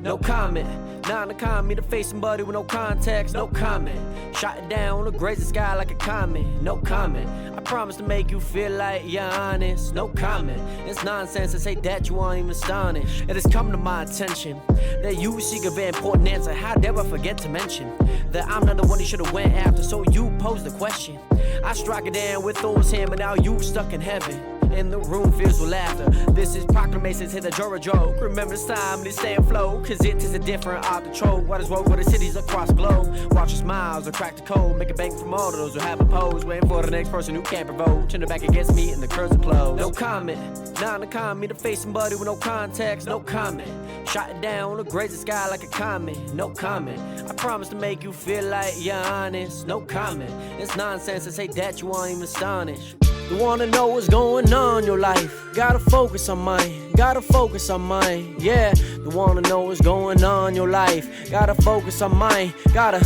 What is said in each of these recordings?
no comment. Nah, no comment, to face somebody with no context, no comment. Shot it down, the graze the sky like a comet, no comment. I promise to make you feel like you're honest, no comment. It's nonsense to say that you aren't even astonished. It has come to my attention that you seek a very important answer. How dare I forget to mention that I'm not the one you should have went after, so you posed the question. I struck it down with those hands, but now you stuck in heaven. And the room fills with laughter. This is proclamations, hit a Jora joke. Remember this time, this stay flow, cause it is a different art to troll. What is woke with the cities across the globe? Watch your smiles or crack the code. Make a bank from all of those who have a pose. Waiting for the next person who can't provoke. Turn their back against me and the curves are closed. No comment, nah, no comment. To face somebody with no context, no comment. Shot it down, the graze the sky like a comet, no comment. I promise to make you feel like you're honest, no comment. It's nonsense to say that you aren't even astonished. You wanna know what's going on in your life? Gotta focus on mine, gotta focus on mine, yeah. You wanna know what's going on in your life? Gotta focus on mine, gotta.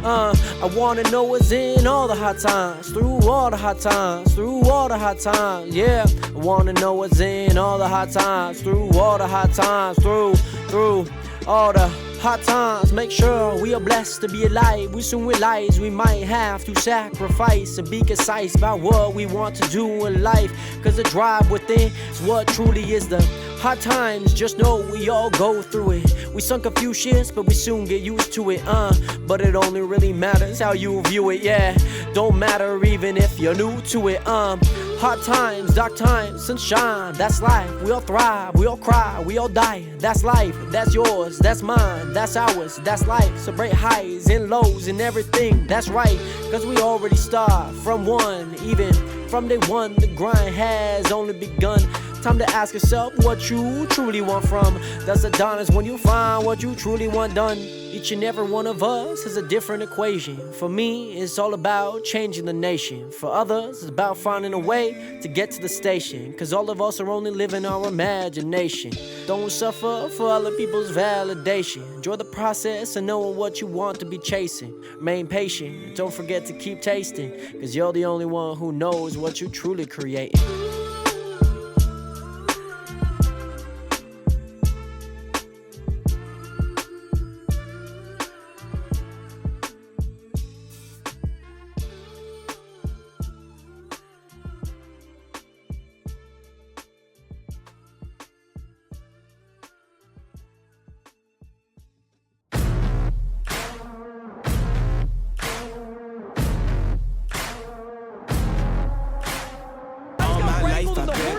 I wanna know what's in all the hot times, through all the hot times, through all the hot times, yeah. I wanna know what's in all the hot times, through all the hot times, through all the hot times. Make sure we are blessed to be alive. We soon realize we might have to sacrifice and be concise about what we want to do in life, cause the drive within is what truly is the hard times. Just know we all go through it. We sunk a few shits, but we soon get used to it, but it only really matters how you view it, yeah. Don't matter even if you're new to it, hard times, dark times, sunshine, that's life. We all thrive, we all cry, we all die. That's life, that's yours, that's mine, that's ours, that's life. Celebrate highs and lows and everything, that's right. Cause we already start from one, even from day one. The grind has only begun. Time to ask yourself what you truly want from. That's the dawn is when you find what you truly want done. Each and every one of us has a different equation. For me, it's all about changing the nation. For others, it's about finding a way to get to the station. Cause all of us are only living our imagination. Don't suffer for other people's validation. Enjoy the process and knowing what you want to be chasing. Remain patient, don't forget to keep tasting. Cause you're the only one who knows what you truly creating.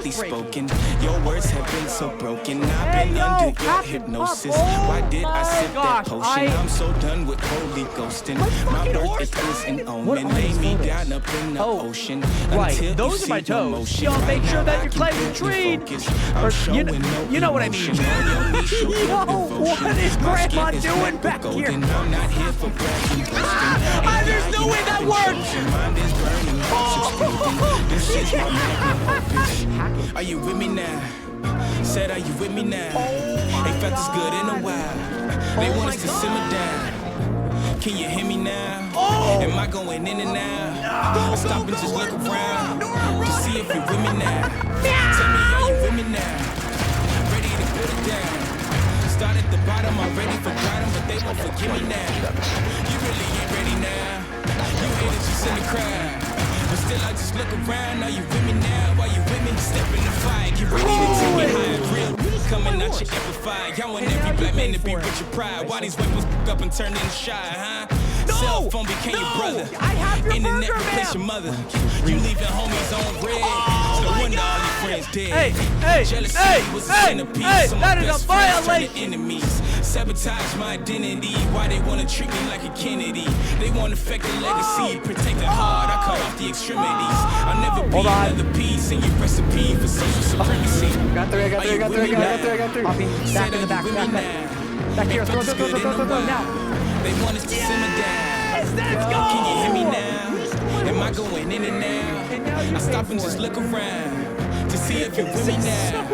Spoken. Your words have been so broken. I've been under your hypnosis. Why did I sip that potion? I'm so done with holy ghosting. My birth is an omen. Lay me down up in the ocean. Right, those are my toes. Y'all make sure that your clay is treed. You know what I mean. Yo, what is Grandma doing back here? I'm not here for bragging. There's no way that works. Are you with me now? Said, are you with me now? Ain't felt this good in a while. They want us to simmer down. Can you hear me now? Am I going in and out? I stop and just look around to see if you're with me now. Tell me, are you with me now? Ready to put it down. Start at the bottom, already forgot them, but they won't forgive me now. You really ain't ready now. You haters just in the crowd. But still I just look around. Are you with me now? Are you with me? Step in the fire, get ready to take it high. Real coming out your amplified. Y'all want every black man to be rich and pride. Why these weapons up and turn into shy, huh? Cell phone became your brother. I have your Internet burger, replace your ma'am. mother. You leaving homies on red. No wonder all your friends dead. Jealousy was a centerpiece. Some of my that is best a friends turned violation. to enemies. Sabotage my identity. Why they wanna treat me like a Kennedy? They wanna affect the legacy. Protect the heart. I cut off the extremities. I'll never be another piece in your recipe for social supremacy. Got three. Back in the back. Back here. Throw now. They want us to simmer down. Let's go. Can you hear me now? Am I going in and out? I stop and just look around to see if you're with me now.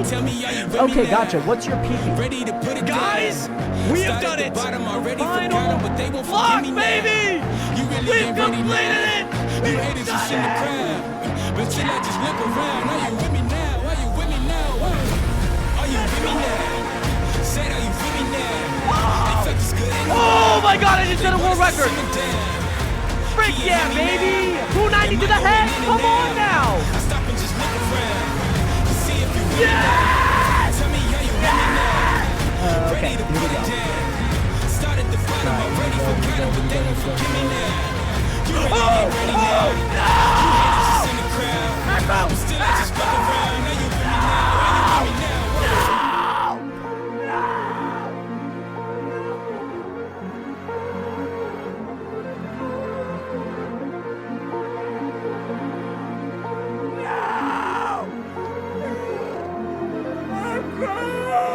Tell me, are you with me Okay, now? gotcha. What's your peak? Ready to put it Guys, down. we have Start done at it. the bottom already, Final forgot 'em, but they won't block, forgive me now. baby. You really We've ain't ready completed now. it. You haters just in the crowd. But still I just look around. Are you with me now? Are you with me now? Are you with me now? Said, are you Oh my God, I just set a world record. Frick yeah, baby. 290 to the head. Come on now. Yes! Okay, here we go.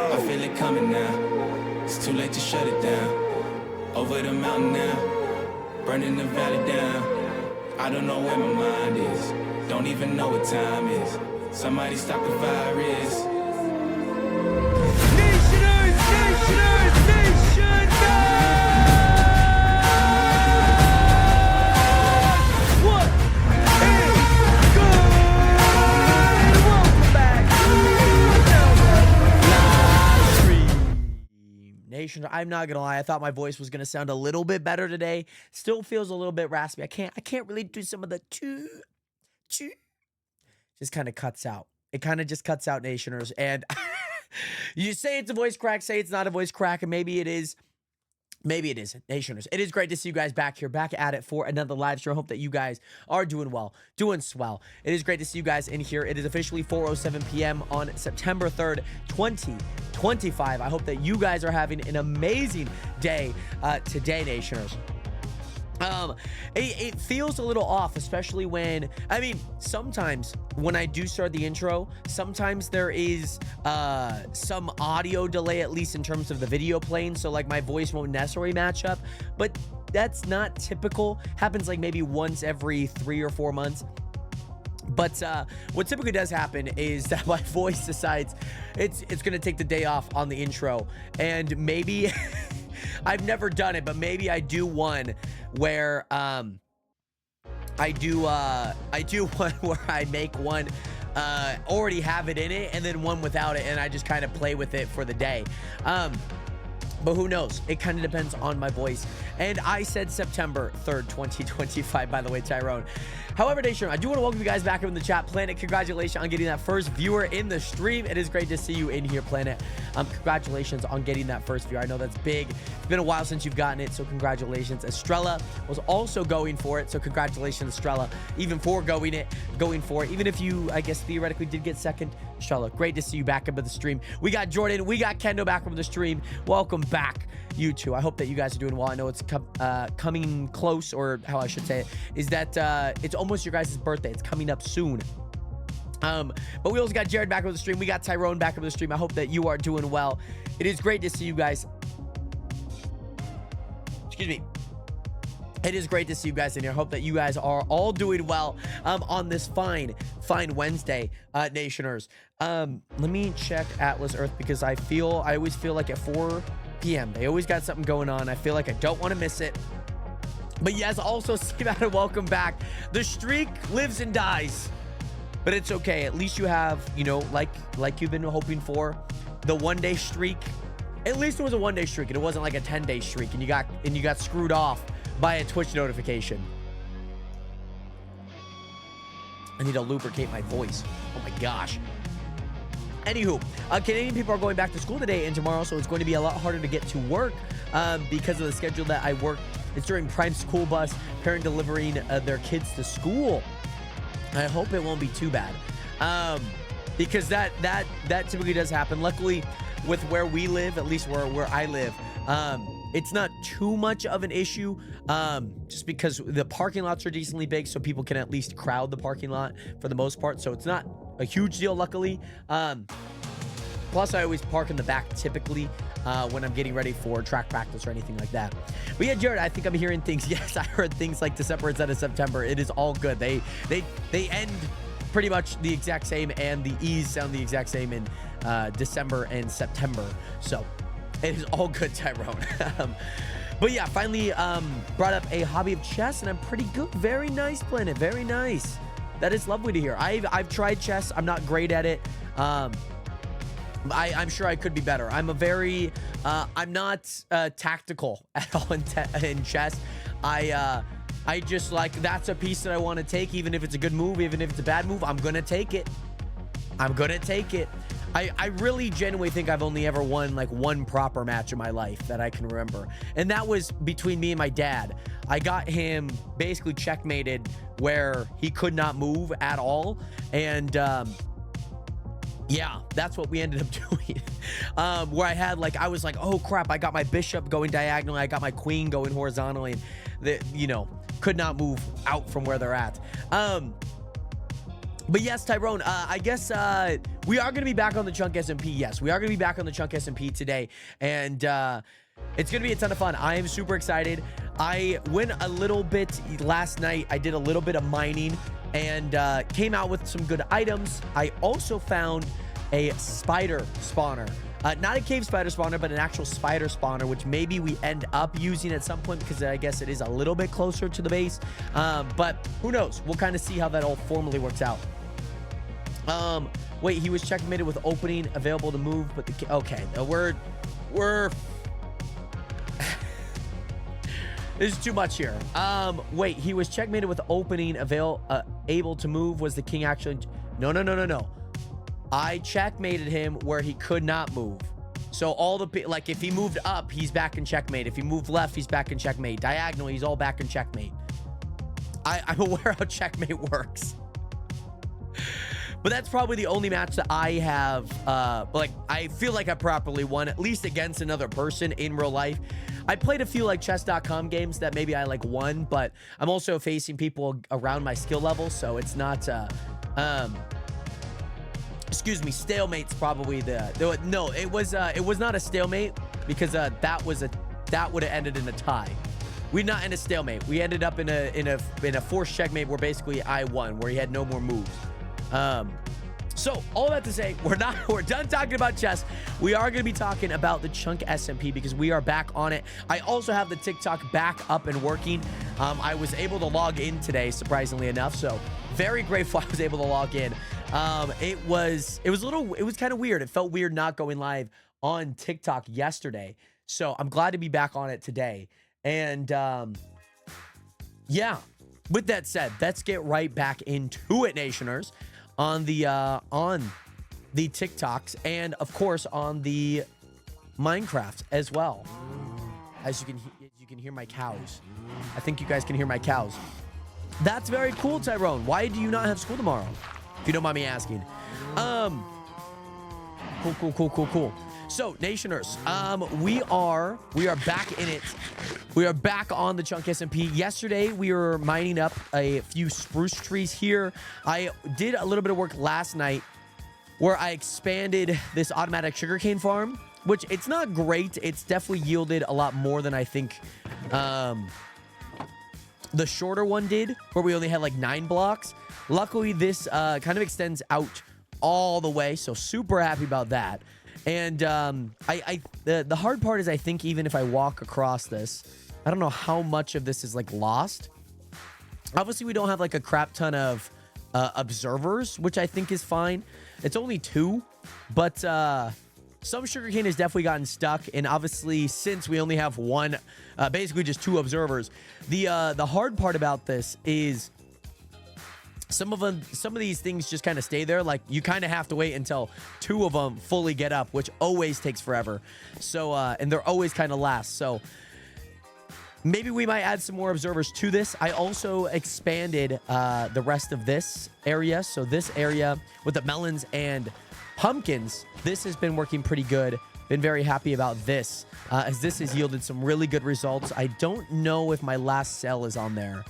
I feel it coming now. It's too late to shut it down. Over the mountain now, burning the valley down. I don't know where my mind is. Don't even know what time is. Somebody stop the virus. Nationers, nationers, nationers! What is good? Welcome back to the live stream. Nation, I'm not gonna lie, I thought my voice was gonna sound a little bit better today. Still feels a little bit raspy. I can't really do some of the choo. Just kind of cuts out. It kind of just cuts out, Nationers. And you say it's a voice crack, say it's not a voice crack, and maybe it is. Maybe it isn't. Nationers, it is great to see you guys back here, back at it for another live stream. I hope that you guys are doing well, doing swell. It is great to see you guys in here. It is officially 4:07 p.m. on September 3rd, 2025. I hope that you guys are having an amazing day today, Nationers. It feels a little off, especially when, I mean, sometimes when I do start the intro, sometimes there is some audio delay, at least in terms of the video playing, so like my voice won't necessarily match up, but that's not typical. Happens like maybe once every 3 or 4 months. But what typically does happen is that my voice decides it's gonna take the day off on the intro, and maybe I've never done it, but maybe I do one where I do one where I make one already have it in it, and then one without it, and I just kind of play with it for the day. But who knows? It kind of depends on my voice. And I said September 3rd, 2025, by the way, Tyrone. However, Nation, I do want to welcome you guys back up in the chat. Planet, congratulations on getting that first viewer in the stream. It is great to see you in here, Planet. Congratulations on getting that first viewer. I know that's big. It's been a while since you've gotten it, so congratulations. Estrella was also going for it, so congratulations, Estrella, even for going for it. Even if you, I guess, theoretically did get second. Estrella, great to see you back up in the stream. We got Jordan, we got Kendo back up in the stream. Welcome back, you two. I hope that you guys are doing well. I know it's coming close, or how I should say it, is that it's almost your guys' birthday. It's coming up soon. But we also got Jared back on the stream. We got Tyrone back on the stream. I hope that you are doing well. It is great to see you guys. Excuse me. It is great to see you guys in here. I hope that you guys are all doing well on this fine Wednesday, Nationers. Let me check Atlas Earth, because I always feel like at 4 p.m. they always got something going on. I feel like I don't want to miss it. But yes, also, Steve Adam, welcome back. The streak lives and dies, but it's okay. At least you have, you know, like you've been hoping for, the one-day streak. At least it was a one-day streak, and it wasn't like a 10-day streak, and you got screwed off by a Twitch notification. I need to lubricate my voice. Oh my gosh. Anywho, Canadian people are going back to school today and tomorrow, so it's going to be a lot harder to get to work because of the schedule that I work. It's during Prime School Bus, parent delivering their kids to school. I hope it won't be too bad, because that typically does happen. Luckily, with where we live, at least where I live, it's not too much of an issue, just because the parking lots are decently big, so people can at least crowd the parking lot for the most part. So it's not a huge deal, luckily. Plus, I always park in the back typically when I'm getting ready for track practice or anything like that. But yeah, Jared, I think I'm hearing things. Yes, I heard things like December instead of September. It is all good. They end pretty much the exact same, and the E's sound the exact same in December and September. So it is all good, Tyrone. But yeah, finally brought up a hobby of chess, and I'm pretty good. Very nice, Planet. Very nice. That is lovely to hear. I've tried chess. I'm not great at it. I'm sure I could be better. I'm a very, I'm not tactical at all in chess. I just like, that's a piece that I want to take, even if it's a good move, even if it's a bad move, I'm going to take it. I'm going to take it. I really genuinely think I've only ever won like one proper match in my life that I can remember. And that was between me and my dad. I got him basically checkmated where he could not move at all. And, yeah, that's what we ended up doing. Where I had like, I was like, oh crap, I got my bishop going diagonally, I got my queen going horizontally, and could not move out from where they're at. But yes, Tyrone, I guess we are going to be back on the Chunk SMP. Yes, we are going to be back on the Chunk SMP today. And it's going to be a ton of fun. I am super excited. I went a little bit last night. I did a little bit of mining and came out with some good items. I also found a spider spawner. Not a cave spider spawner, but an actual spider spawner, which maybe we end up using at some point because I guess it is a little bit closer to the base. But who knows? We'll kind of see how that all formally works out. Wait, he was checkmated with opening available to move, but okay, we're this is too much here. Wait, he was checkmated with opening able to move. Was the king actually? No. I checkmated him where he could not move. So all the, like, if he moved up, he's back in checkmate. If he moved left, he's back in checkmate. Diagonally, he's all back in checkmate. I'm aware how checkmate works. But that's probably the only match that I have, like, I feel like I properly won, at least against another person in real life. I played a few, like, chess.com games that maybe I, like, won, but I'm also facing people around my skill level, so it's not, excuse me, stalemate's probably no, it was not a stalemate because that would have ended in a tie. We not in a stalemate. We ended up in a forced checkmate where basically I won, where he had no more moves. So all that to say, we're done talking about chess. We are going to be talking about the Chunk SMP because we are back on it. I also have the TikTok back up and working. I was able to log in today, surprisingly enough. So very grateful I was able to log in. It was kind of weird. It felt weird not going live on TikTok yesterday. So I'm glad to be back on it today. And, yeah, with that said, let's get right back into it, Nationers, on the TikToks and of course on the Minecraft as well. As you can hear my cows. I think you guys can hear my cows. That's very cool, Tyrone. Why do you not have school tomorrow? If you don't mind me asking. Cool. So, Nationers, we are back in it. We are back on the Chunk SMP. Yesterday, we were mining up a few spruce trees here. I did a little bit of work last night where I expanded this automatic sugarcane farm, which it's not great. It's definitely yielded a lot more than I think the shorter one did, where we only had like 9 blocks. Luckily, this kind of extends out all the way, so super happy about that. And the hard part is I think even if I walk across this, I don't know how much of this is like lost. Obviously, we don't have like a crap ton of observers, which I think is fine. It's only 2, but some sugarcane has definitely gotten stuck. And obviously, since we only have one, basically just 2 observers, the hard part about this is some of these things just kind of stay there. Like, you kind of have to wait until 2 of them fully get up, which always takes forever. So, and they're always kind of last. So maybe we might add some more observers to this. I also expanded the rest of this area. So this area with the melons and pumpkins, this has been working pretty good. Been very happy about this, as this has yielded some really good results. I don't know if my last cell is on there.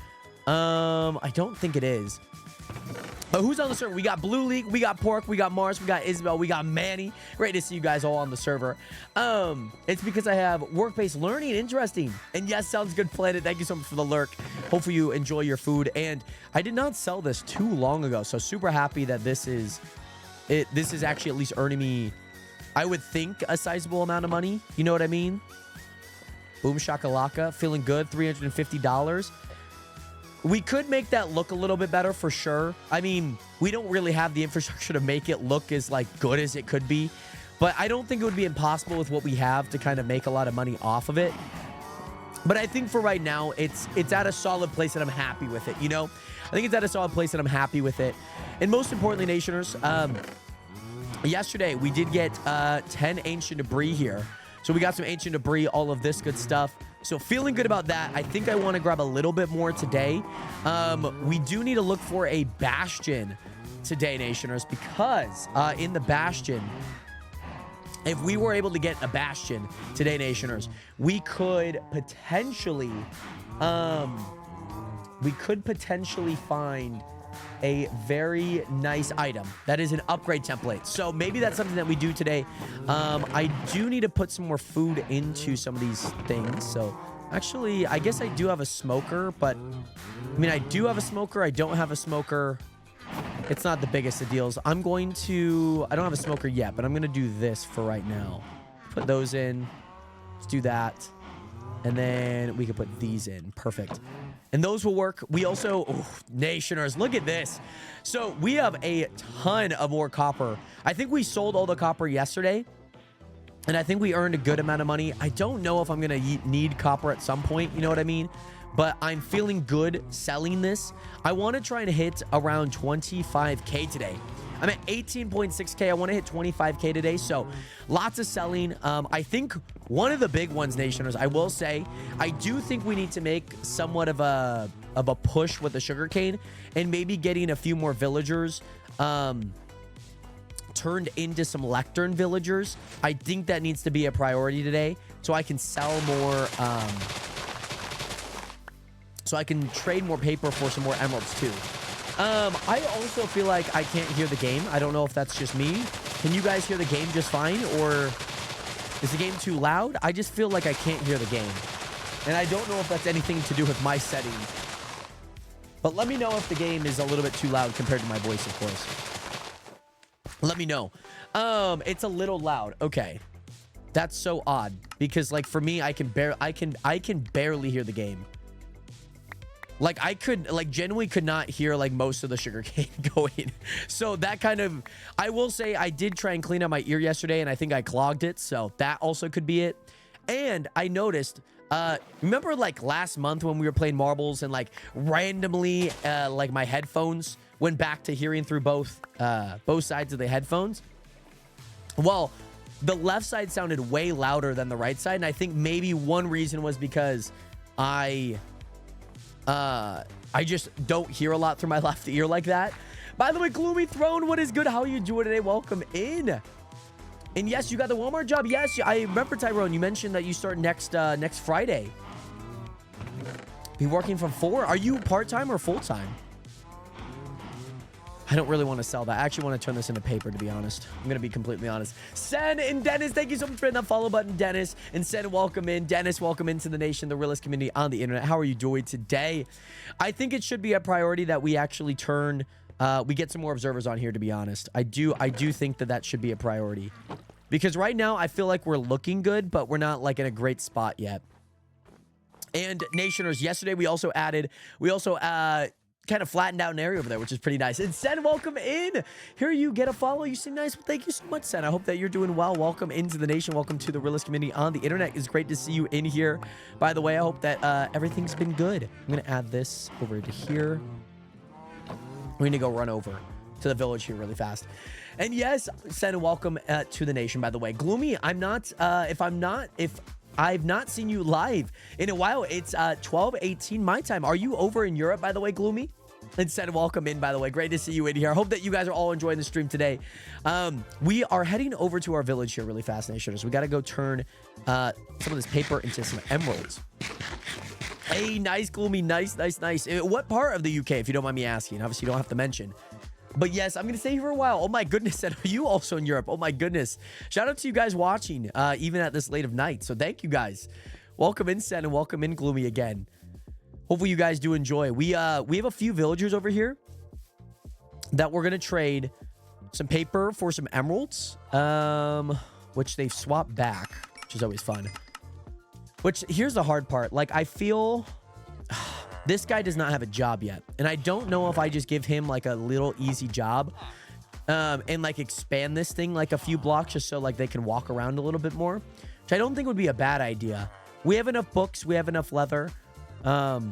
I don't think it is. But who's on the server? We got Blue League, we got Pork, we got Mars, we got Isabel, we got Manny. Great to see you guys all on the server. It's because I have work-based learning. Interesting. And yes, sounds good, Planet. Thank you so much for the lurk. Hopefully you enjoy your food. And I did not sell this too long ago, so super happy that this is actually at least earning me, I would think, a sizable amount of money. You know what I mean? Boom shakalaka. Feeling good. $350. We could make that look a little bit better for sure. I mean, we don't really have the infrastructure to make it look as like good as it could be. but I don't think it would be impossible with what we have to kind of make a lot of money off of it. But I think for right now, it's at a solid place that I'm happy with it, you know? I think it's at a solid place that I'm happy with it. And most importantly, Nationers, yesterday we did get 10 ancient debris here. So we got some ancient debris, all of this good stuff. So feeling good about that. I think I want to grab a little bit more today. We do need to look for a bastion today, Nationers, because in the bastion, if we were able to get a bastion today, Nationers, we could potentially find a very nice item that is an upgrade template. So maybe that's something that we do today. I do need to put some more food into some of these things. So actually, I guess I do have a smoker, but I mean, I do have a smoker. I don't have a smoker. It's not the biggest of deals. I don't have a smoker yet, but I'm going to do this for right now. Put those in. Let's do that. And then we can put these in. Perfect. And those will work. We also, Nationers, look at this. So we have a ton of more copper. I think we sold all the copper yesterday, and I think we earned a good amount of money. I don't know if I'm going to need copper at some point. You know what I mean? But I'm feeling good selling this. I want to try and hit around 25K today. I'm at 18.6K. I want to hit 25K today. So lots of selling. I think one of the big ones, Nationers, I will say, I do think we need to make somewhat of a push with the sugarcane and maybe getting a few more villagers turned into some lectern villagers. I think that needs to be a priority today so I can sell more... so I can trade more paper for some more emeralds too. I also feel like I can't hear the game. I don't know if that's just me. Can you guys hear the game just fine? Or is the game too loud? I just feel like I can't hear the game. And I don't know if that's anything to do with my settings. But let me know if the game is a little bit too loud compared to my voice, of course. Let me know. It's a little loud. Okay. That's so odd. Because like for me, I can barely hear the game. Like I genuinely could not hear like most of the sugarcane going. So that kind of, I will say I did try and clean out my ear yesterday and I think I clogged it. So that also could be it. And I noticed, remember like last month when we were playing marbles and like randomly, like my headphones went back to hearing through both sides of the headphones? Well, the left side sounded way louder than the right side. And I think maybe one reason was because I just don't hear a lot through my left ear like that. By the way, Gloomy Throne, what is good? How are you doing today? Welcome in. And yes, you got the Walmart job. Yes, I remember, Tyrone. You mentioned that you start next Friday. Be working from 4. Are you part-time or full-time? I don't really want to sell that. I actually want to turn this into paper, to be honest. I'm going to be completely honest. Sen and Dennis, thank you so much for hitting that follow button, Dennis. And Sen, welcome in. Dennis, welcome into the nation, the realest community on the internet. How are you doing today? I think it should be a priority that we actually turn, we get some more observers on here, to be honest. I do think that should be a priority. Because right now, I feel like we're looking good, but we're not like in a great spot yet. And Nationers, yesterday we also kind of flattened out an area over there, which is pretty nice. And Sen, welcome in. Here you get a follow. You seem nice. Well, thank you so much, Sen. I hope that you're doing well. Welcome into the nation. Welcome to the realest community on the internet. It's great to see you in here. By the way, I hope that everything's been good. I'm going to add this over to here. We're going to go run over to the village here really fast. And yes, Sen, welcome to the nation, by the way. Gloomy, if I've not seen you live in a while. It's 12:18 my time. Are you over in Europe, by the way, Gloomy? Instead, welcome in, by the way. Great to see you in here. I hope that you guys are all enjoying the stream today. We are heading over to our village here really fast, Nationers. We got to go turn some of this paper into some emeralds. Hey, nice, Gloomy. Nice. What part of the UK, if you don't mind me asking? Obviously, you don't have to mention. But yes, I'm going to stay here for a while. Oh my goodness. And are you also in Europe? Oh my goodness. Shout out to you guys watching, even at this late of night. So thank you guys. Welcome in, Sen, and welcome in, Gloomy, again. Hopefully you guys do enjoy. We have a few villagers over here that we're going to trade some paper for some emeralds, which they've swapped back, which is always fun. Which, here's the hard part. Like, I feel... This guy does not have a job yet. And I don't know if I just give him like a little easy job and like expand this thing like a few blocks just so like they can walk around a little bit more, which I don't think would be a bad idea. We have enough books, we have enough leather, and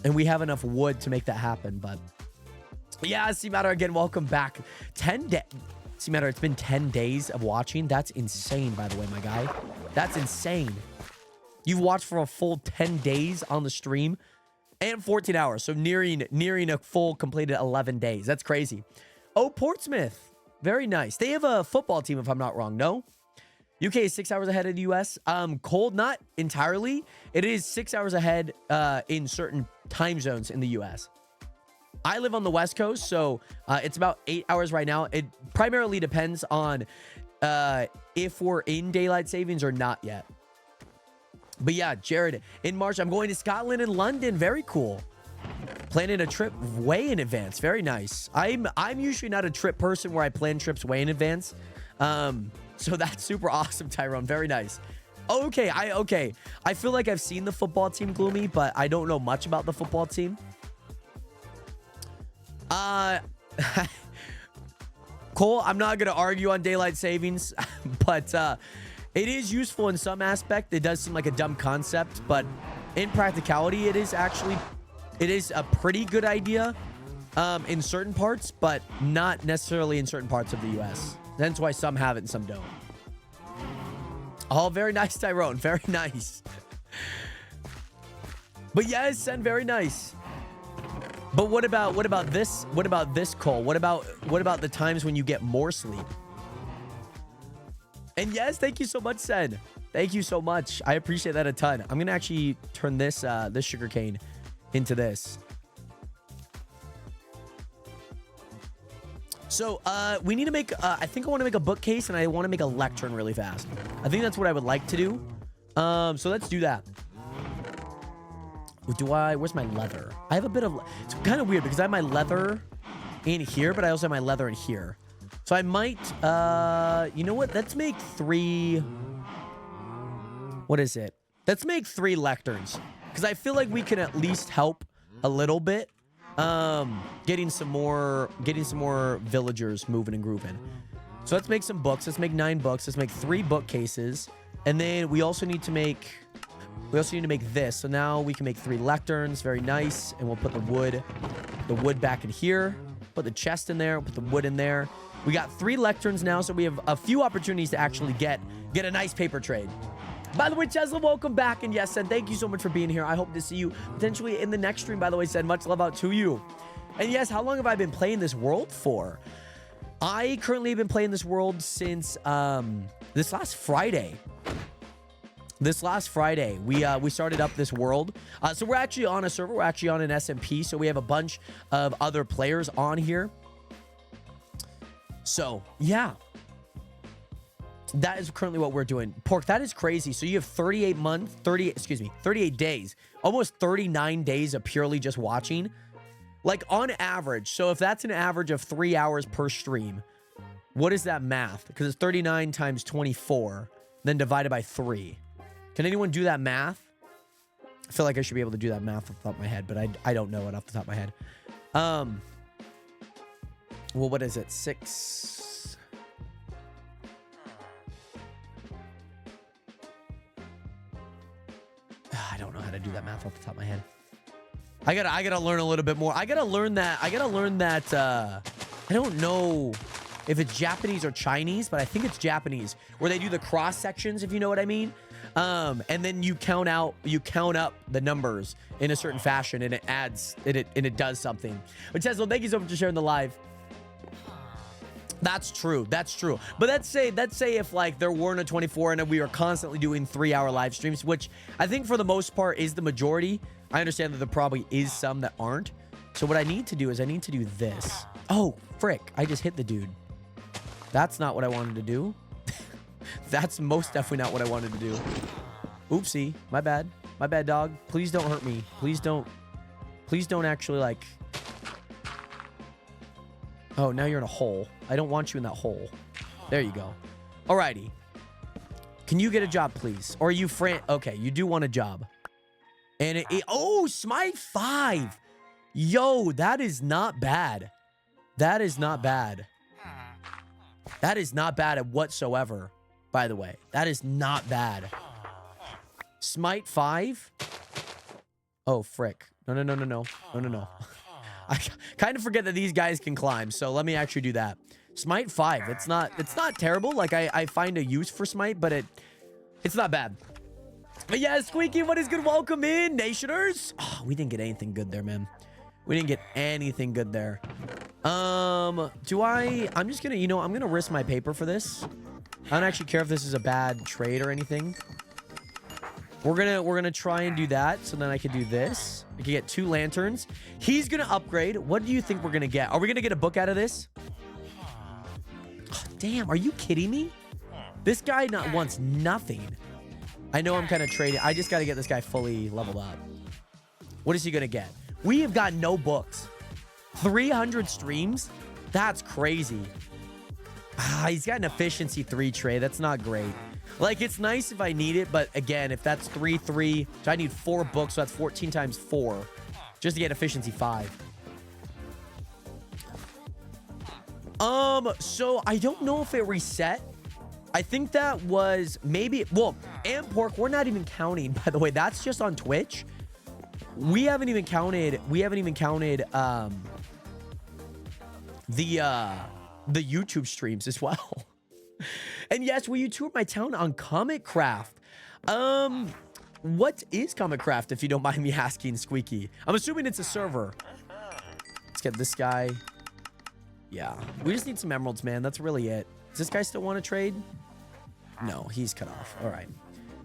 we have enough wood to make that happen. But yeah, C-Matter, again, welcome back. 10 days. C-Matter, it's been 10 days of watching. That's insane, by the way, my guy. That's insane. You've watched for a full 10 days on the stream and 14 hours. So nearing a full completed 11 days. That's crazy. Oh, Portsmouth. Very nice. They have a football team, if I'm not wrong. No? UK is 6 hours ahead of the US. Cold, not entirely. It is 6 hours ahead in certain time zones in the US. I live on the West Coast, so it's about 8 hours right now. It primarily depends on if we're in daylight savings or not yet. But yeah, Jared, in March, I'm going to Scotland and London. Very cool. Planning a trip way in advance. Very nice. I'm usually not a trip person where I plan trips way in advance. So that's super awesome, Tyrone. Very nice. Okay, I feel like I've seen the football team, Gloomy, but I don't know much about the football team. Cole, I'm not gonna argue on daylight savings, but it is useful in some aspect. It does seem like a dumb concept, but in practicality, it is a pretty good idea in certain parts, but not necessarily in certain parts of the US. That's why some have it and some don't. Oh, very nice, Tyrone. Very nice. But yes, Sen, very nice. But what about this? What about this, Cole? What about the times when you get more sleep? And yes, thank you so much, Sen. Thank you so much. I appreciate that a ton. I'm gonna actually turn this this sugarcane into this. So we need to make I think I want to make a bookcase and I want to make a lectern really fast. I think that's what I would like to do. So let's do that. Where's my leather? I have a bit of, it's kind of weird because I have my leather in here, but I also have my leather in here. So I might, you know what? Let's make 3, what is it? Let's make 3 lecterns because I feel like we can at least help a little bit. Getting some more villagers moving and grooving. So let's make some books. Let's make 9 books. Let's make 3 bookcases. And then we also need to make this. So now we can make 3 lecterns. Very nice. And we'll put the wood back in here. Put the chest in there. Put the wood in there. We got 3 lecterns now, so we have a few opportunities to actually get a nice paper trade. By the way, Tesla, welcome back. And yes, Sen, thank you so much for being here. I hope to see you potentially in the next stream, by the way, Sen. Much love out to you. And yes, how long have I been playing this world for? I currently have been playing this world since this last Friday. This last Friday, we started up this world. So we're actually on a server. We're actually on an SMP. So we have a bunch of other players on here. So, yeah. That is currently what we're doing. Pork, that is crazy. So you have 38 days. Almost 39 days of purely just watching. Like on average. So if that's an average of 3 hours per stream, what is that math? Because it's 39 times 24, then divided by 3. Can anyone do that math? I feel like I should be able to do that math off the top of my head, but I don't know it off the top of my head. Well, what is it? 6. I don't know how to do that math off the top of my head. I gotta learn a little bit more. I gotta learn that. I don't know if it's Japanese or Chinese, but I think it's Japanese, where they do the cross sections, if you know what I mean. And then you count up the numbers in a certain fashion, and it does something. But Tesla, thank you so much for sharing the live. That's true. That's true. But let's say if like there weren't a 24 and we were constantly doing 3-hour live streams, which I think for the most part is the majority. I understand that there probably is some that aren't. So what I need to do is I need to do this. Oh, frick. I just hit the dude. That's not what I wanted to do. That's most definitely not what I wanted to do. Oopsie. My bad. My bad, dog. Please don't hurt me. Please don't actually like... Oh, now you're in a hole. I don't want you in that hole. There you go. Alrighty. Can you get a job, please? Or are you Okay, you do want a job. And oh, Smite 5. Yo, that is not bad. That is not bad. That is not bad at whatsoever, by the way. That is not bad. Smite 5? Oh, frick. No. I kind of forget that these guys can climb, so let me actually do that. Smite 5. It's not terrible. Like, I find a use for Smite, but it's not bad. But yeah, Squeaky, what is good? Welcome in, Nationers. Oh, we didn't get anything good there, man. We didn't get anything good there. I'm just gonna, I'm gonna risk my paper for this. I don't actually care if this is a bad trade or anything. We're gonna try and do that, so then I can do this. I can get 2 lanterns. He's gonna upgrade. What do you think we're gonna get? Are we gonna get a book out of this? Oh, damn, are you kidding me? This guy wants nothing. I know I'm kind of trading. I just gotta get this guy fully leveled up. What is he gonna get? We have got no books. 300 streams? That's crazy. He's got an efficiency 3 trade. That's not great. Like, it's nice if I need it, but again, if that's 3, so I need 4 books, so that's 14 times 4 just to get efficiency 5. So I don't know if it reset. I think that was maybe, well, and pork, we're not even counting, by the way. That's just on Twitch. We haven't even counted the YouTube streams as well. And yes, will you tour my town on Comic Craft? What is Comic Craft, if you don't mind me asking, Squeaky? I'm assuming it's a server. Let's get this guy. Yeah, we just need some emeralds, man. That's really it. Does this guy still want to trade? No, he's cut off. All right,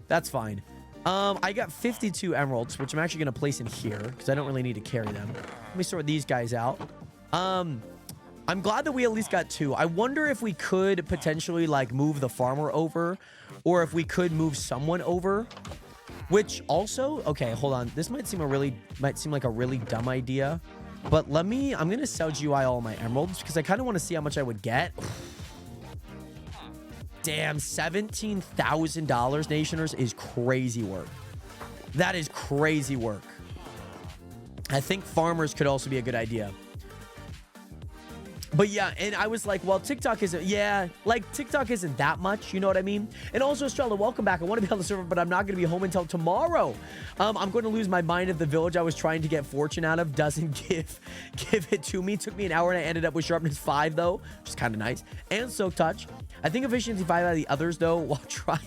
that's fine. I got 52 emeralds, which I'm actually going to place in here because I don't really need to carry them. Let me sort these guys out. I'm glad that we at least got 2. I wonder if we could potentially, like, move the farmer over, or if we could move someone over, which also, okay, hold on. This might seem like a really dumb idea, but I'm going to sell GUI all my emeralds because I kind of want to see how much I would get. Damn, $17,000, Nationers, is crazy work. That is crazy work. I think farmers could also be a good idea. But yeah, and I was like, well, TikTok isn't, yeah, like TikTok isn't that much, you know what I mean? And also, Estrella, welcome back. I want to be on the server, but I'm not going to be home until tomorrow. I'm going to lose my mind if the village I was trying to get fortune out of doesn't give it to me. It took me an hour and I ended up with sharpness 5 though, which is kind of nice. And silk touch. I think efficiency 5 out of the others though, while trying.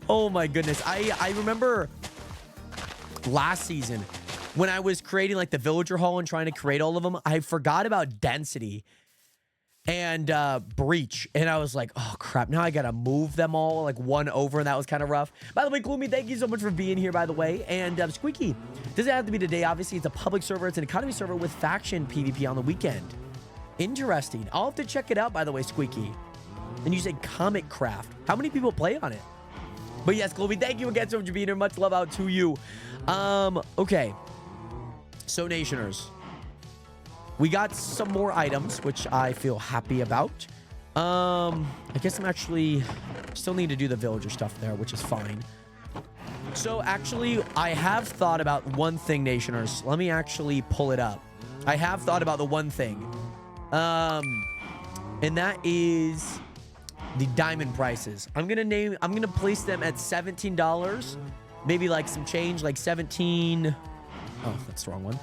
Oh my goodness. I remember last season, when I was creating like the villager hall and trying to create all of them, I forgot about density and breach. And I was like, oh crap, now I gotta move them all like 1 over, and that was kind of rough. By the way, Gloomy, thank you so much for being here, by the way. And Squeaky, doesn't have to be today. Obviously, it's a public server. It's an economy server with faction PvP on the weekend. Interesting. I'll have to check it out, by the way, Squeaky. And you said Comic Craft. How many people play on it? But yes, Gloomy, thank you again so much for being here. Much love out to you. Okay. So, Nationers, we got some more items, which I feel happy about. I guess I'm actually still need to do the villager stuff there, which is fine. So, actually, I have thought about one thing, Nationers. Let me actually pull it up. I have thought about the one thing. And that is the diamond prices. I'm gonna place them at $17. Maybe like some change, like 17. Oh, that's the wrong one.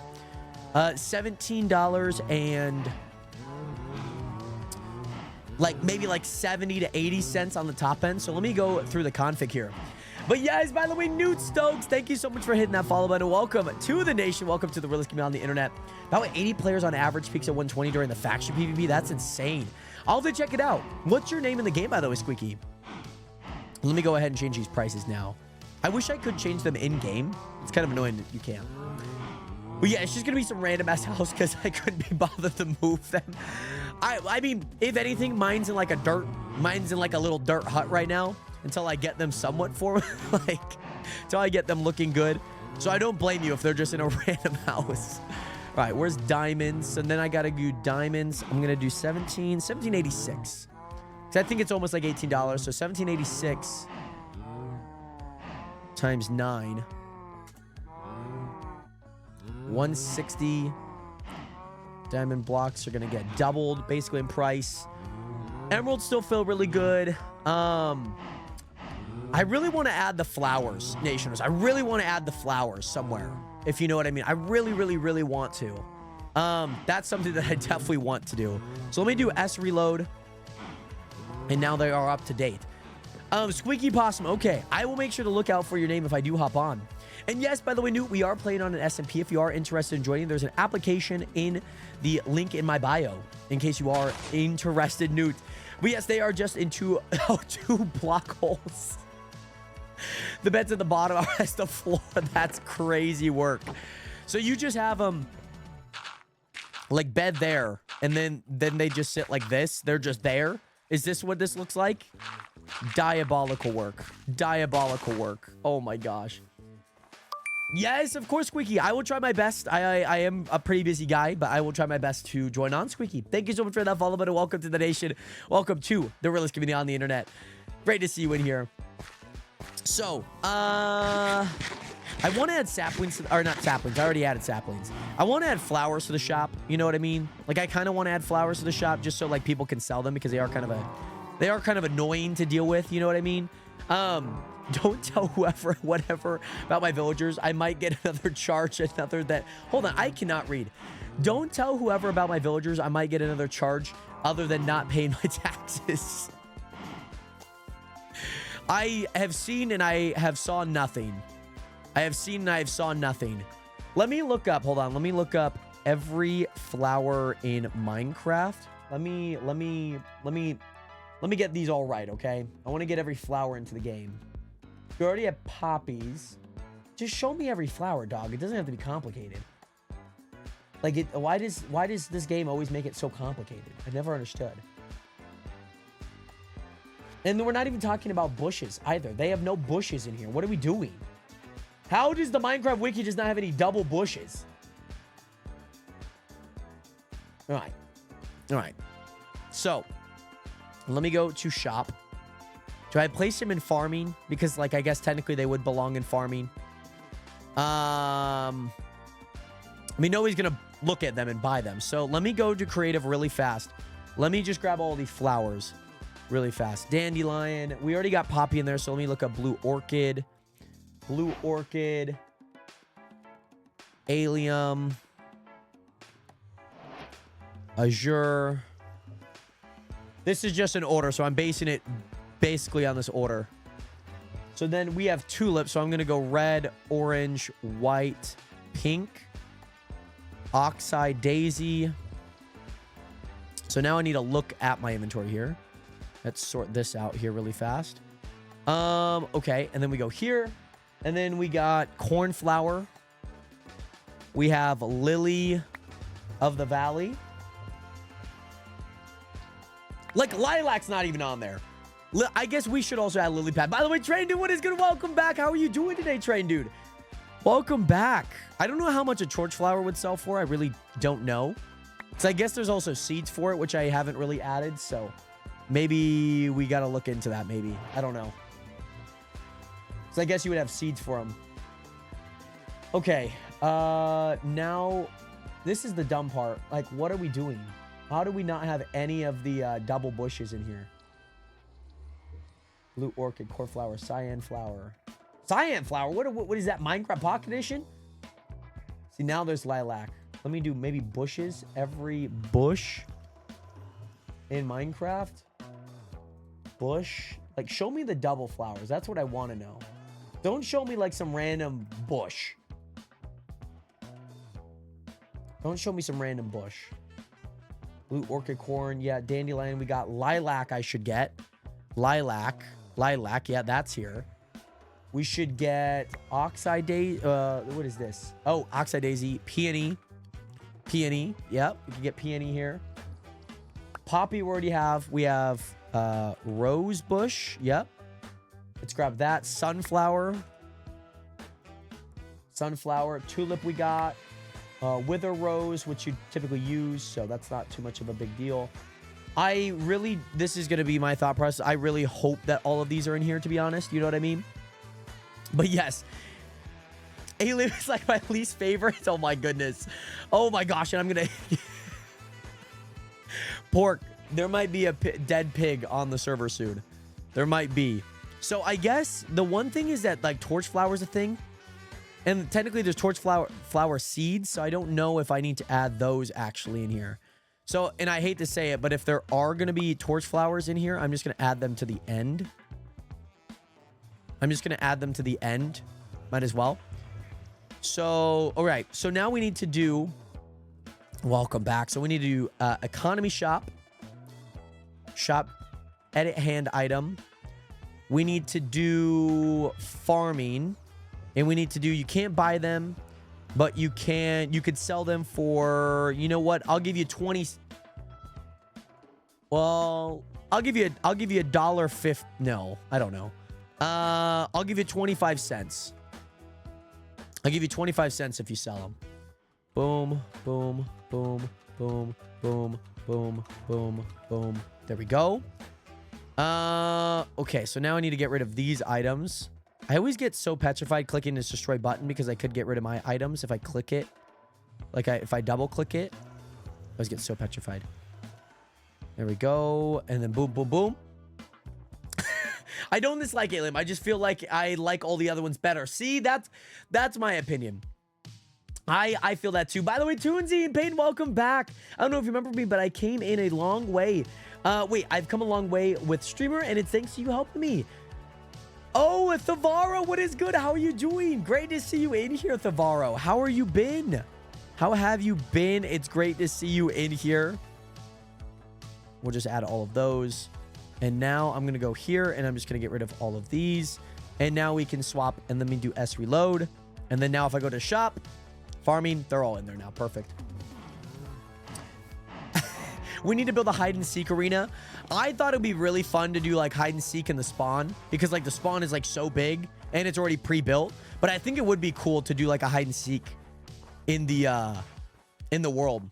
$17 and like maybe like 70 to 80 cents on the top end. So let me go through the config here. But guys, by the way, Newt Stokes, thank you so much for hitting that follow button. Welcome to the nation. Welcome to the realest community on the internet. About 80 players on average, peaks at 120 during the faction PvP. That's insane. I'll have to check it out. What's your name in the game, by the way, Squeaky? Let me go ahead and change these prices now. I wish I could change them in game. It's kind of annoying that you can't. But yeah, it's just gonna be some random ass house because I couldn't be bothered to move them. I mean, if anything, mine's in like a little dirt hut right now until I get them somewhat like until I get them looking good. So I don't blame you if they're just in a random house. All right, where's diamonds? And then I gotta do diamonds. I'm gonna do 1786. Because I think it's almost like $18. So 1786 times 9. 160 Diamond blocks are gonna get doubled basically in price. Emeralds still feel really good. I really want to add the flowers, Nationers. I really want to add the flowers somewhere, if you know what I mean. I really, really, really want to. That's something that I definitely want to do. So let me do S reload. And now they are up to date. Squeaky Possum. Okay, I will make sure to look out for your name if I do hop on. And yes, by the way, Newt, we are playing on an SMP. If you are interested in joining, there's an application in the link in my bio in case you are interested, Newt. But yes, they are just in two block holes. The beds at the bottom are as the floor. That's crazy work. So you just have them like bed there, and then they just sit like this. They're just there. Is this what this looks like? Diabolical work. Diabolical work. Oh my gosh. Yes, of course, Squeaky. I will try my best. I am a pretty busy guy, but I will try my best to join on, Squeaky. Thank you so much for that follow button. Welcome to the nation. Welcome to the realest community on the internet. Great to see you in here. So, I want to add saplings, or not saplings. I already added saplings. I want to add flowers to the shop. You know what I mean? Like, I kind of want to add flowers to the shop just so, like, people can sell them because they are kind of annoying to deal with. You know what I mean? Don't tell whoever, whatever about my villagers. I might get another charge, hold on, I cannot read. Don't tell whoever about my villagers. I might get another charge other than not paying my taxes. I have seen and I have saw nothing. I have seen and I have saw nothing. Let me look up, hold on. Let me look up every flower in Minecraft. Let me get these all right, okay? I want to get every flower into the game. You already have poppies. Just show me every flower, dog. It doesn't have to be complicated. Like, why does this game always make it so complicated? I never understood. And we're not even talking about bushes either. They have no bushes in here. What are we doing? How does the Minecraft wiki just not have any double bushes? All right. All right. So, let me go to shop. Do I place them in farming? Because, like, I guess technically they would belong in farming. I mean, nobody's going to look at them and buy them. So, let me go to creative really fast. Let me just grab all these flowers really fast. Dandelion. We already got poppy in there, so let me look up blue orchid. Blue orchid. Allium. Azure. This is just an order, so I'm basing it basically on this order. So then we have tulips, so I'm going to go red, orange, white, pink, oxeye daisy. So now I need to look at my inventory here. Let's sort this out here really fast. Okay, and then we go here. And then we got cornflower. We have lily of the valley. Like, lilac's not even on there. I guess we should also add lily pad. By the way, Train Dude, what is good? Welcome back. How are you doing today, Train Dude? Welcome back. I don't know how much a torch flower would sell for. I really don't know. So I guess there's also seeds for it, which I haven't really added. So maybe we got to look into that, maybe. I don't know. So I guess you would have seeds for them. Okay. Now, this is the dumb part. Like, what are we doing? How do we not have any of the double bushes in here? Blue orchid, core flower, cyan flower. Cyan flower? What is that? Minecraft Pocket Edition? See, now there's lilac. Let me do maybe bushes. Every bush in Minecraft. Bush. Like, show me the double flowers. That's what I want to know. Don't show me like some random bush. Don't show me some random bush. Blue orchid corn. Yeah, dandelion. We got lilac I should get. Lilac. Lilac. Yeah, that's here. We should get oxeye daisy. What is this? Oh, oxeye daisy. Peony. Peony. Yep. We can get peony here. Poppy we already have. We have rose bush. Yep. Let's grab that. Sunflower. Sunflower. Tulip we got. Wither rose, which you typically use, so that's not too much of a big deal. This is going to be my thought process. I really hope that all of these are in here, to be honest. You know what I mean? But yes, Alien is like my least favorite. Oh my goodness. Oh my gosh. And I'm going to, Pork, there might be a dead pig on the server soon. There might be. So I guess the one thing is that like torch flower is a thing. And technically there's torch flower seeds. So I don't know if I need to add those actually in here. So, and I hate to say it, but if there are going to be torch flowers in here, I'm just going to add them to the end. I'm just going to add them to the end. Might as well. So, all right. So now we need to do... Welcome back. So we need to do economy shop. Shop. Edit hand item. We need to do farming. And we need to do... You can't buy them. But you could sell them for... You know what? I'll give you 20... Well, I'll give you $1.50. No, I don't know. I'll give you 25 cents. I'll give you 25 cents if you sell them. Boom, boom, boom, boom, boom, boom, boom, boom. There we go. Okay, so now I need to get rid of these items. I always get so petrified clicking this destroy button because I could get rid of my items if I click it. Like if I double click it, I always get so petrified. There we go. And then boom, boom, boom. I don't dislike Alien. I just feel like I like all the other ones better. See, that's my opinion. I feel that too. By the way, Toonsy and Payne, welcome back. I don't know if you remember me, but I came in a long way. Wait, I've come a long way with streamer, and it's thanks to you helping me. Oh, Thavaro, what is good? How are you doing? Great to see you in here, Thavaro. How are you been? How have you been? It's great to see you in here. We'll just add all of those. And now I'm going to go here, and I'm just going to get rid of all of these. And now we can swap, and let me do S reload. And then now if I go to shop, farming, they're all in there now. Perfect. We need to build a hide and seek arena. I thought it'd be really fun to do like hide and seek in the spawn, because like the spawn is like so big and it's already pre-built. But I think it would be cool to do like a hide and seek in the world.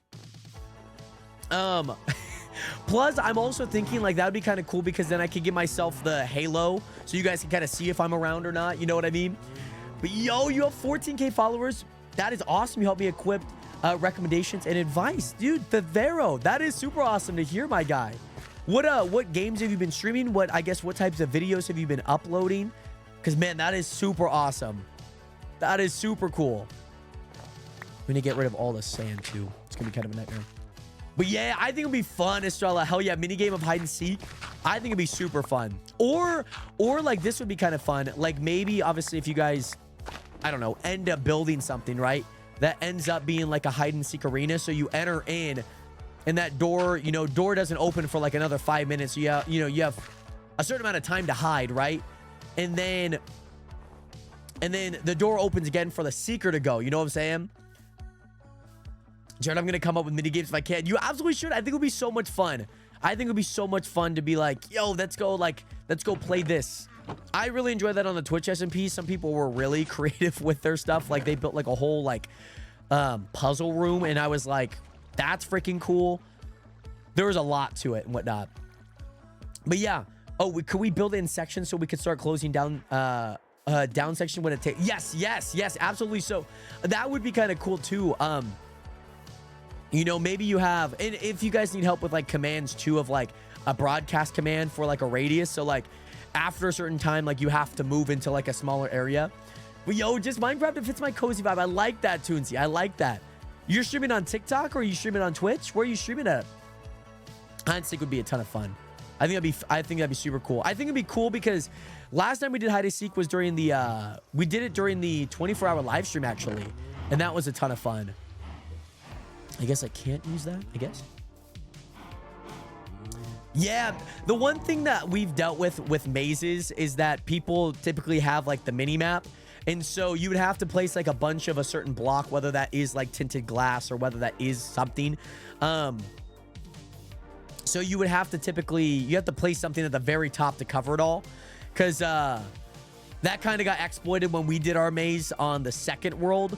Plus, I'm also thinking like that would be kind of cool because then I could give myself the halo so you guys can kind of see if I'm around or not. You know what I mean? But yo, you have 14K followers. That is awesome. You helped me equip recommendations and advice. Dude, the Vero. That is super awesome to hear, my guy. What games have you been streaming? What types of videos have you been uploading? Because, man, that is super awesome. That is super cool. We need to get rid of all the sand, too. It's going to be kind of a nightmare. But yeah, I think it'll be fun, Estrella. Hell yeah, minigame of hide and seek. I think it'd be super fun. Or like this would be kind of fun. Like maybe, obviously, if you guys, I don't know, end up building something, right? That ends up being like a hide and seek arena. So you enter in, and that door, you know, door doesn't open for like another 5 minutes. So you have a certain amount of time to hide, right? And then the door opens again for the seeker to go. You know what I'm saying? Jared, I'm going to come up with mini games if I can. You absolutely should. I think it'll be so much fun. I think it'll be so much fun to be like, yo, let's go play this. I really enjoyed that on the Twitch SMP. Some people were really creative with their stuff. Like they built like a whole like puzzle room, and I was like, that's freaking cool. There was a lot to it and whatnot. But yeah. Oh, could we build it in sections so we could start closing down down section when it takes? Yes, absolutely. So that would be kind of cool too. You know, maybe you have, and if you guys need help with like commands too, of like a broadcast command for like a radius. So like after a certain time, like you have to move into like a smaller area. But yo, just Minecraft, it fits my cozy vibe. I like that, Toonsy. I like that. You're streaming on TikTok or are you streaming on Twitch? Where are you streaming at? Hide and seek would be a ton of fun. I think that'd be super cool. I think it'd be cool because last time we did hide and seek was during the we did it during the 24-hour live stream actually, and that was a ton of fun. I guess I can't use that, I guess. Yeah, the one thing that we've dealt with mazes is that people typically have like the mini map. And so you would have to place like a bunch of a certain block, whether that is like tinted glass or whether that is something. So you would have to you have to place something at the very top to cover it all. Because that kind of got exploited when we did our maze on the second world.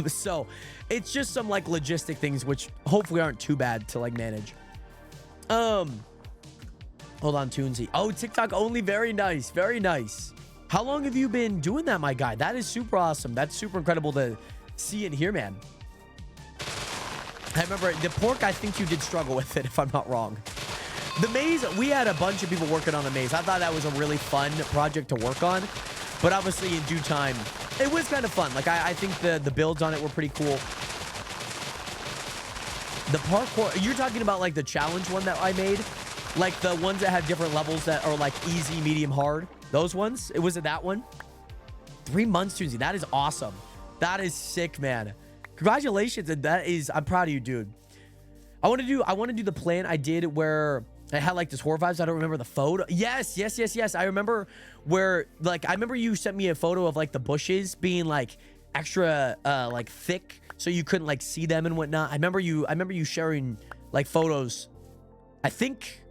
So it's just some like logistic things which hopefully aren't too bad to like manage. Hold on, Toonsy. Oh, TikTok only. Very nice, very nice. How long have you been doing that, my guy? That is super awesome. That's super incredible to see and hear, man. I remember the pork, I think you did struggle with it, if I'm not wrong. The maze, we had a bunch of people working on the maze. I thought that was a really fun project to work on. But obviously, in due time, it was kind of fun. Like, I think the builds on it were pretty cool. The parkour, you're talking about, like, the challenge one that I made? Like, the ones that have different levels that are, like, easy, medium, hard? Those ones? Was it that one? 3 months, Tuesday. That is awesome. That is sick, man. Congratulations. And that is, I'm proud of you, dude. I want to do the plan I did where I had like this horror vibes. I don't remember the photo. Yes. I remember where, like, I remember you sent me a photo of like the bushes being like extra like thick so you couldn't like see them and whatnot. I remember you sharing like photos, I think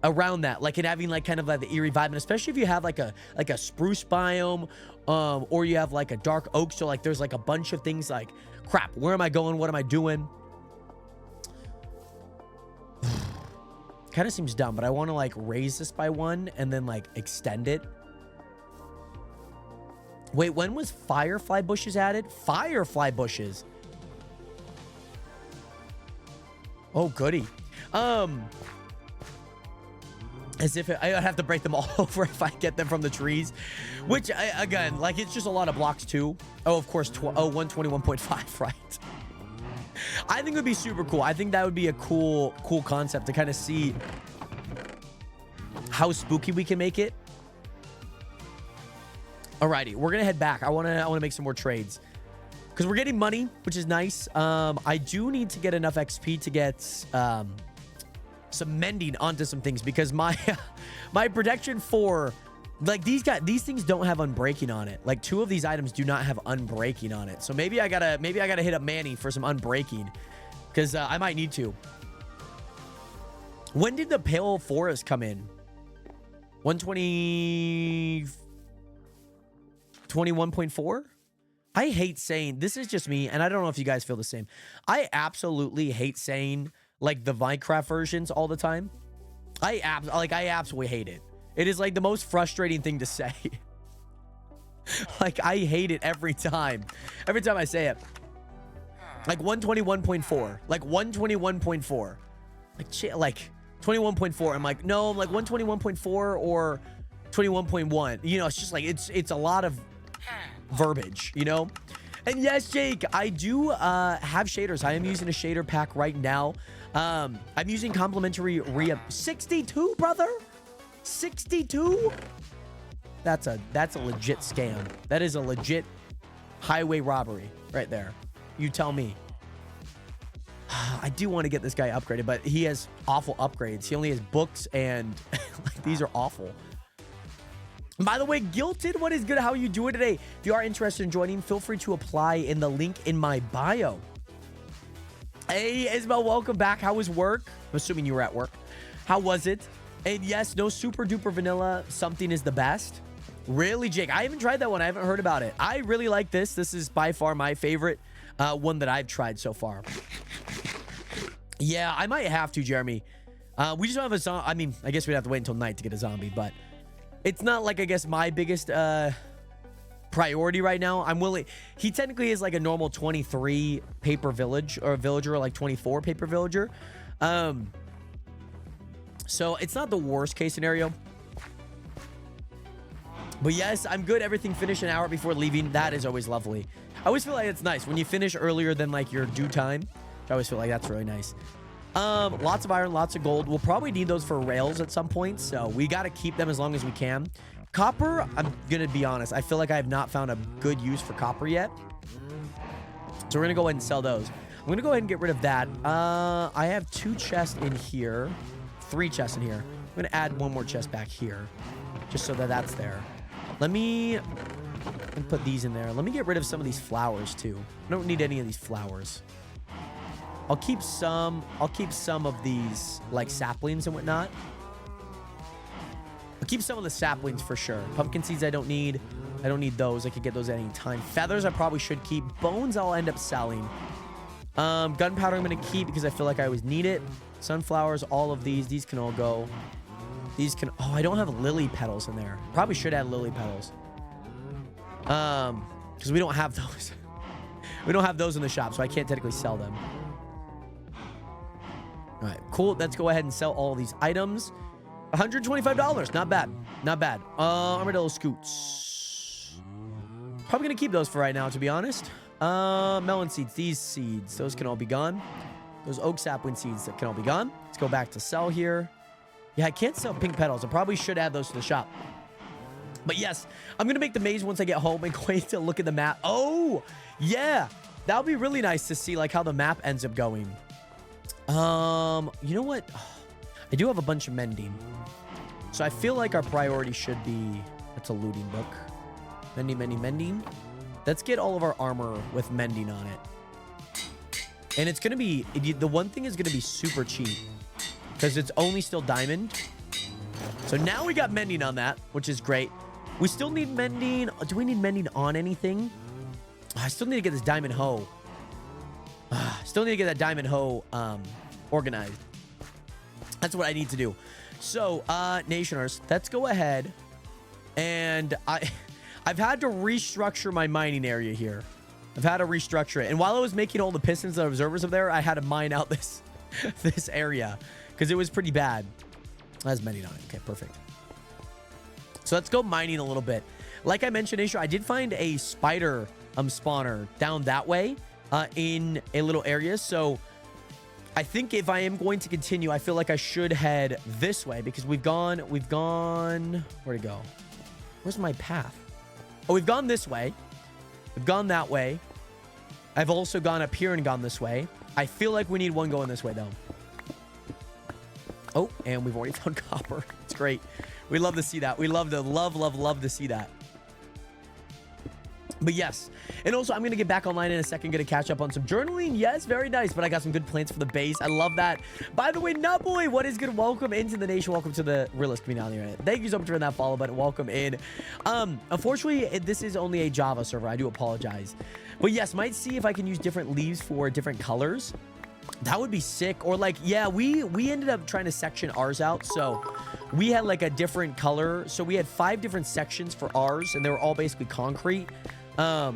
around that, like it having like kind of like the eerie vibe, and especially if you have like a spruce biome, or you have like a dark oak, so like there's like a bunch of things like, crap, where am I going? What am I doing? Kind of seems dumb, but I want to like raise this by 1 and then like extend it. Wait, when was firefly bushes added? Firefly bushes. Oh, goody. As if I have to break them all over if I get them from the trees, which again, like, it's just a lot of blocks too. Oh, of course, 121.5, right? I think it would be super cool. I think that would be a cool concept to kind of see how spooky we can make it. Alrighty, we're gonna head back. I wanna make some more trades because we're getting money, which is nice. I do need to get enough XP to get some mending onto some things, because my my protection for like these things don't have unbreaking on it. Like 2 of these items do not have unbreaking on it. So maybe I gotta hit up Manny for some unbreaking, because I might need to. When did the Pale Forest come in? 21.4? I hate saying, this is just me, and I don't know if you guys feel the same. I absolutely hate saying like the Minecraft versions all the time. I absolutely hate it. It is like the most frustrating thing to say. Like, I hate it every time. Every time I say it. Like 121.4. Like 121.4. Like 21.4. I'm like, no, I'm like 121.4 or 21.1. You know, it's just like, it's a lot of verbiage, you know? And yes, Jake, I do have shaders. I am using a shader pack right now. I'm using complimentary Ria 62, brother. 62? That's a legit scam. That is a legit highway robbery right there. You tell me. I do want to get this guy upgraded, but he has awful upgrades. He only has books, and like, these are awful. By the way, Guilted, what is good? How are you doing today? If you are interested in joining, feel free to apply in the link in my bio. Hey, Isabel, welcome back. How was work? I'm assuming you were at work. How was it? And yes, no super duper vanilla. Something is the best. Really, Jake? I haven't tried that one. I haven't heard about it. I really like this. This is by far my favorite one that I've tried so far. Yeah, I might have to, Jeremy. We just don't have a zombie. I mean, I guess we'd have to wait until night to get a zombie, but it's not like, I guess, my biggest priority right now. I'm willing. He technically is like a normal 23 paper village, or a villager, or like 24 paper villager. So it's not the worst case scenario. But yes, I'm good. Everything finished an hour before leaving. That is always lovely. I always feel like it's nice when you finish earlier than like your due time. I always feel like that's really nice. Lots of iron, lots of gold. We'll probably need those for rails at some point, so we got to keep them as long as we can. Copper, I'm gonna be honest, I feel like I have not found a good use for copper yet, so we're gonna go ahead and sell those. I'm gonna go ahead and get rid of that. I have 2 chests in here, 3 chests in here. I'm gonna add 1 more chest back here, just so that that's there. Let me put these in there. Let me get rid of some of these flowers too. I don't need any of these flowers. I'll keep some of these like saplings and whatnot. I'll keep some of the saplings for sure. Pumpkin seeds I don't need. I don't need those. I could get those at any time. Feathers I probably should keep. Bones I'll end up selling. Gunpowder I'm gonna keep because I feel like I always need it. Sunflowers, all of these can all go. These can, oh, I don't have lily petals in there. Probably should add lily petals. Because we don't have those. We don't have those in the shop, so I can't technically sell them. All right, cool. Let's go ahead and sell all these items. $125. Not bad. Not bad. Armadillo scoots. Probably going to keep those for right now, to be honest. Melon seeds. These seeds. Those can all be gone. Those oak sapling seeds that can all be gone. Let's go back to sell here. Yeah, I can't sell pink petals. I probably should add those to the shop. But yes, I'm going to make the maze once I get home and going to look at the map. Oh, yeah. That would be really nice to see like how the map ends up going. You know what? I do have a bunch of mending. So I feel like our priority should be... That's a looting book. Mending. Let's get all of our armor with mending on it. And it's going to be... The one thing is going to be super cheap. Because it's only still diamond. So now we got mending on that, which is great. We still need mending. Do we need mending on anything? I still need to get this diamond hoe. Still need to get that diamond hoe organized. That's what I need to do. So, Nationers, let's go ahead. And I've had to restructure my mining area here. I've had to restructure it. And while I was making all the pistons and observers up there, I had to mine out this area. Because it was pretty bad. That's mending on it. Okay, perfect. So let's go mining a little bit. Like I mentioned, Nation, I did find a spider spawner down that way in a little area. So I think if I am going to continue, I feel like I should head this way because we've gone, where'd it go? Where's my path? Oh, we've gone this way. We've gone that way. I've also gone up here and gone this way. I feel like we need one going this way though. Oh, and we've already found copper. It's great. We love to see that. We love to see that. But yes. And also, I'm going to get back online in a second. Going to catch up on some journaling. Yes, very nice. But I got some good plans for the base. I love that. By the way, Nutboy, what is good? Welcome into the nation. Welcome to the realist community. Right? Thank you so much for that follow button. Welcome in. Unfortunately, this is only a Java server. I do apologize. But yes, might see if I can use different leaves for different colors. That would be sick. Or like, yeah, we ended up trying to section ours out. So we had like a different color. So we had 5 different sections for ours. And they were all basically concrete. Or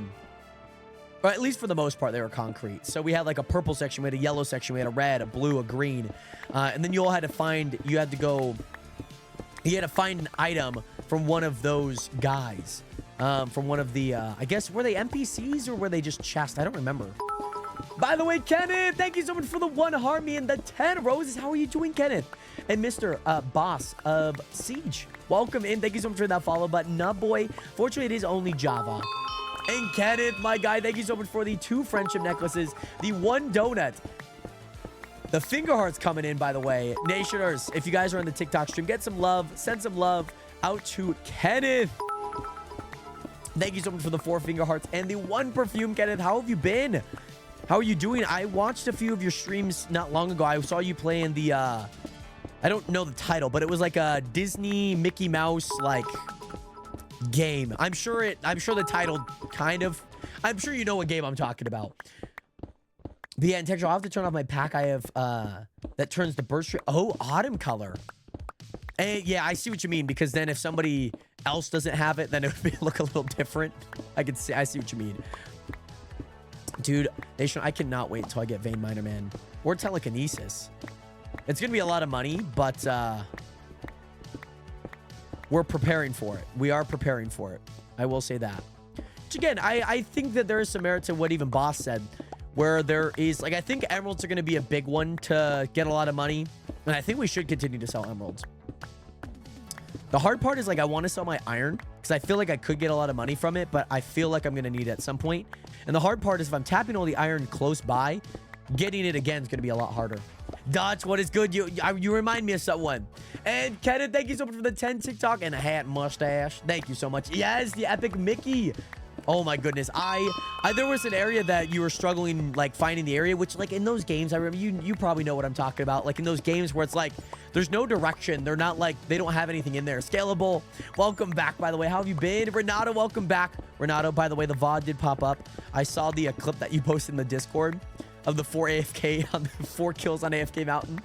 at least for the most part, they were concrete. So we had like a purple section, we had a yellow section, we had a red, a blue, a green. And then you all had to find, you had to find an item from one of those guys. From one of the, I guess, were they NPCs or were they just chests? I don't remember. By the way, Kenneth, thank you so much for the 1 Harmony and the 10 roses. How are you doing, Kenneth? And Mr. Boss of Siege, welcome in. Thank you so much for that follow button. Boy, fortunately, it is only Java. And Kenneth, my guy, thank you so much for the 2 friendship necklaces, the 1 donut. The finger hearts coming in, by the way. Nationers, if you guys are on the TikTok stream, get some love, send some love out to Kenneth. Thank you so much for the 4 finger hearts and the 1 perfume, Kenneth. How have you been? How are you doing? I watched a few of your streams not long ago. I saw you playing the, I don't know the title, but it was like a Disney Mickey Mouse, like, game. I'm sure the title kind of, I'm sure you know what game I'm talking about. But yeah, in texture, I'll have to turn off my pack. I have, that turns the burst rate. Oh, autumn color. And yeah, I see what you mean, because then if somebody else doesn't have it, then it would look a little different. I see what you mean. Dude, Nation, I cannot wait until I get Vein Miner Man or Telekinesis. It's going to be a lot of money, but we're preparing for it. We are preparing for it. I will say that. Which again, I think that there is some merit to what even Boss said, where there is, like, I think emeralds are going to be a big one to get a lot of money. And I think we should continue to sell emeralds. The hard part is, like, I want to sell my iron because I feel like I could get a lot of money from it, but I feel like I'm going to need it at some point. And the hard part is if I'm tapping all the iron close by, getting it again is going to be a lot harder. Dots, what is good? You remind me of someone. And Kenneth, thank you so much for the 10 TikTok and a hat and mustache. Thank you so much. Yes, the epic Mickey. Oh my goodness. There was an area that you were struggling, like, finding the area, which, like, in those games, I remember, you probably know what I'm talking about. Like, in those games where it's like, there's no direction. They're not, like, they don't have anything in there. Scalable, welcome back, by the way. How have you been? Renato, welcome back. Renato, by the way, the VOD did pop up. I saw the clip that you posted in the Discord of the 4 AFK on the 4 kills on AFK Mountain.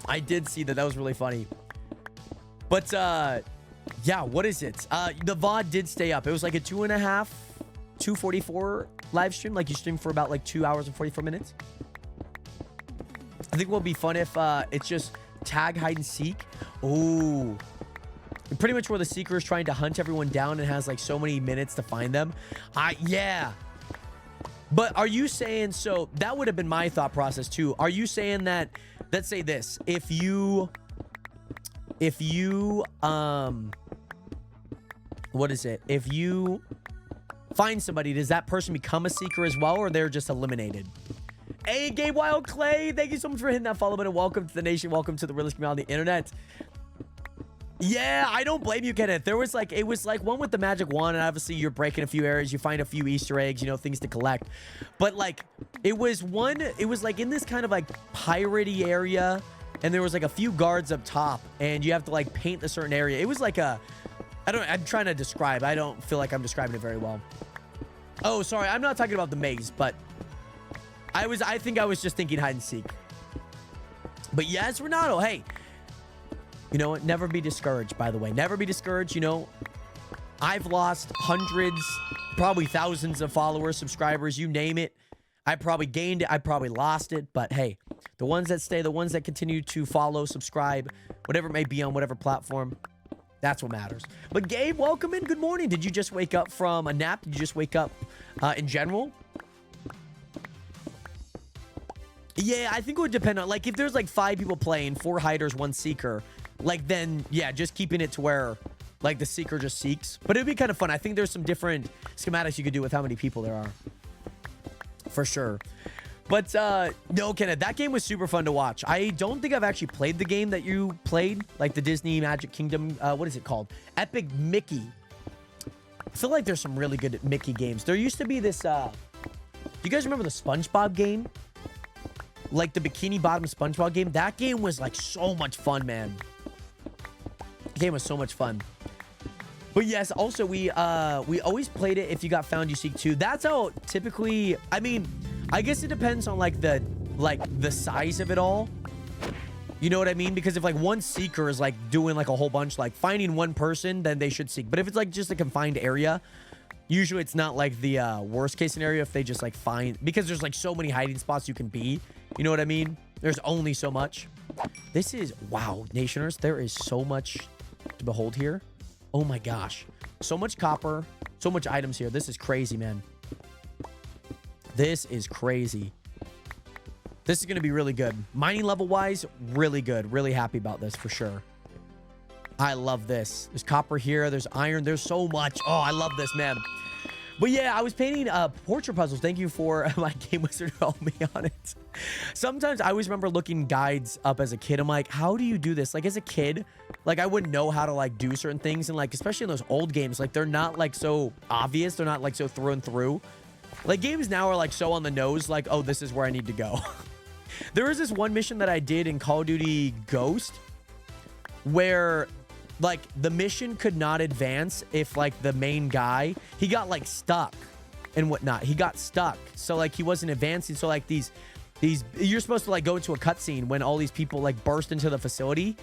I did see that. That was really funny. But, yeah, what is it? The VOD did stay up. It was like a 2:44 live stream. Like, you streamed for about like 2 hours and 44 minutes. I think it would be fun if it's just tag hide and seek. Ooh. Pretty much where the seeker is trying to hunt everyone down and has like so many minutes to find them. Yeah. But are you saying, so that would have been my thought process too. Are you saying that, let's say this, if you, what is it? If you find somebody, does that person become a seeker as well, or they're just eliminated? Hey, Gabe Wild Clay, thank you so much for hitting that follow button. Welcome to the nation. Welcome to the realest community on the internet. Yeah, I don't blame you, Kenneth. There was like, it was like one with the magic wand, and obviously you're breaking a few areas, you find a few Easter eggs, you know, things to collect. But like, it was like in this kind of like piratey area, and there was like a few guards up top, and you have to like paint a certain area. It was like I'm trying to describe. I don't feel like I'm describing it very well. Oh, sorry, I'm not talking about the maze, but I think I was just thinking hide and seek. But yes, Renato, hey, you know what? Never be discouraged, by the way. Never be discouraged. You know, I've lost hundreds, probably thousands of followers, subscribers, you name it. I probably gained it. I probably lost it. But hey, the ones that stay, the ones that continue to follow, subscribe, whatever it may be on whatever platform, that's what matters. But Gabe, welcome in. Good morning. Did you just wake up from a nap? Did you just wake up in general? Yeah, I think it would depend on, like, if there's like 5 people playing, 4 hiders, 1 seeker, like, then yeah, just keeping it to where like the seeker just seeks. But it'd be kind of fun. I think there's some different schematics you could do with how many people there are, for sure. But no, Kenneth, that game was super fun to watch. I don't think I've actually played the game that you played, like the Disney Magic Kingdom. What is it called? Epic Mickey. I feel like there's some really good Mickey games. There used to be this. Do you guys remember the SpongeBob game? Like the Bikini Bottom SpongeBob game. That game was like so much fun, man. The game was so much fun. But yes, also we always played it. If you got found, you seek 2. That's how typically. I mean, I guess it depends on like the size of it all. You know what I mean? Because if like one seeker is like doing like a whole bunch, like finding one person, then they should seek. But if it's like just a confined area, usually it's not like the worst case scenario if they just like find, because there's like so many hiding spots you can be. You know what I mean? There's only so much. This is, wow, Nationers, there is so much to behold here. Oh my gosh. So much copper, so much items here. This is crazy, man. This is crazy. This is going to be really good. Mining level wise, really good. Really happy about this for sure. I love this. There's copper here. There's iron. There's so much. Oh, I love this, man. But yeah, I was painting portrait puzzles. Thank you for my Game Wizard to help me on it. Sometimes I always remember looking guides up as a kid. I'm like, how do you do this? Like as a kid, like I wouldn't know how to like do certain things. And like, especially in those old games, like they're not like so obvious. They're not like so through and through. Like games now are like so on the nose, like, oh, this is where I need to go. There was this one mission that I did in Call of Duty Ghost where like the mission could not advance if like the main guy, he got like stuck and whatnot. He got stuck. So like he wasn't advancing. So like these, you're supposed to like go into a cutscene when all these people like burst into the facility,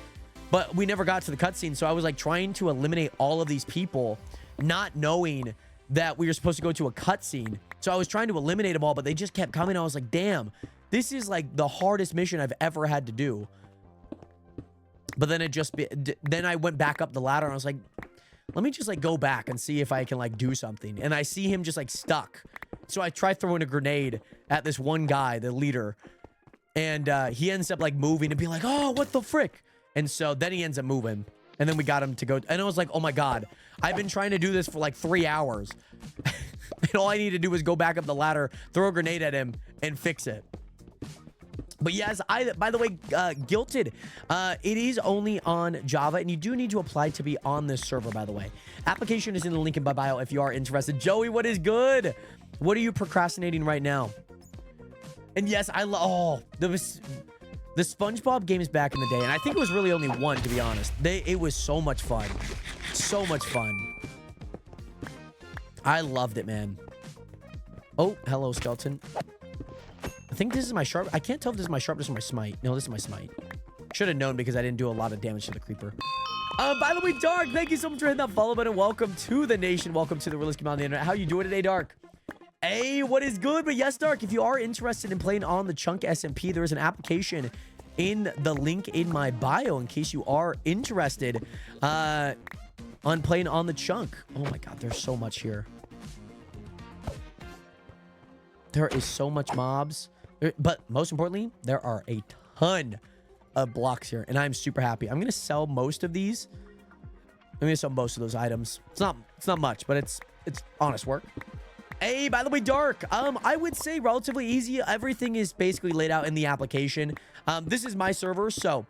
but we never got to the cutscene. So I was like trying to eliminate all of these people, not knowing that we were supposed to go to a cutscene. So I was trying to eliminate them all, but they just kept coming. I was like, damn, this is like the hardest mission I've ever had to do. But then then I went back up the ladder and I was like, let me just like go back and see if I can like do something. And I see him just like stuck. So I try throwing a grenade at this one guy, the leader. And he ends up like moving and being like, oh, what the frick? And so then he ends up moving. And then we got him to go. And I was like, oh my God, I've been trying to do this for like 3 hours. And all I need to do is go back up the ladder, throw a grenade at him and fix it. But yes, by the way, Guilted, it is only on Java, and you do need to apply to be on this server, by the way. Application is in the link in my bio if you are interested. Joey, what is good? What are you procrastinating right now? And yes, I love, oh, the SpongeBob games back in the day, and I think it was really only one, to be honest. It was so much fun. So much fun. I loved it, man. Oh, hello, skeleton. I think this is my sharp. I can't tell if this is my sharpness or my smite. No, this is my smite. Should have known because I didn't do a lot of damage to the creeper. By the way, Dark, thank you so much for hitting that follow button. Welcome to the nation. Welcome to the realest community on the internet. How you doing today, Dark? Hey, what is good? But yes, Dark, if you are interested in playing on the Chunk SMP, there is an application in the link in my bio in case you are interested on playing on the Chunk. Oh my God, there's so much here. There is so much mobs. But most importantly, there are a ton of blocks here, and I'm super happy. I'm gonna sell most of these. I'm gonna sell most of those items. It's not much, but it's honest work. Hey, by the way, Dark, I would say relatively easy. Everything is basically laid out in the application. This is my server, so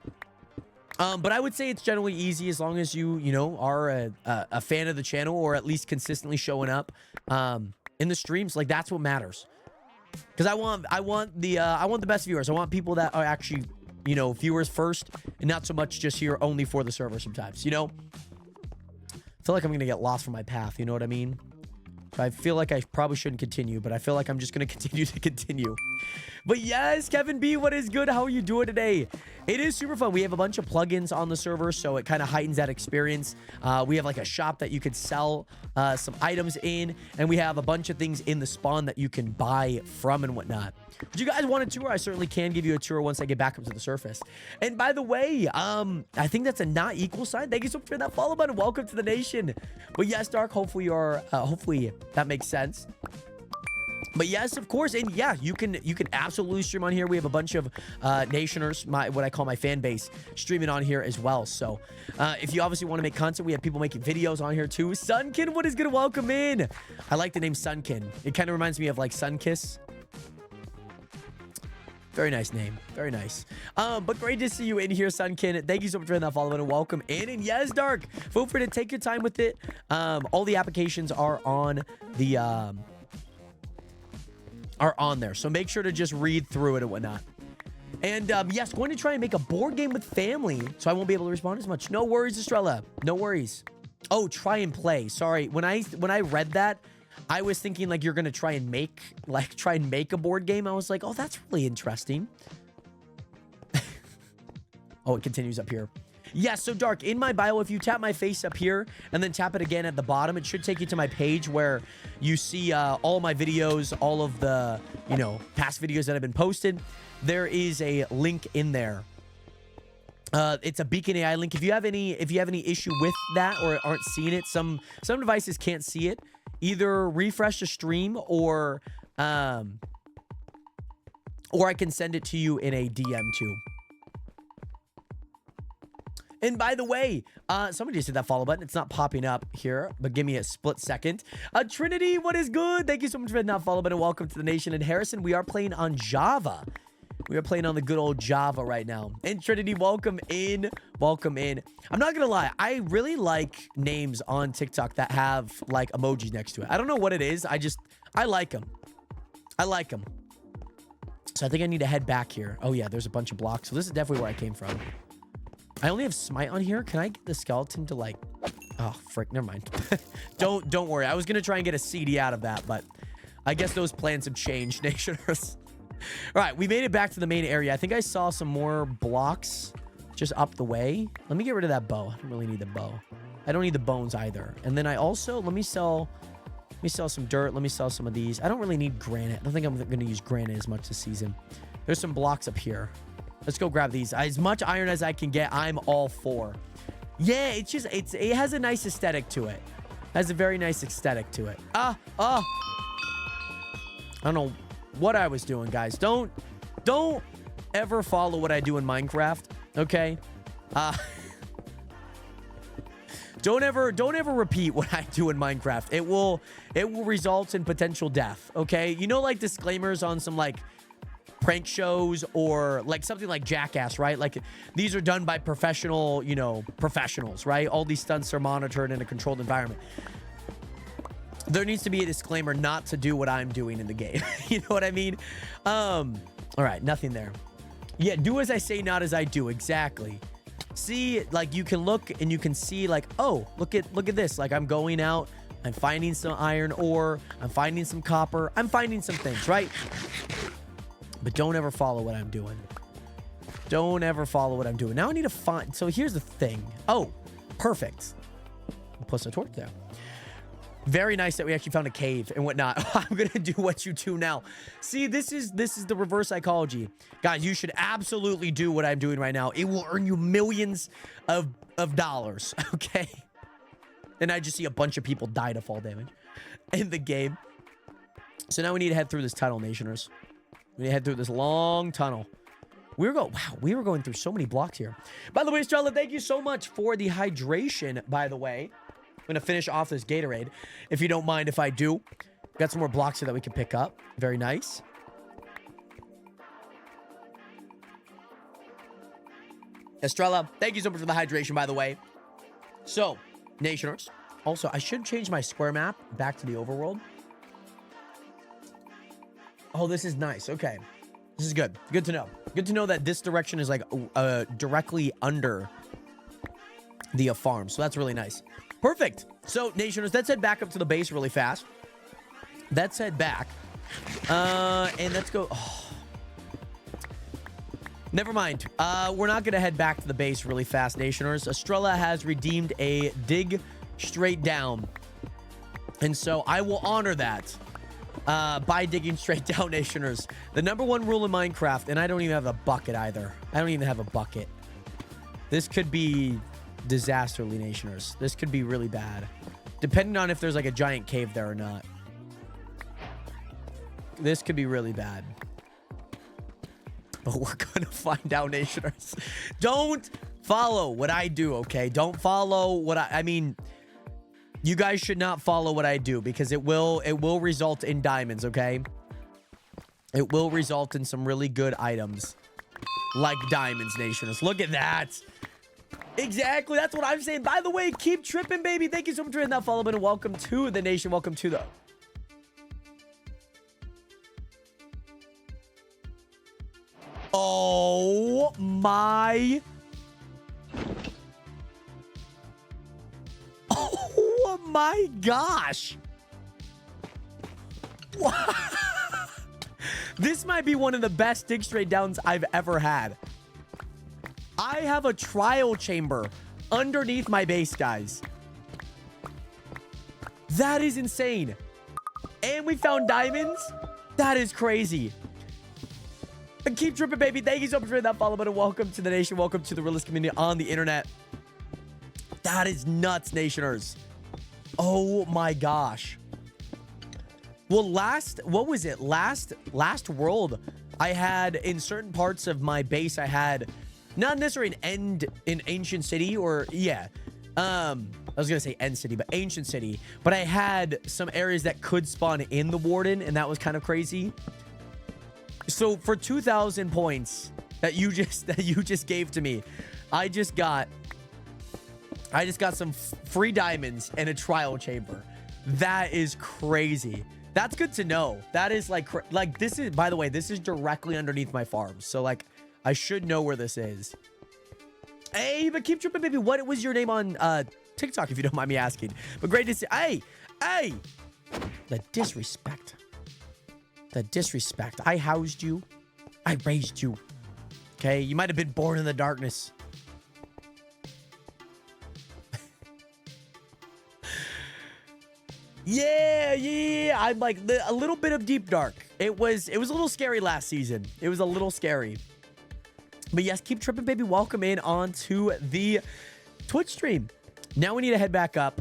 but I would say it's generally easy as long as you know, are a fan of the channel, or at least consistently showing up in the streams. Like, that's what matters. Because I want the best viewers. I want people that are actually, you know, viewers first, and not so much just here only for the server sometimes, you know? I feel like I'm gonna get lost from my path, you know what I mean? So I feel like I probably shouldn't continue, but I feel like I'm just going to continue to continue. But yes, Kevin B, what is good? How are you doing today? It is super fun. We have a bunch of plugins on the server, so it kind of heightens that experience. We have like a shop that you could sell some items in, and we have a bunch of things in the spawn that you can buy from and whatnot. Would you guys want a tour? I certainly can give you a tour once I get back up to the surface. And by the way, I think that's a not equal sign. Thank you so much for that follow button. Welcome to the nation. But yes, Dark, hopefully hopefully that makes sense. But yes, of course, and yeah, you can absolutely stream on here. We have a bunch of nationers, what I call my fan base, streaming on here as well. So if you obviously want to make content, we have people making videos on here too. Sunkin, what is good? Welcome in. I like the name Sunkin. It kind of reminds me of like Sunkiss. Very nice name. Very nice. But great to see you in here, Sunkin. Thank you so much for that follow and welcome in. And yes, Dark, feel free to take your time with it. All the applications are on the there, so make sure to just read through it and whatnot. And yes, going to try and make a board game with family, so I won't be able to respond as much. No worries, Estrella. No worries. Oh, try and play. Sorry, when I read that, I was thinking like you're gonna try and make a board game. I was like, oh, that's really interesting. Oh, it continues up here. Yeah, so Dark, in my bio, if you tap my face up here and then tap it again at the bottom, it should take you to my page where you see all my videos, all of the, you know, past videos that have been posted. There is a link in there. It's a Beacon AI link. If you have any issue with that or aren't seeing it, some devices can't see it. Either refresh the stream or I can send it to you in a DM too. And by the way, somebody just hit that follow button. It's not popping up here, but give me a split second. Trinity, what is good? Thank you so much for hitting that follow button. Welcome to the nation. And Harrison, we are playing on Java. We are playing on the good old Java right now. And Trinity, welcome in. Welcome in. I'm not going to lie. I really like names on TikTok that have like emojis next to it. I don't know what it is. I like them. I like them. So I think I need to head back here. Oh yeah, there's a bunch of blocks. So this is definitely where I came from. I only have Smite on here. Can I get the skeleton to like... Oh, frick. Never mind. Don't worry. I was going to try and get a CD out of that, but I guess those plans have changed, Nationers. All right, we made it back to the main area. I think I saw some more blocks just up the way. Let me get rid of that bow. I don't really need the bow. I don't need the bones either. And then I also... Let me sell some dirt. Let me sell some of these. I don't really need granite. I don't think I'm going to use granite as much this season. There's some blocks up here. Let's go grab these. As much iron as I can get, I'm all for. Yeah, it's just, it has a nice aesthetic to it. Has a very nice aesthetic to it. I don't know what I was doing, guys. Don't ever follow what I do in Minecraft, okay? Don't ever repeat what I do in Minecraft. It will result in potential death, okay? You know, like disclaimers on some like prank shows or like something like Jackass, right? Like these are done by professional, you know, professionals, right? All these stunts are monitored in a controlled environment. There needs to be a disclaimer not to do what I'm doing in the game. You know what I mean? All right, nothing there. Yeah, do as I say, not as I do. Exactly. See, like you can look and you can see like, oh, look at this. Like I'm going out, I'm finding some iron ore, I'm finding some copper, I'm finding some things, right? But don't ever follow what I'm doing. Don't ever follow what I'm doing. Now I need to find... So here's the thing. Oh, perfect. I'll put some torch there. Very nice that we actually found a cave and whatnot. I'm gonna do what you do now. See, this is the reverse psychology. Guys, you should absolutely do what I'm doing right now. It will earn you millions of dollars, okay? And I just see a bunch of people die to fall damage in the game. So now we need to head through this tunnel, Nationers. We need to head through this long tunnel. We were going through so many blocks here. By the way, Estrella, thank you so much for the hydration, by the way. I'm going to finish off this Gatorade, if you don't mind if I do. Got some more blocks here that we can pick up. Very nice. Estrella, thank you so much for the hydration, by the way. So, Nationers. Also, I should change my square map back to the overworld. Oh, this is nice. Okay. This is good. Good to know. Good to know that this direction is like directly under the farm. So that's really nice. Perfect. So, Nationers, let's head back up to the base really fast. Let's head back. And let's go. Oh. Never mind. We're not going to head back to the base really fast, Nationers. Estrella has redeemed a dig straight down. And so I will honor that by digging straight down, Nationers. The #1 rule in Minecraft, and I don't even have a bucket either. I don't even have a bucket. This could be disasterly, Nationers. This could be really bad. Depending on if there's like a giant cave there or not. This could be really bad. But we're going to find out, Nationers. Don't follow what I do, okay? Don't follow what I mean, you guys should not follow what I do because it will result in diamonds, okay? It will result in some really good items like diamonds, Nationers. Look at that. Exactly. That's what I'm saying. By the way, keep tripping, baby. Thank you so much for hitting that follow button. Welcome to the nation. Welcome to the... Oh my... Oh my gosh. This might be one of the best dig straight downs I've ever had. I have a trial chamber underneath my base, guys. That is insane. And we found diamonds. That is crazy. And keep tripping, baby. Thank you so much for that follow button. Welcome to the nation. Welcome to the realist community on the internet. That is nuts, Nationers. Oh my gosh. Well, what was it? Last world, I had in certain parts of my base, I had not necessarily an end in Ancient City or yeah. I was gonna say End City, but Ancient City. But I had some areas that could spawn in the Warden, and that was kind of crazy. So for 2,000 points that you just gave to me, I just got some free diamonds and a trial chamber. That is crazy. That's good to know. That is like this is, by the way, this is directly underneath my farm. So like I should know where this is. Hey, but keep tripping, baby. What was your name on TikTok, if you don't mind me asking? But great to see. Hey, the disrespect. The disrespect. I housed you. I raised you. Okay, you might have been born in the darkness. Yeah. I'm like a little bit of deep dark. It was a little scary last season. It was a little scary. But yes, keep tripping, baby. Welcome in onto the Twitch stream. Now we need to head back up.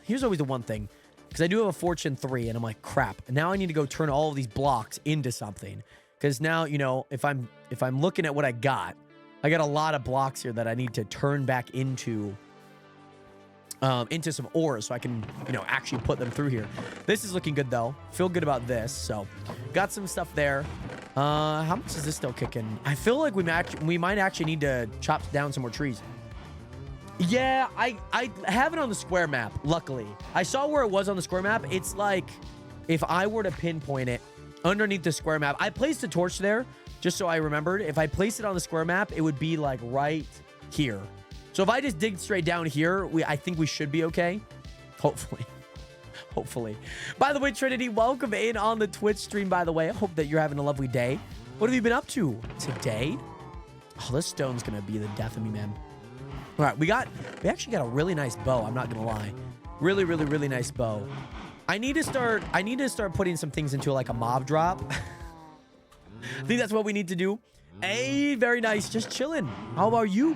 Here's always the one thing. Because I do have a Fortune 3, and I'm like, crap. Now I need to go turn all of these blocks into something. Because now, you know, if I'm looking at what I got a lot of blocks here that I need to turn back into some ores so I can, you know, actually put them through here. This is looking good, though. Feel good about this. So, got some stuff there. How much is this still kicking? I feel like we might actually need to chop down some more trees. Yeah, I have it on the square map, luckily. I saw where it was on the square map. It's like, if I were to pinpoint it underneath the square map, I placed a torch there, just so I remembered. If I placed it on the square map, it would be like right here. So if I just dig straight down here, I think we should be okay. Hopefully. Hopefully. By the way, Trinity, welcome in on the Twitch stream, by the way. I hope that you're having a lovely day. What have you been up to today? Oh, this stone's going to be the death of me, man. All right, we actually got a really nice bow. I'm not going to lie. Really, really, really nice bow. I need to start putting some things into like a mob drop. I think that's what we need to do. Hey, very nice. Just chilling. How about you?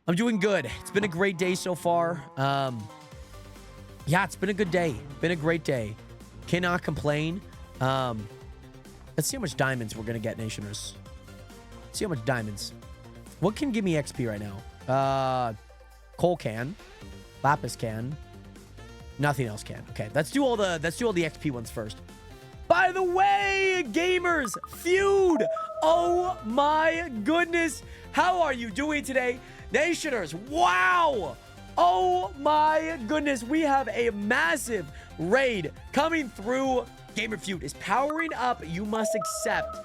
I'm doing good. It's been a great day so far. Yeah, it's been a good day. Been a great day. Cannot complain. Let's see how much diamonds we're gonna get, Nationers. Let's see how much diamonds. What can give me XP right now? Coal can. Lapis can. Nothing else can. Okay, let's do all the XP ones first. By the way, gamers, feud. Oh my goodness. How are you doing today? Nationers, wow. Oh my goodness. We have a massive raid coming through. Gamer Feud is powering up. You must accept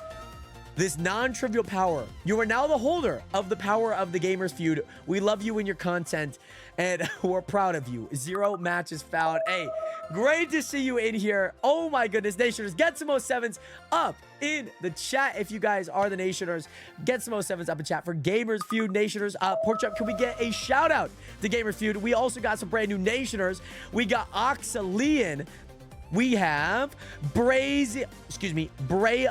this non-trivial power. You are now the holder of the power of the Gamers Feud. We love you and your content, and we're proud of you. 0 matches found. Hey, great to see you in here. Oh my goodness, Nationers, get some 07s up in the chat if you guys are the Nationers. Get some 07s up in chat for Gamers Feud. Nationers, Porkchop, can we get a shout out to Gamers Feud? We also got some brand new Nationers. We got Oxalian. We have Bray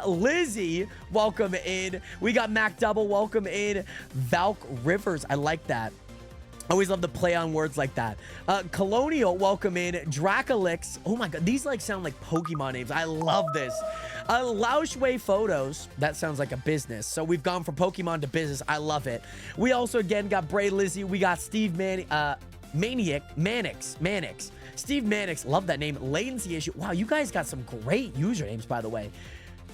Lizzy, welcome in. We got Mac Double, welcome in. Valk Rivers, I like that. I always love the play on words like that. Colonial, welcome in. Dracolix, oh my god, these like sound like Pokemon names. I love this. Laushway Photos, that sounds like a business. So we've gone from Pokemon to business. I love it. We also again got Bray Lizzy. We got Steve Mannix. Steve Mannix, love that name. Latency issue. Wow, you guys got some great usernames, by the way.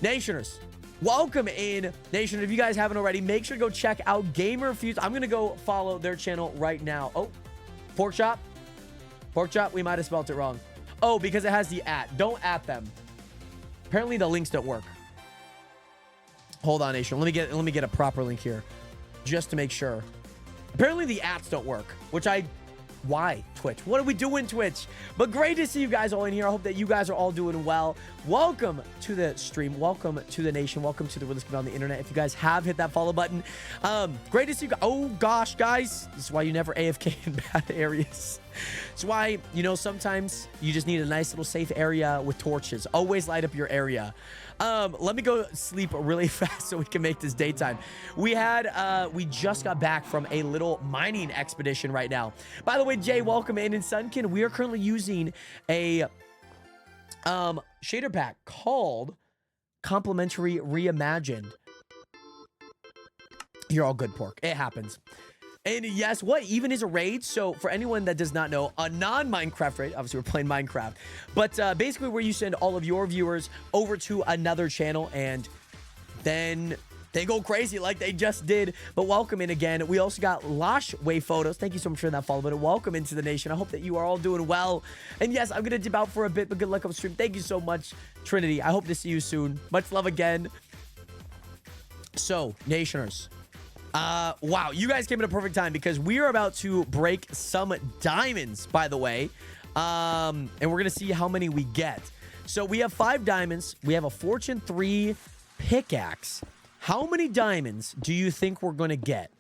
Nationers, welcome in. Nation, if you guys haven't already, make sure to go check out Gamer Fuse. I'm going to go follow their channel right now. Oh, Porkchop. Porkchop, we might have spelled it wrong. Oh, because it has the @ Don't @ them. Apparently the links don't work. Hold on, Nation. Let me get a proper link here just to make sure. Apparently the @ don't work, which why Twitch? What are we doing, Twitch? But great to see you guys all in here. I hope that you guys are all doing well. Welcome to the stream. Welcome to the nation. Welcome to the realest community on the internet. If you guys have hit that follow button, great to see you guys. Oh gosh, guys, this is why you never AFK in bad areas. It's why, you know, sometimes you just need a nice little safe area with torches. Always light up your area. Let me go sleep really fast so we can make this daytime. We just got back from a little mining expedition right now. By the way, Jay, welcome in. And Sunkin, we are currently using a shader pack called Complementary Reimagined. You're all good, Pork. It happens. And yes, what even is a raid? So for anyone that does not know, a non-Minecraft raid, obviously we're playing Minecraft, but basically where you send all of your viewers over to another channel and then they go crazy like they just did. But welcome in again. We also got Laushway Photos. Thank you so much for that follow button. Welcome into the nation. I hope that you are all doing well. And yes, I'm going to dip out for a bit, but good luck on stream. Thank you so much, Trinity. I hope to see you soon. Much love again. So, Nationers. Wow, you guys came at a perfect time because we are about to break some diamonds, by the way. And we're going to see how many we get. So we have 5 diamonds. We have a Fortune 3 pickaxe. How many diamonds do you think we're going to get?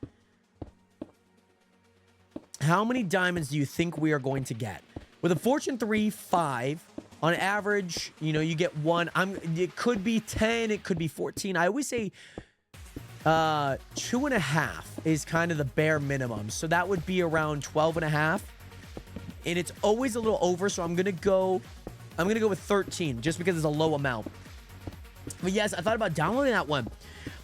How many diamonds do you think we are going to get? With a Fortune 3, 5, on average, you know, you get 1. It could be 10, it could be 14. I always say 2.5 is kind of the bare minimum. So that would be around 12.5. And it's always a little over, so I'm gonna go with 13 just because it's a low amount. But yes, I thought about downloading that one,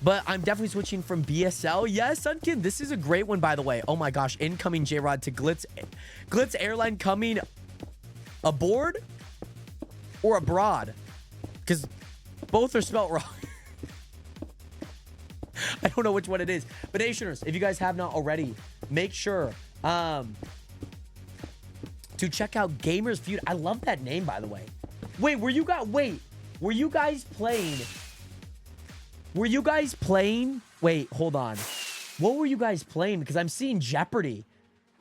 but I'm definitely switching from BSL. Yes, Sunkin, this is a great one, by the way. Oh my gosh, incoming J-Rod to Glitz Airline coming aboard or abroad, because both are spelled wrong. I don't know which one it is. But Nationers, if you guys have not already, make sure to check out Gamers Feud. I love that name, by the way. Wait, were you guys playing? Wait, hold on. What were you guys playing? Because I'm seeing Jeopardy.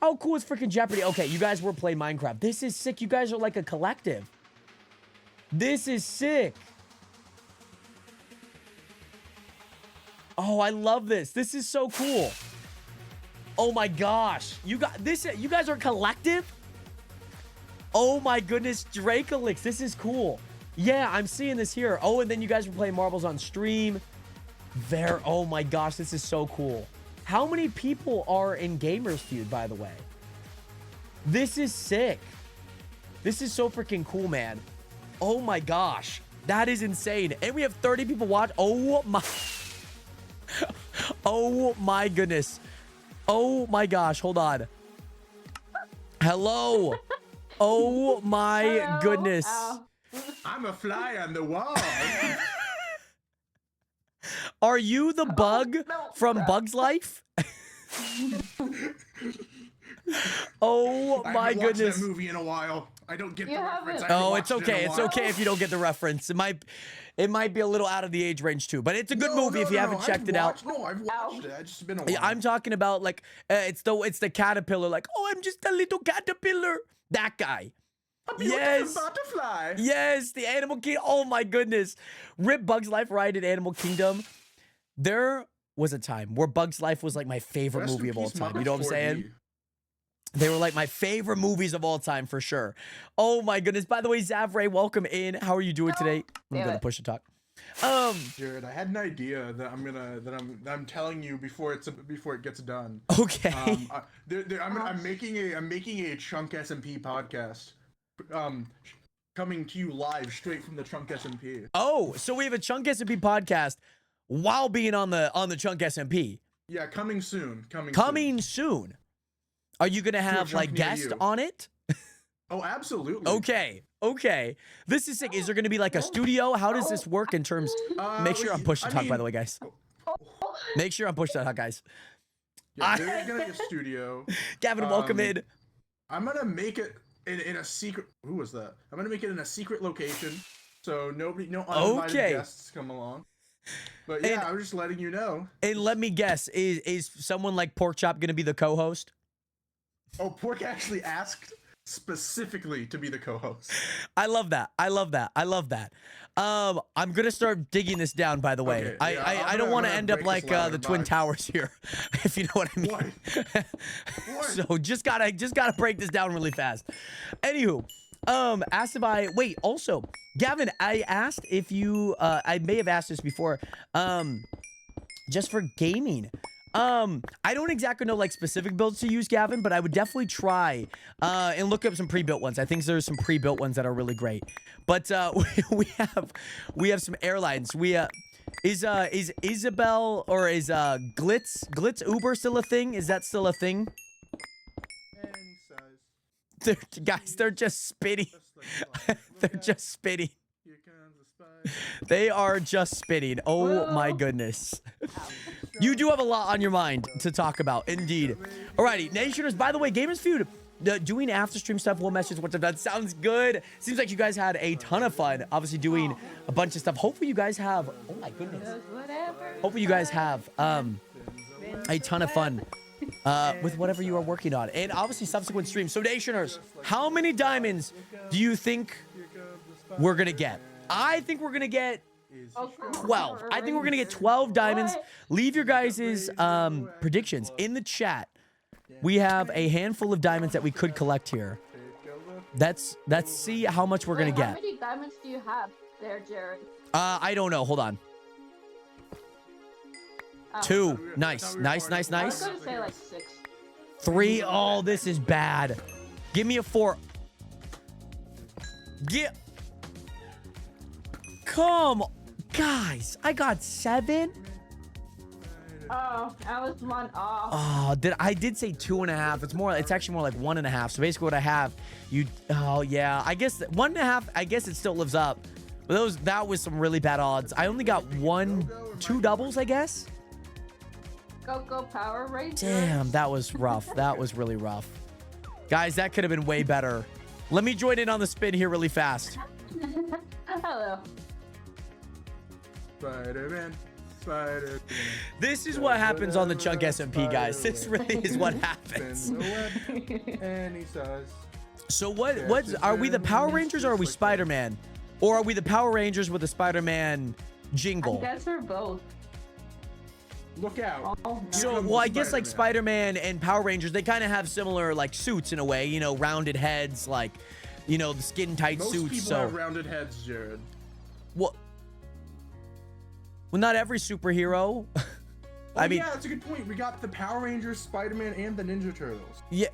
How cool is freaking Jeopardy? Okay, you guys were playing Minecraft. This is sick. You guys are like a collective. This is sick. Oh, I love this. This is so cool. Oh my gosh. You guys are collective? Oh my goodness, Dracolix, this is cool. Yeah, I'm seeing this here. Oh, and then you guys were playing marbles on stream. Oh my gosh, this is so cool. How many people are in Gamers Feud, by the way? This is sick. This is so freaking cool, man. Oh my gosh, that is insane. And we have 30 people watch. Oh my. Oh my goodness. Oh my gosh, hold on. Hello. Oh my Hello. goodness. Ow. I'm a fly on the wall. Are you the bug no, from bro. Bug's Life? Oh I my haven't watched goodness. that movie in a while. I don't get You the reference. haven't. I haven't Oh, it's watched it in okay. a It's while. okay if you don't get the reference. It might be a little out of the age range too, but it's a good movie if you haven't checked it out. No, I've watched it. It's just been a while. Yeah, I'm talking about like it's the caterpillar, like, oh, I'm just a little caterpillar. That guy. A beautiful Yes. butterfly. Yes, the Animal Kingdom. Oh my goodness. Rip Bug's Life ride in Animal Kingdom. There was a time where Bug's Life was like my favorite Rest in movie of all peace, time. Mother You know what I'm 4D. saying? They were like my favorite movies of all time for sure. Oh my goodness. By the way, Zavray, welcome in. How are you doing today? I'm Do gonna it. push to talk. Jared, I had an idea that I'm telling you before it gets done. Okay. I'm making a Chunk SMP podcast. Coming to you live straight from the Chunk SMP. Oh, so we have a Chunk SMP podcast while being on the Chunk SMP. Yeah, coming soon. Coming soon. Are you gonna have chunk like near guests you. on it? Oh, absolutely. Okay. This is sick. Is there gonna be like a studio? How does this work in terms? Make sure I'm push to talk, by the way, guys. Make sure I'm push to talk, guys. Yeah, there's gonna be a studio. Gavin, welcome in. I'm gonna make it in a secret. Who was that? I'm gonna make it in a secret location, so no uninvited Okay. guests come along. But yeah, And- I'm just letting you know. And let me guess, is someone like Pork Chop gonna be the co-host? Oh, Pork actually asked specifically to be the co-host. I love that. I'm gonna start digging this down, by the way. Okay, I yeah, I I'm don't gonna- want to I'm gonna end up break like this ladder the Twin box. Towers here, if you know what I mean. What? So just gotta break this down really fast. Anywho, asked if I wait. Also, Gavin, I asked if you. I may have asked this before. Just for gaming. I don't exactly know like specific builds to use, Gavin, but I would definitely try and look up some pre-built ones. I think there's some pre-built ones that are really great. But we have some airlines. Is Isabel or is Glitz Uber still a thing? Is that still a thing? Any size. They're just spitting. Just like They're just spitting. Here comes the spider. They are just spitting. Oh my Whoa. goodness. You do have a lot on your mind to talk about, indeed. Alrighty, Nationers, by the way, Gamers Feud, doing after stream stuff, we'll message what's up. That sounds good. Seems like you guys had a ton of fun, obviously doing a bunch of stuff. Hopefully you guys have, oh my goodness. Whatever. Hopefully you guys have a ton of fun with whatever you are working on. And obviously subsequent streams. So Nationers, how many diamonds do you think we're gonna get? I think we're gonna get 12. I think we're gonna get 12 diamonds. Leave your guys' predictions in the chat. We have a handful of diamonds that we could collect here. Let's see how much we're gonna Wait, How get. many diamonds do you have there, Jared? I don't know. Hold on. Oh. 2. Nice. I was Nice. gonna say like 6. 3. Oh, this is bad. Give me a 4. Get. Come, guys. I got 7. Oh, I was 1 off. Oh, I did say 2.5. It's actually more like 1.5. So basically what I have, oh yeah, I guess 1.5, I guess it still lives up. But that was some really bad odds. I only got 2 doubles, I guess. Go Power Rangers. Damn, that was rough. That was really rough. Guys, that could have been way better. Let me join in on the spin here really fast. Hello. Spider-Man. Spider-Man. This is what happens on the Chunk SMP, guys. This really is what happens. Spin the web. Any size. So are we the Power Rangers or are we Spider-Man? Or are we the Power Rangers with the Spider-Man I jingle? guess we're both. Look out. Oh, no. So, well, I guess like Spider-Man and Power Rangers, they kind of have similar like suits in a way, you know, rounded heads, like you know, the skin tight Most suits. people So have rounded heads, Jared. well, not every superhero. I mean, yeah, that's a good point. We got the Power Rangers, Spider-Man, and the Ninja Turtles. yeah,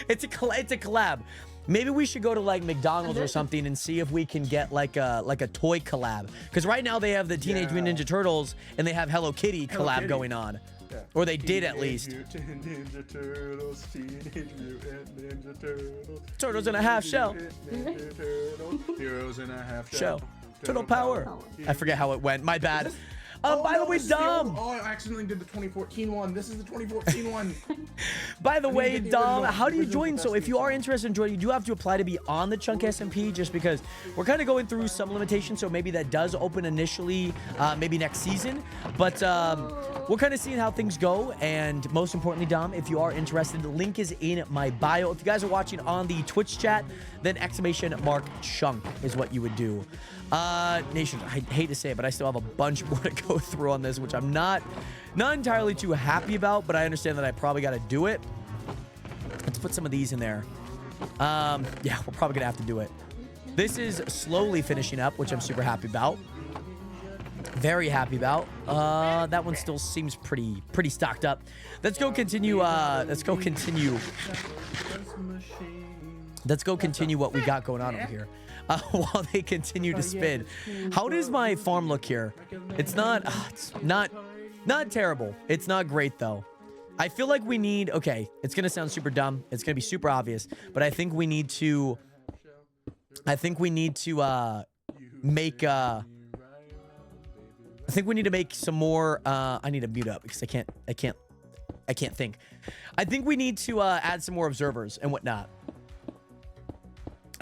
it's a collab. Maybe we should go to like McDonald's or something and see if we can get like a toy collab. Because right now they have the Teenage Mutant Ninja Turtles and they have Hello Kitty collab Kitty. going on. Yeah. Or they did at least. Mutant Ninja Turtles, Teenage Mutant Ninja Turtles. Turtles in a half shell. Ninja Turtles, Heroes in a half Shell. shell. Turtle power. I forget how it went. My bad. By the way, this is the Dom. old- I accidentally did the 2014 one. This is the 2014 one. By the way, get the Dom, original- how do you original join? So if you are interested in joining, you do have to apply to be on the Chunk SMP just because we're kind of going through some limitations. So maybe that does open initially, maybe next season. But we're kind of seeing how things go. And most importantly, Dom, if you are interested, the link is in my bio. If you guys are watching on the Twitch chat, then !Chunk is what you would do. Nation, I hate to say it, but I still have a bunch more to go through on this, which I'm not entirely too happy about, but I understand that I probably got to do it. Let's put some of these in there. Yeah, we're probably gonna have to do it. This is slowly finishing up, which I'm super happy about. Very happy about. That one still seems pretty stocked up. Let's go continue. Let's go continue what we got going on over here. While they continue to spin. How does my farm look here? It's not terrible. It's not great though. I feel like we need, okay, it's gonna sound super dumb. It's gonna be super obvious, but I think we need to make some more, I need to mute up because I can't think. I think we need to add some more observers and whatnot.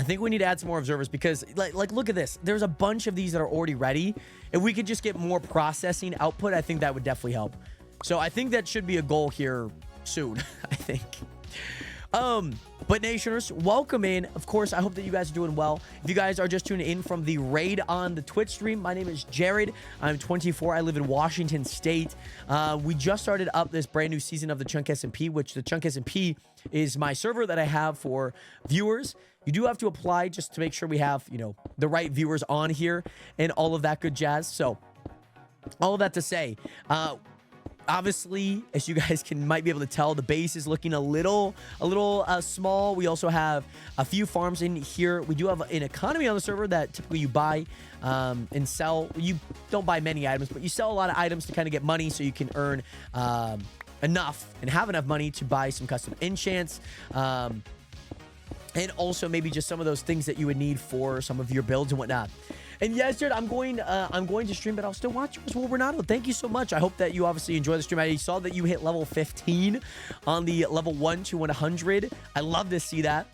I think we need to add some more observers because like look at this. There's a bunch of these that are already ready. If we could just get more processing output, I think that would definitely help. So I think that should be a goal here soon, I think. But Nationers, welcome in. Of course, I hope that you guys are doing well. If you guys are just tuning in from the raid on the Twitch stream, my name is Jared. I'm 24. I live in Washington State. We just started up this brand new season of the Chunk SMP, which the Chunk SMP is my server that I have for viewers. You do have to apply just to make sure we have, you know, the right viewers on here and all of that good jazz. So all of that to say, obviously, as you guys might be able to tell, the base is looking a little small. We also have a few farms in here. We do have an economy on the server that typically you buy and sell. You don't buy many items, but you sell a lot of items to kind of get money so you can earn enough and have enough money to buy some custom enchants. And also maybe just some of those things that you would need for some of your builds and whatnot. And yes, Jared, I'm going to stream, but I'll still watch yours. Well, Renato, thank you so much. I hope that you obviously enjoy the stream. I saw that you hit level 15 on the level 1 to 100. I love to see that.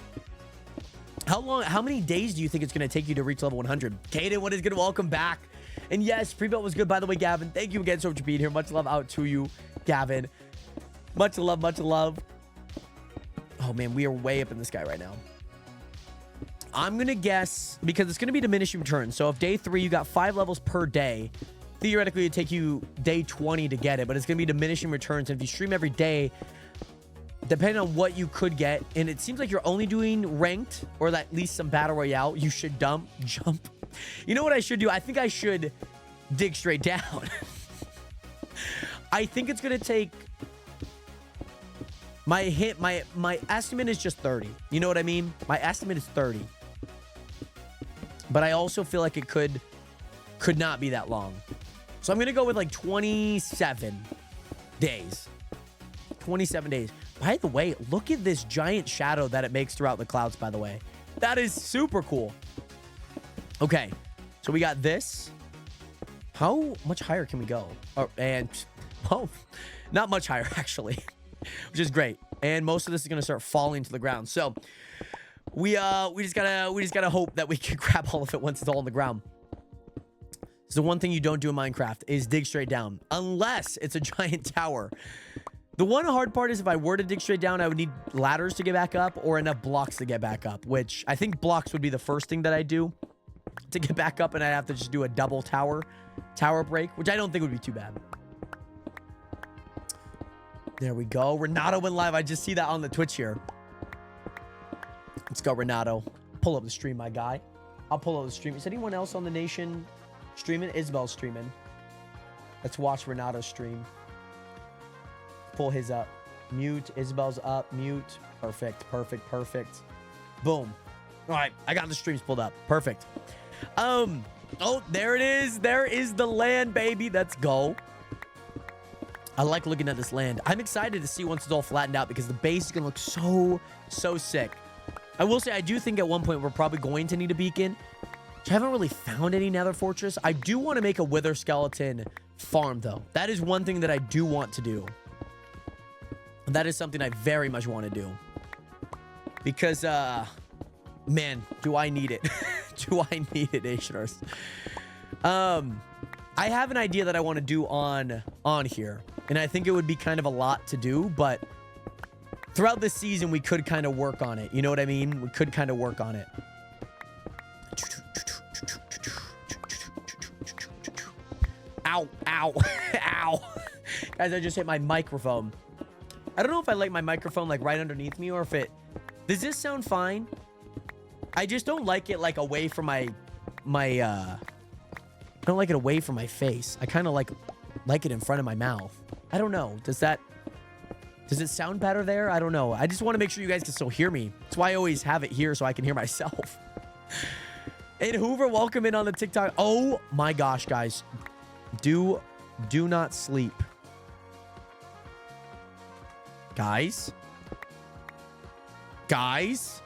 How many days do you think it's going to take you to reach level 100? Kaden, what is good? Welcome back. And yes, pre-built was good, by the way, Gavin. Thank you again so much for being here. Much love out to you, Gavin. Much love, much love. Oh, man, we are way up in the sky right now. I'm going to guess, because it's going to be diminishing returns. So if day 3, you got 5 levels per day, theoretically, it'd take you day 20 to get it, but it's going to be diminishing returns. And if you stream every day, depending on what you could get, and it seems like you're only doing ranked or at least some battle royale, you should jump. You know what I should do? I think I should dig straight down. I think it's going to take... My estimate is just 30. You know what I mean? My estimate is 30. But I also feel like it could not be that long. So I'm going to go with like 27 days. 27 days. By the way, look at this giant shadow that it makes throughout the clouds, by the way. That is super cool. Okay. So we got this. How much higher can we go? Not much higher, actually. Which is great. And most of this is going to start falling to the ground. So we just gotta hope that we can grab all of it once it's all on the ground. So the one thing you don't do in Minecraft is dig straight down, unless it's a giant tower. The one hard part is if I were to dig straight down, I would need ladders to get back up or enough blocks to get back up, which I think blocks would be the first thing that I do to get back up, and I'd have to just do a double tower break, which I don't think would be too bad. There we go. Renato went live. I just see that on the Twitch here. Let's go, Renato. Pull up the stream, my guy. I'll pull up the stream. Is anyone else on the nation streaming? Isabel's streaming. Let's watch Renato's stream. Pull his up. Mute. Isabel's up. Mute. Perfect. Perfect. Perfect. Boom. All right. I got the streams pulled up. Perfect. Oh, there it is. There is the land, baby. Let's go. I like looking at this land. I'm excited to see once it's all flattened out because the base is going to look so sick. I will say, I do think at one point we're probably going to need a beacon. I haven't really found any Nether Fortress. I do want to make a Wither Skeleton farm, though. That is one thing that I do want to do. That is something I very much want to do. Because, man, do I need it. Do I need it, Nationers? I have an idea that I want to do on here. And I think it would be kind of a lot to do, but throughout this season, we could kind of work on it. You know what I mean? We could kind of work on it. Ow, ow, ow. Guys, I just hit my microphone. I don't know if I like my microphone like right underneath me or if it... Does this sound fine? I just don't like it like away from I don't like it away from my face. I kind of like it in front of my mouth. I don't know. Does it sound better there? I don't know. I just want to make sure you guys can still hear me. That's why I always have it here so I can hear myself. And Hoover, welcome in on the TikTok. Oh my gosh, guys. Do not sleep. Guys. Guys.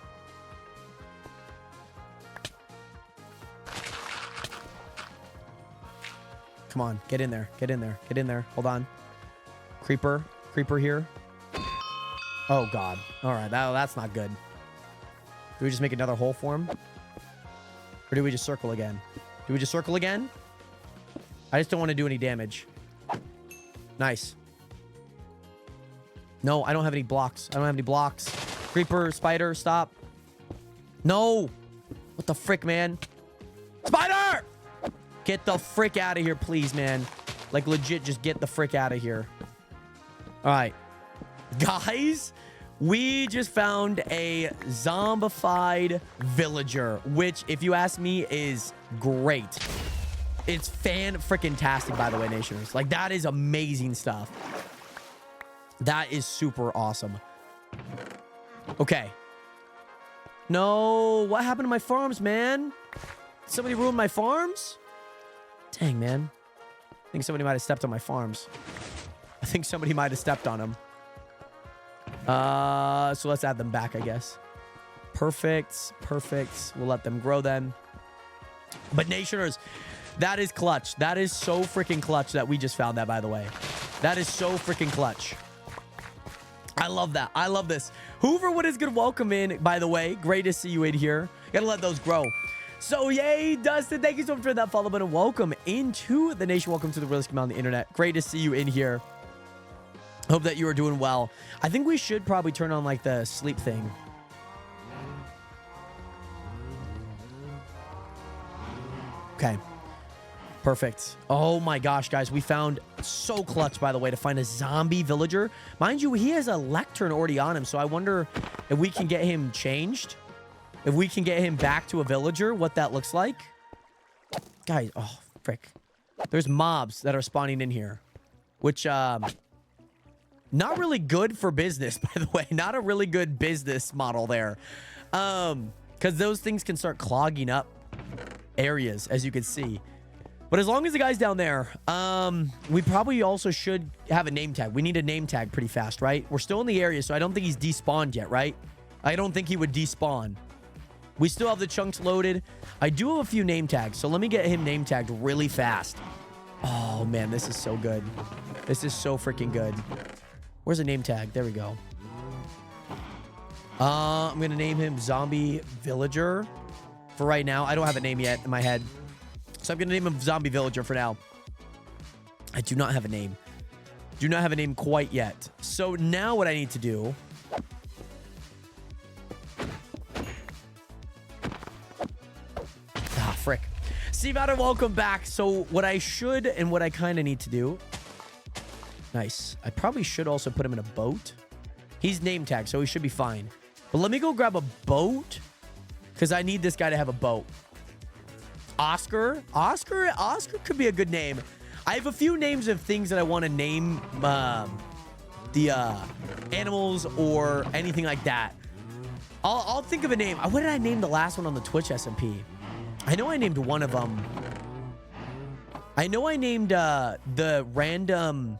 Come on, get in there. Get in there. Get in there. Hold on. Creeper. Creeper here. Oh, God. All right, that's not good. Do we just make another hole for him? Or do we just circle again? Do we just circle again? I just don't want to do any damage. Nice. No, I don't have any blocks. I don't have any blocks. Creeper, spider, stop. No. What the frick, man? Spider! Get the frick out of here, please, man. Like, legit, just get the frick out of here. All right. Guys, we just found a zombified villager, which, if you ask me, is great. It's fan-frickin-tastic, by the way, Nationers. Like, that is amazing stuff. That is super awesome. Okay. No, what happened to my farms, man? Somebody ruined my farms? Dang, man. I think somebody might have stepped on my farms. I think somebody might have stepped on them. So let's add them back, I guess. Perfect. Perfect. We'll let them grow then. But Nationers, that is clutch. That is so freaking clutch that we just found that, by the way. That is so freaking clutch. I love that. I love this. Hoover, what is good? Welcome in, by the way. Great to see you in here. Gotta let those grow. So, yay, Dustin. Thank you so much for that follow button. Welcome into the nation. Welcome to the realest community on the internet. Great to see you in here. Hope that you are doing well. I think we should probably turn on, like, the sleep thing. Okay. Perfect. Oh my gosh, guys. We found so clutch, by the way, to find a zombie villager. Mind you, he has a lectern already on him, so I wonder if we can get him changed. If we can get him back to a villager, what that looks like. Guys, oh, frick. There's mobs that are spawning in here, which, not really good for business, by the way. Not a really good business model there. Because those things can start clogging up areas, as you can see. But as long as the guy's down there, we probably also should have a name tag. We need a name tag pretty fast, right? We're still in the area, so I don't think he's despawned yet, right? I don't think he would despawn. We still have the chunks loaded. I do have a few name tags, so let me get him name tagged really fast. Oh, man, this is so good. This is so freaking good. Where's the name tag? There we go. I'm going to name him Zombie Villager for right now. I don't have a name yet in my head. So I'm going to name him Zombie Villager for now. I do not have a name. Do not have a name quite yet. So now what I need to do... Ah, frick. Steve Adder, welcome back. So what I should and what I kind of need to do... Nice. I probably should also put him in a boat. He's name tagged, so he should be fine. But let me go grab a boat because I need this guy to have a boat. Oscar could be a good name. I have a few names of things that I want to name the animals or anything like that. I'll think of a name. What did I name the last one on the Twitch SMP? I know I named one of them. I know I named the random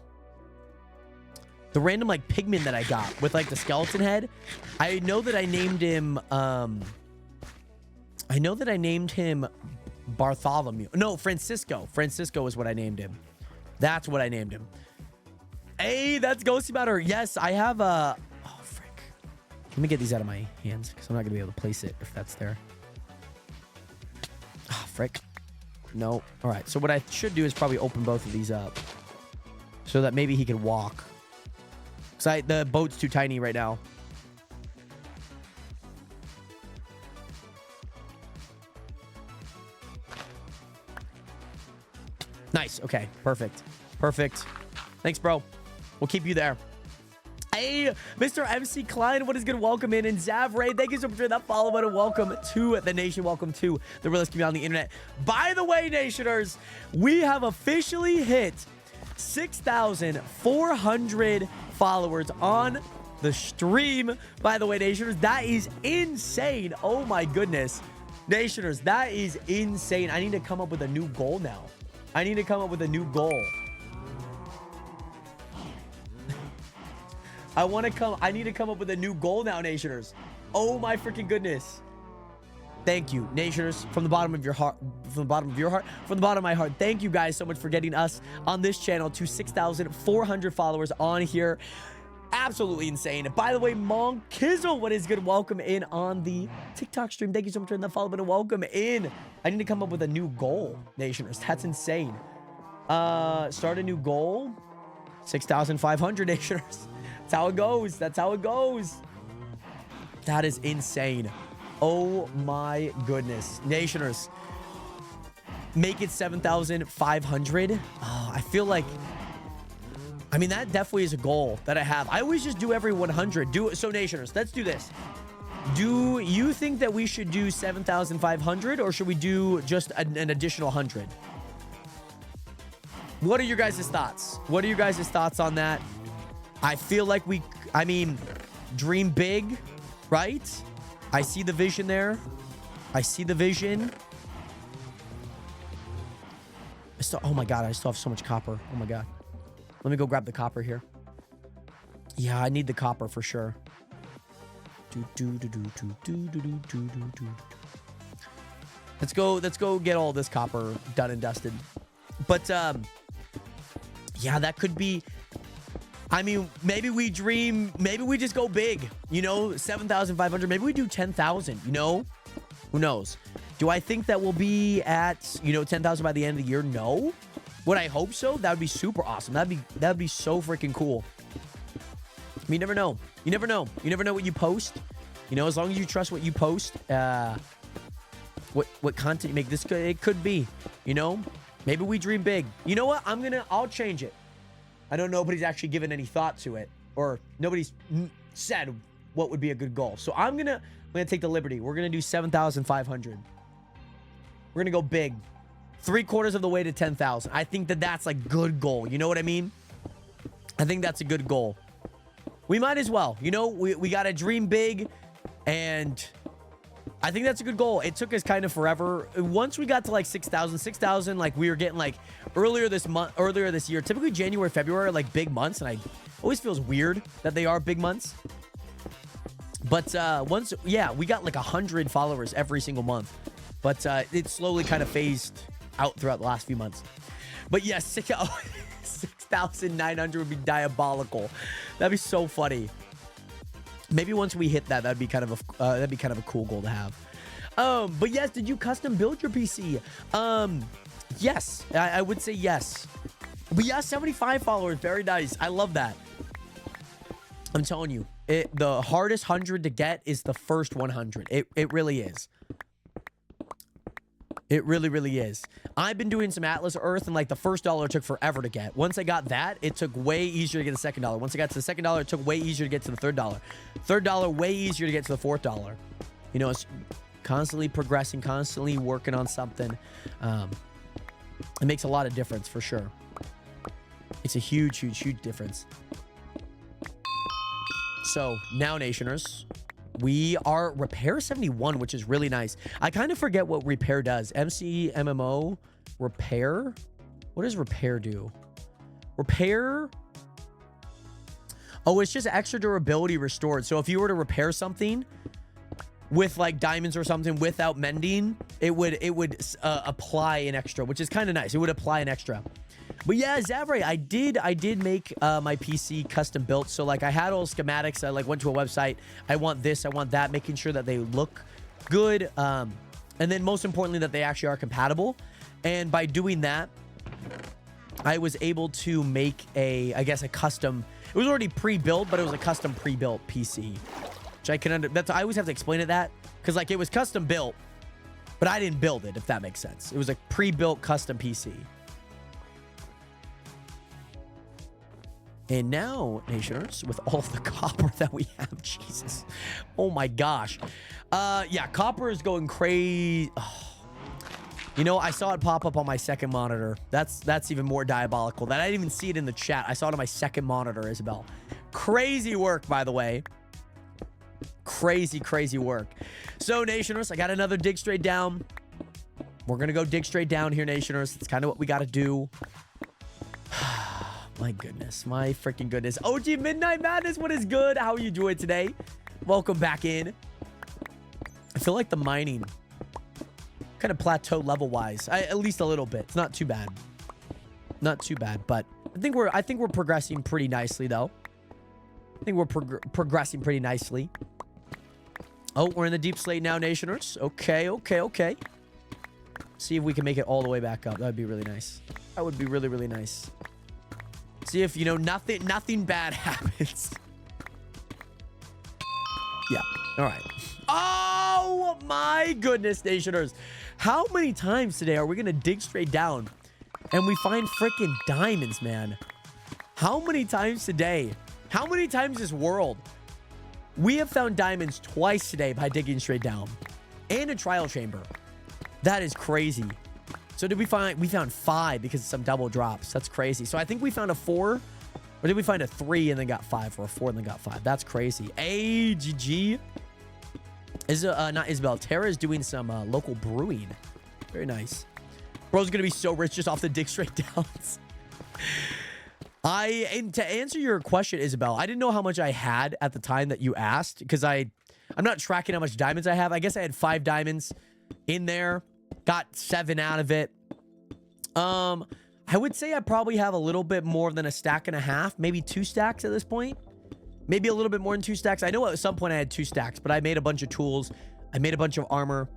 like pigman that I got with like the skeleton head. I know that I named him Bartholomew. No, Francisco. Francisco is what I named him. That's what I named him. Hey, that's Ghosty Matter. Yes, I have a... Oh, frick. Let me get these out of my hands because I'm not going to be able to place it if that's there. Oh, frick. No. All right, so what I should do is probably open both of these up so that maybe he can walk. Because the boat's too tiny right now. Nice. Okay. Perfect. Perfect. Thanks, bro. We'll keep you there. Hey, Mr. MC Klein, what is good? Welcome in. And Zavray, thank you so much for that follow button. Welcome to the nation. Welcome to the realest community on the internet. By the way, Nationers, we have officially hit 6,400 followers on the stream. By the way, Nationers, that is insane. Oh my goodness. Nationers, that is insane. I need to come up with a new goal now. I need to come up with a new goal. I need to come up with a new goal now, Nationers. Oh my freaking goodness. Thank you, Nationers, from the bottom of your heart, from the bottom of your heart, from the bottom of my heart. Thank you guys so much for getting us on this channel to 6,400 followers on here. Absolutely insane. By the way, Monk Kizzle, what is good? Welcome in on the TikTok stream. Thank you so much for hitting that follow button. Welcome in. I need to come up with a new goal, Nationers. That's insane. Start a new goal. 6,500 Nationers. That's how it goes. That's how it goes. That is insane. Oh my goodness. Nationers. Make it 7,500. Oh, I feel like... I mean, that definitely is a goal that I have. I always just do every 100. So, Nationers, let's do this. Do you think that we should do 7,500 or should we do just an additional 100? What are your guys' thoughts? What are your guys' thoughts on that? I feel like dream big, right? I see the vision there. I see the vision. Oh my God, I still have so much copper. Oh my God. Let me go grab the copper here. Yeah, I need the copper for sure. Let's go get all this copper done and dusted. But yeah, that could be... I mean, maybe we just go big, you know, 7,500. Maybe we do 10,000, you know? Who knows? Do I think that we'll be at, 10,000 by the end of the year? No. Would I hope so? That would be super awesome. That'd be so freaking cool. You never know. You never know. You never know what you post. As long as you trust what you post, what content you make, it could be, maybe we dream big. You know what? I'll change it. I know nobody's actually given any thought to it, or nobody's said what would be a good goal. So I'm gonna take the liberty. We're gonna do 7,500. We're gonna go big. 3/4 of the way to 10,000. I think that's like good goal. You know what I mean? I think that's a good goal. We might as well. We got to dream big, and I think that's a good goal. It took us kind of forever. Once we got to like 6,000, like we were getting like earlier this year. Typically January, February are like big months, and I always feels weird that they are big months. But we got like 100 followers every single month. But it slowly kind of phased out throughout the last few months. But yes, 6,900 would be diabolical. That'd be so funny. Maybe once we hit that, that'd be kind of a cool goal to have. But yes, did you custom build your PC? Yes, I would say yes. But yeah, 75 followers, very nice. I love that. I'm telling you, the hardest 100 to get is the first 100. It really is. It really, really is. I've been doing some Atlas Earth, and like the first dollar took forever to get. Once I got that, it took way easier to get the second dollar. Once I got to the second dollar, it took way easier to get to the third dollar. Third dollar, way easier to get to the fourth dollar. You know, it's constantly progressing, constantly working on something. It makes a lot of difference for sure. It's a huge, huge, huge difference. So now, Nationers, we are Repair 71, which is really nice. I kind of forget what Repair does. MMO Repair? What does Repair do? Repair? Oh, it's just extra durability restored. So if you were to repair something with like diamonds or something without mending, it would apply an extra, which is kind of nice. It would apply an extra. But yeah, Zavray, I did make my PC custom built. So like I had all schematics. I like went to a website. I want this, I want that, making sure that they look good. And then most importantly, that they actually are compatible. And by doing that, I was able to make I guess a custom, it was already pre-built, but it was a custom pre-built PC. Which I can I always have to explain it that, because like it was custom built, but I didn't build it, if that makes sense. It was a pre-built custom PC. And now, Nationers, with all of the copper that we have, Jesus. Oh my gosh. Yeah, copper is going crazy. Oh. You know, I saw it pop up on my second monitor. That's even more diabolical. That I didn't even see it in the chat. I saw it on my second monitor, Isabel. Crazy work, by the way. Crazy, crazy work. So, Nationers, I got another dig straight down. We're going to go dig straight down here, Nationers. It's kind of what we got to do. My goodness. My freaking goodness. OG Midnight Madness, what is good? How are you doing today? Welcome back in. I feel like the mining kind of plateau level-wise. At least a little bit. It's not too bad. Not too bad, but I think we're progressing pretty nicely, though. I think we're progressing pretty nicely. Oh, we're in the deep slate now, Nationers. Okay, okay, okay. See if we can make it all the way back up. That would be really nice. That would be really, really nice. See if, you know, nothing bad happens. Yeah. All right. Oh, my goodness, Nationers. How many times today are we going to dig straight down and we find freaking diamonds, man? How many times today? How many times this world? We have found diamonds twice today by digging straight down. And a trial chamber. That is crazy. So did we found 5 because of some double drops. That's crazy. So I think we found a 4. Or did we find a 3 and then got 5? Or a 4 and then got 5? That's crazy. AGG. Not Isabel. Tara is doing some local brewing. Very nice. Bro's going to be so rich just off the dig straight downs. And to answer your question, Isabel, I didn't know how much I had at the time that you asked. Because I'm not tracking how much diamonds I have. I guess I had 5 diamonds in there. Got 7 out of it. I would say I probably have a little bit more than a stack and a half. Maybe 2 stacks at this point. Maybe a little bit more than 2 stacks. I know at some point I had 2 stacks, but I made a bunch of tools. I made a bunch of armor.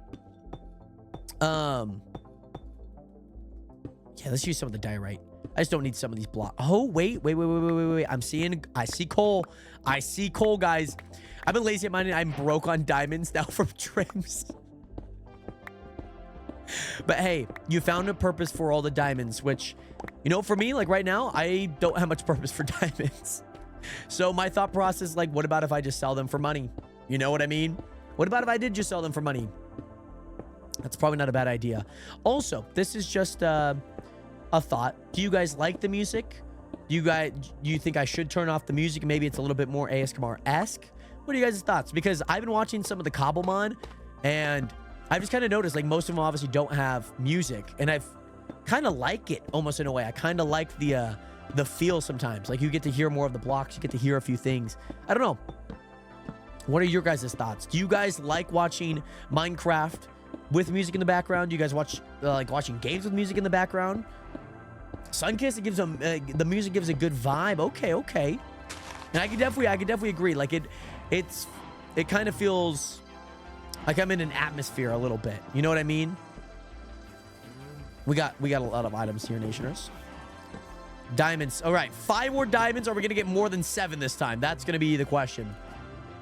Yeah, let's use some of the diorite. I just don't need some of these blocks. Oh, wait. I see coal. I see coal, guys. I've been lazy at mining. I'm broke on diamonds now from trims. But hey, you found a purpose for all the diamonds, which, you know, for me, like right now, I don't have much purpose for diamonds. So my thought process, like, what about if I just sell them for money? You know what I mean? What about if I did just sell them for money? That's probably not a bad idea. Also, this is just a thought. Do you guys like the music? Do you think I should turn off the music? Maybe it's a little bit more ASMR-esque. What are you guys' thoughts? Because I've been watching some of the Cobblemon, and I've just kind of noticed, like, most of them obviously don't have music, and I've kind of like it almost in a way. I kind of like the feel sometimes. Like, you get to hear more of the blocks. You get to hear a few things. I don't know. What are your guys' thoughts? Do you guys like watching Minecraft with music in the background? Do you guys like watching games with music in the background? Sunkiss, it gives them the music gives a good vibe. Okay. And I could definitely agree. Like it kind of feels like I'm in an atmosphere a little bit. You know what I mean? We got a lot of items here, Nationers. Diamonds. All right, 5 more diamonds. Are we gonna get more than 7 this time? That's gonna be the question.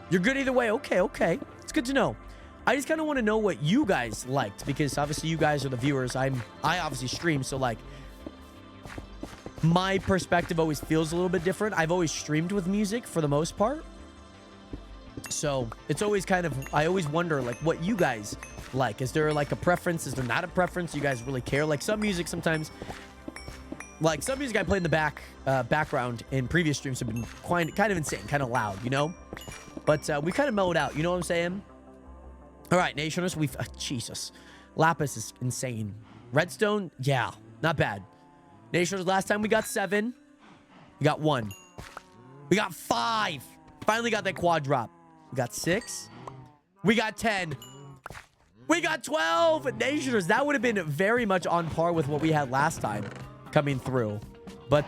You're good either way. Okay. It's good to know. I just kind of want to know what you guys liked, because obviously you guys are the viewers. I obviously stream, so like my perspective always feels a little bit different. I've always streamed with music for the most part. So it's always kind of, I always wonder like what you guys like. Is there like a preference? Is there not a preference? You guys really care? Like some music sometimes, like some music I play in the background in previous streams have been kind of insane, kind of loud, you know? But we kind of mellowed out, you know what I'm saying? All right, Nationers, we've... Jesus. Lapis is insane. Redstone, yeah, not bad. Nationers, last time we got 7. We got 1. We got 5. Finally got that quad drop. We got 6. We got 10. We got 12. Nationers, that would have been very much on par with what we had last time coming through. But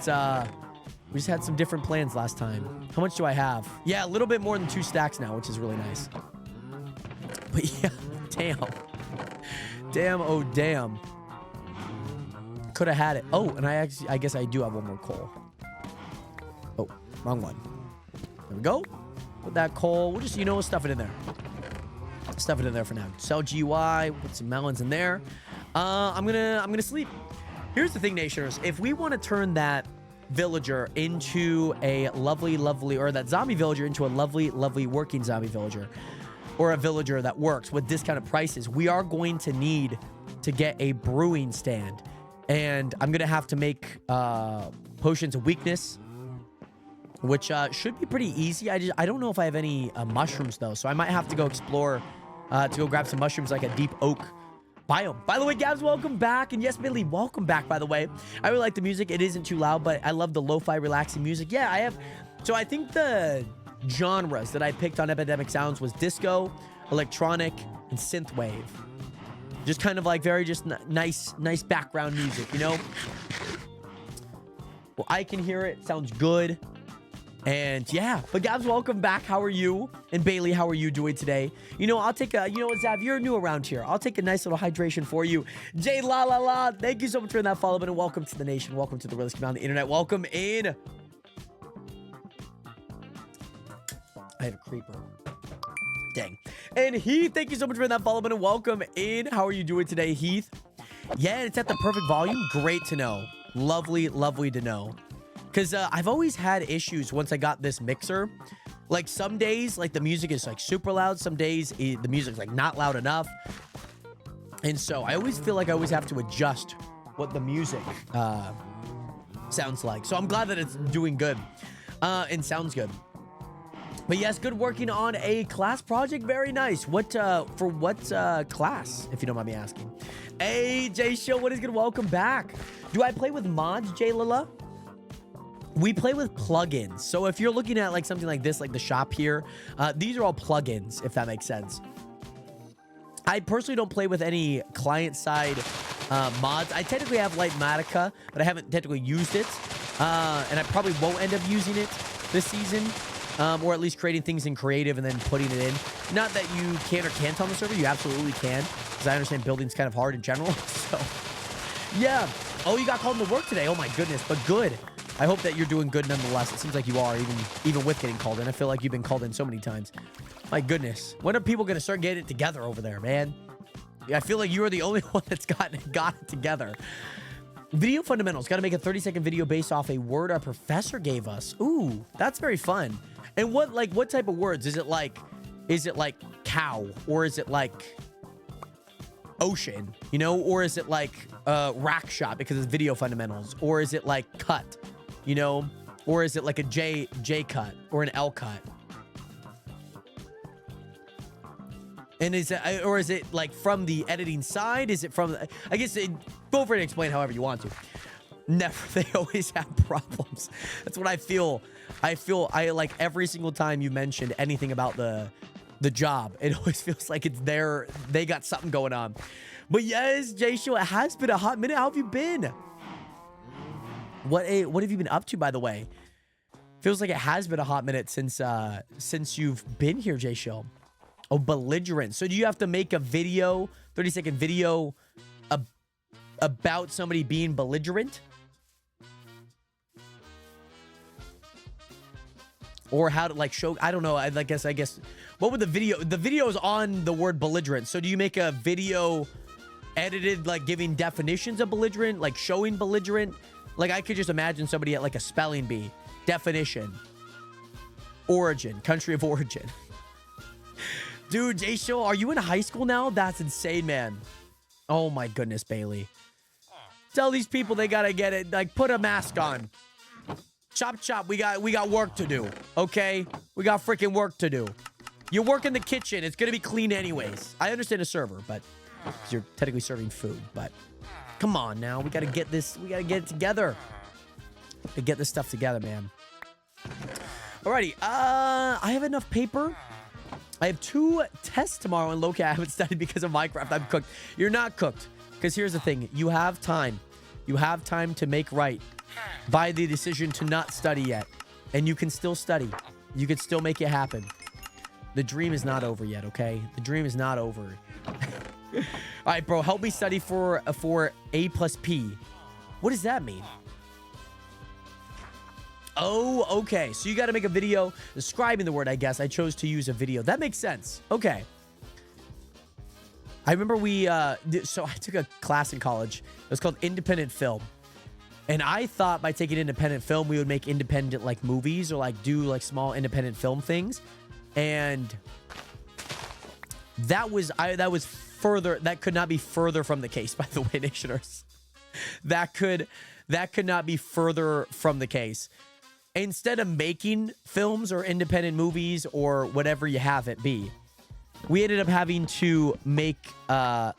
we just had some different plans last time. How much do I have? Yeah, a little bit more than 2 stacks now, which is really nice. But yeah, damn. Damn, oh damn. Could have had it. Oh, and I guess I do have one more coal. Oh, wrong one. There we go. Put that coal. We'll just, you know, stuff it in there. Stuff it in there for now. Sell GUI. Put some melons in there. I'm gonna sleep. Here's the thing, Nationers. If we want to turn that villager into a lovely, or that zombie villager into a lovely working zombie villager, or a villager that works with discounted prices, we are going to need to get a brewing stand. And I'm going to have to make potions of weakness, which should be pretty easy. I don't know if I have any mushrooms, though. So I might have to go explore to go grab some mushrooms, like a deep oak biome. By the way, Gabs, welcome back. And yes, Billy, welcome back, by the way. I really like the music. It isn't too loud, but I love the lo-fi relaxing music. Yeah, I have... So I think the genres that I picked on Epidemic Sounds was disco, electronic, and synthwave. Just kind of like very just nice background music, you know? Well, I can hear it. Sounds good. And yeah, but Gabs, welcome back. How are you? And Bailey, how are you doing today? You know, I'll take a, you know what, Zav, you're new around here. I'll take a nice little hydration for you. Jay La La La, thank you so much for that follow button. Welcome to the nation. Welcome to the realest community on the internet. Welcome in. I have a creeper. Dang. And Heath, thank you so much for that follow button. Welcome in. How are you doing today, Heath? Yeah, it's at the perfect volume. Great to know. Lovely to know. Because I've always had issues once I got this mixer. Like some days, like the music is like super loud. Some days the music's like not loud enough. And so I always feel like I always have to adjust what the music sounds like. So I'm glad that it's doing good and sounds good. But yes, good working on a class project. Very nice. What for what class, if you don't mind me asking? Hey, Jay Show, what is good? Welcome back. Do I play with mods, Jay Lila? We play with plugins. So if you're looking at like something like this, like the shop here, these are all plugins, if that makes sense. I personally don't play with any client-side mods. I technically have Lightmatica, but I haven't technically used it. And I probably won't end up using it this season. Or at least creating things in creative and then putting it in. Not that you can or can't on the server. You absolutely can. Because I understand building's kind of hard in general. So, yeah. Oh, you got called into work today. Oh, my goodness. But good. I hope that you're doing good nonetheless. It seems like you are, even with getting called in. I feel like you've been called in so many times. My goodness. When are people going to start getting it together over there, man? I feel like you are the only one that's got it together. Video fundamentals. Got to make a 30-second video based off a word our professor gave us. Ooh, that's very fun. And what type of words? Is it like cow? Or is it like ocean? You know? Or is it like rack shot because it's video fundamentals? Or is it like cut? You know? Or is it like a J cut or an L cut? And is it like from the editing side? Is it from I guess feel free to explain however you want to. Never. They always have problems. That's what I feel. I like every single time you mentioned anything about the job, it always feels like it's there. They got something going on. But yes, Jay Show, it has been a hot minute. How have you been? What have you been up to, by the way? Feels like it has been a hot minute since you've been here, Jay Show. Oh, belligerent. So do you have to make a video, 30-second video about somebody being belligerent? Or how to like show, I don't know. I guess What would the video? The video is on the word belligerent. So do you make a video edited, like giving definitions of belligerent, like showing belligerent? Like I could just imagine somebody at like a spelling bee. Definition. Origin. Country of origin. Dude, Jay Show, are you in high school now? That's insane, man. Oh my goodness, Bailey. Tell these people they gotta get it. Like, put a mask on. Chop, chop. We got work to do. Okay? We got freaking work to do. You work in the kitchen. It's gonna be clean anyways. I understand a server, but you're technically serving food. But come on now. We gotta get this. We gotta get it together. To get this stuff together, man. Alrighty. I have enough paper. I have 2 tests tomorrow in Loki. I haven't studied because of Minecraft. I'm cooked. You're not cooked. Because here's the thing. You have time. You have time to make right by the decision to not study yet. And you can still study. You can still make it happen. The dream is not over yet, okay? The dream is not over. All right, bro. Help me study for A plus P. What does that mean? Oh, okay. So you got to make a video describing the word, I guess. I chose to use a video. That makes sense. Okay. I remember so I took a class in college. It was called independent film. And I thought by taking independent film, we would make independent like movies or like do like small independent film things. And that could not be further from the case, by the way, Nationers. That could not be further from the case. Instead of making films or independent movies or whatever you have it be, we ended up having to make,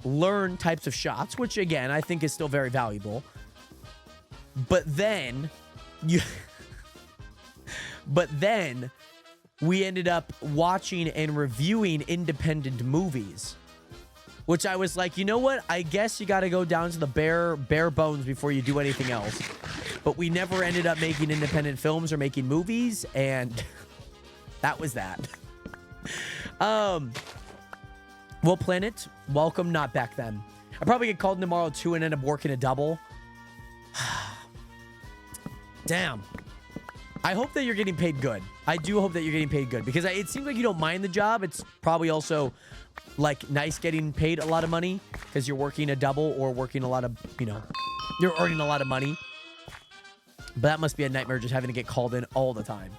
learn types of shots, which again, I think is still very valuable. But then we ended up watching and reviewing independent movies, which I was like, you know what? I guess you got to go down to the bare bones before you do anything else. But we never ended up making independent films or making movies, and that was that. Will Planet, welcome, not back then. I probably get called in tomorrow too and end up working a double. Damn. I hope that you're getting paid good. I do hope that you're getting paid good because it seems like you don't mind the job. It's probably also like nice getting paid a lot of money because you're working a double or working a lot of, you're earning a lot of money. But that must be a nightmare just having to get called in all the time.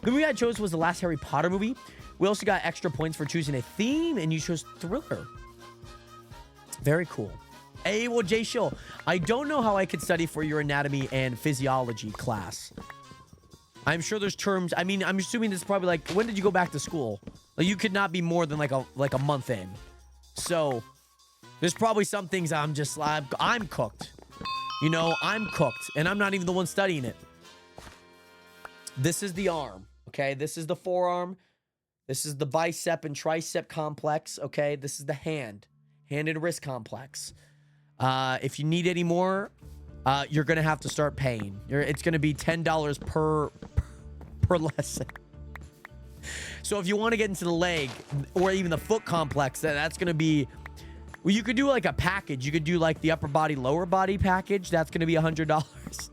The movie I chose was the last Harry Potter movie. We also got extra points for choosing a theme, and you chose thriller. Very cool. Hey, well, Jay Shill, I don't know how I could study for your anatomy and physiology class. I'm sure there's terms. I mean, I'm assuming this is probably like, when did you go back to school? Like, you could not be more than like a month in. So there's probably some things I'm cooked. I'm cooked, and I'm not even the one studying it. This is the arm, okay? This is the forearm. This is the bicep and tricep complex, okay? This is the hand and wrist complex. If you need any more, you're going to have to start paying. It's going to be $10 per lesson. So if you want to get into the leg or even the foot complex, that's going to be... Well, you could do like a package. You could do like the upper body, lower body package. That's going to be $100.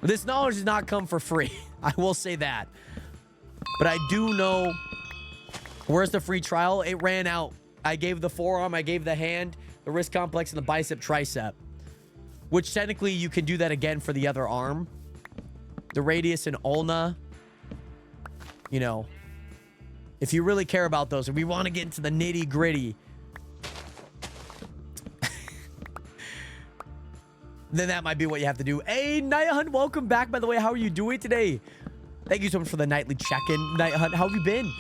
This knowledge does not come for free. I will say that. But I do know... Where's the free trial? It ran out. I gave the forearm, I gave the hand, the wrist complex, and the bicep tricep. Which technically you can do that again for the other arm. The radius and ulna. If you really care about those, and we want to get into the nitty gritty, then that might be what you have to do. Hey, Night Hunt, welcome back. By the way, how are you doing today? Thank you so much for the nightly check-in, Night Hunt. How have you been?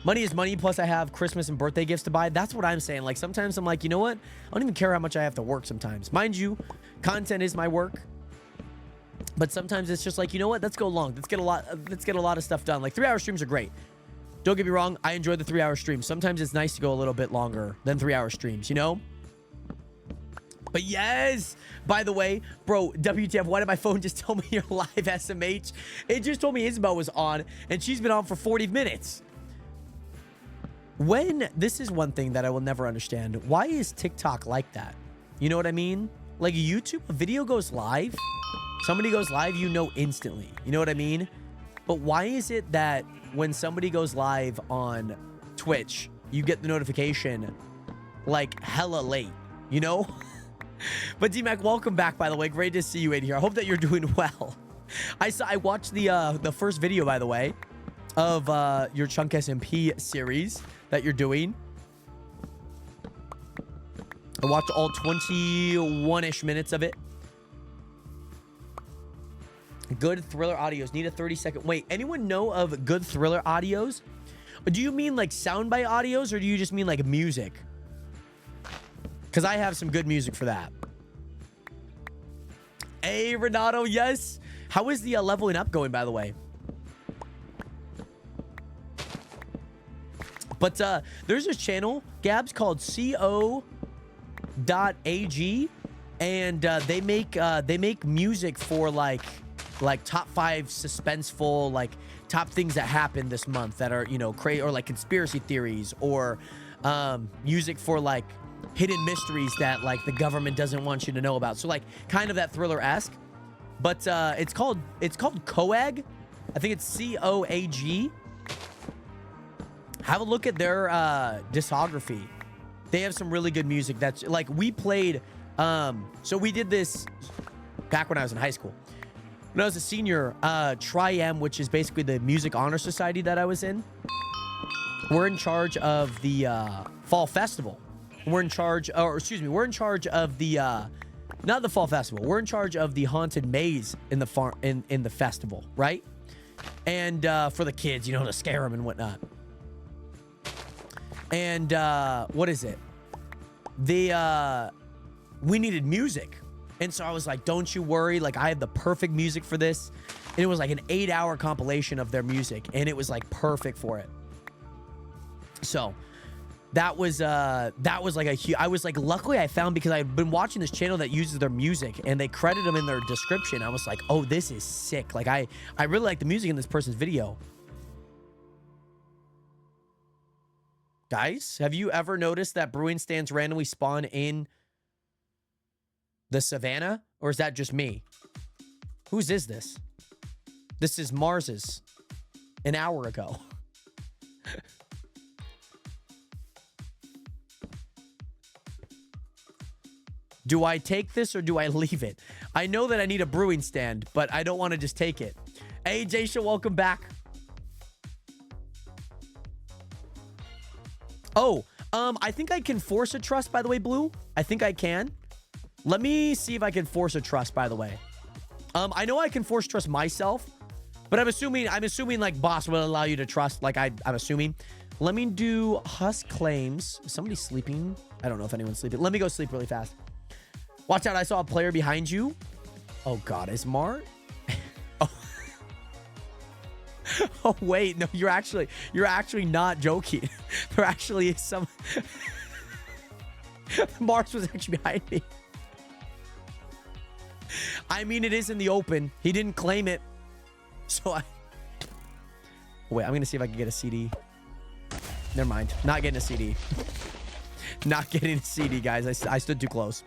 Money is money, plus I have Christmas and birthday gifts to buy. That's what I'm saying. Like, sometimes I'm like, you know what? I don't even care how much I have to work sometimes. Mind you, content is my work. But sometimes it's just like, you know what? Let's go long. Let's get a lot of stuff done. Like, 3-hour streams are great. Don't get me wrong. I enjoy the 3-hour streams. Sometimes it's nice to go a little bit longer than 3-hour streams, But yes, by the way, bro, WTF, why did my phone just tell me you're live, SMH? It just told me Isabel was on, and she's been on for 40 minutes. This is one thing that I will never understand. Why is TikTok like that? You know what I mean? Like YouTube, a video goes live, somebody goes live, instantly. You know what I mean? but why is it that when somebody goes live on Twitch, you get the notification like hella late, you know? But D-Mac, welcome back, by the way. Great to see you in here. I hope that you're doing well. I watched the first video, by the way, of your Chunk SMP series that you're doing. I watched all 21-ish minutes of it. Good Thriller audios. Need a 30-second. Wait, anyone know of good Thriller audios? Do you mean like soundbite audios, or do you just mean like music? Because I have some good music for that. Hey, Renato, yes. How is the leveling up going, by the way? But there's this channel, Gabs, called CO.ag, and they make music for like top 5 suspenseful, like top things that happened this month that are, you know, crazy, or like conspiracy theories, or music for like hidden mysteries that like the government doesn't want you to know about. So like kind of that Thriller-esque. But it's called COAG. I think it's COAG. Have a look at their discography. They have some really good music. That's like, we played so we did this back when I was in high school. When I was a senior, Tri-M, which is basically the music honor society that I was in, we're in charge of the fall festival. We're in charge, or excuse me, we're in charge of the not the fall festival. We're in charge of the haunted maze in the in the festival, right? And for the kids, you know, to scare them and whatnot. And what is it? We needed music. And so I was like, don't you worry, like I have the perfect music for this. And it was like an 8-hour compilation of their music, and it was like perfect for it. So that was like a huge, I was like, luckily I found, because I've been watching this channel that uses their music and they credit them in their description. I was like, oh, this is sick. Like I really like the music in this person's video. Guys, have you ever noticed that brewing stands randomly spawn in the savannah? Or is that just me? Whose is this? This is Mars's. An hour ago. Do I take this or do I leave it? I know that I need a brewing stand, but I don't want to just take it. Hey, Jaysha, welcome back. Oh, I think I can force a trust, by the way, Blue. I think I can. Let me see if I can force a trust, by the way. I know I can force trust myself, but I'm assuming like boss will allow you to trust, like I'm assuming. Let me do Husk claims. Is somebody sleeping? I don't know if anyone's sleeping. Let me go sleep really fast. Watch out, I saw a player behind you. Oh God, is Mar? Oh. Oh wait, no, you're actually not joking. There actually is some. Mars was actually behind me. I mean, it is in the open. He didn't claim it. So wait, I'm gonna see if I can get a CD. Never mind. Not getting a CD. Not getting a CD, guys. I stood too close.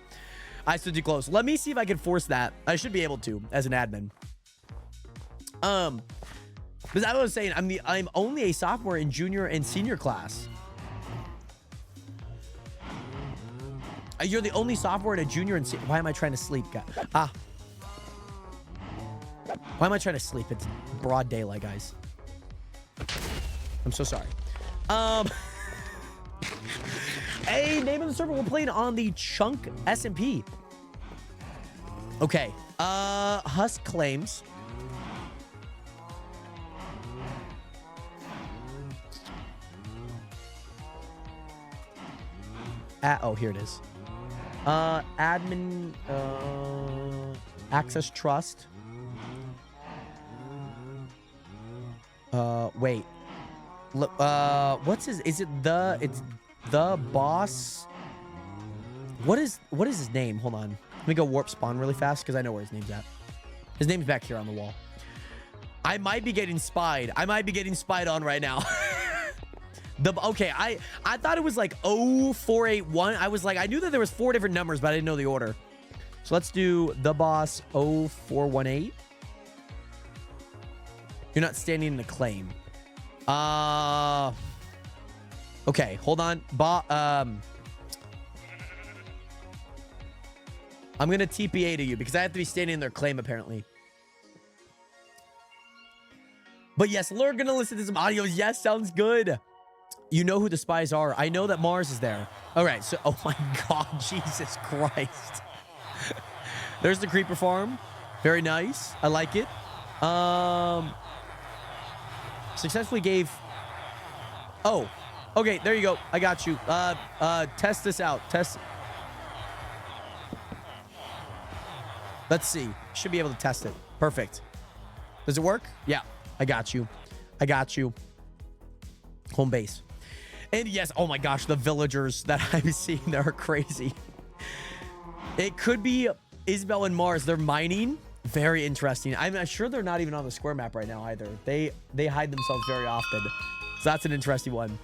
I stood too close. Let me see if I can force that. I should be able to as an admin. Because I was saying, I'm only a sophomore in junior and senior class. You're the only sophomore in a junior and senior. Why am I trying to sleep, guys? Why am I trying to sleep? It's broad daylight, guys. I'm so sorry. Hey, name of the server. We're playing on the Chunk SMP. Okay. Husk claims. Oh, here it is. Admin, access trust. Wait. What's his, it's the boss. What is his name? Hold on. Let me go warp spawn really fast because I know where his name's at. His name's back here on the wall. I might be getting spied. I might be getting spied on right now. Okay, I thought it was like 0481. I was like, I knew that there was 4 different numbers, but I didn't know the order. So let's do the boss 0418. You're not standing in the claim. Okay, hold on. I'm gonna TPA to you because I have to be standing in their claim apparently. But yes, we're gonna listen to some audios. Yes, sounds good. You know who the spies are. I know that Mars is there. All right, so oh my God, Jesus Christ. There's the creeper farm. Very nice. I like it. Successfully gave. Oh, okay. There you go. I got you. Test this out. Test. Let's see. Should be able to test it. Perfect. Does it work? Yeah. I got you. I got you. Home base. And yes, oh my gosh, the villagers that I'm seeing there are crazy. It could be Isabel and Mars. They're mining. Very interesting. I'm sure they're not even on the square map right now either. They hide themselves very often. So that's an interesting one.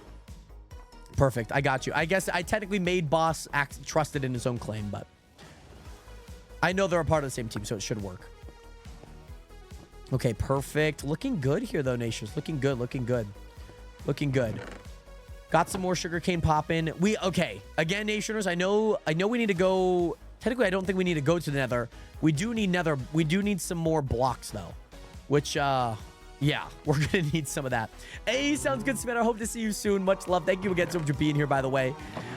Perfect. I got you. I guess I technically made Boss act trusted in his own claim, but I know they're a part of the same team, so it should work. Okay, perfect. Looking good here, though, Nations. Looking good, looking good. Looking good. Got some more sugarcane popping. Okay. Again, Nationers, I know we need to go. Technically, I don't think we need to go to the nether. We do need nether. We do need some more blocks, though. Which, yeah, we're going to need some of that. Hey, sounds good, Smith. I hope to see you soon. Much love. Thank you again so much for being here, by the way.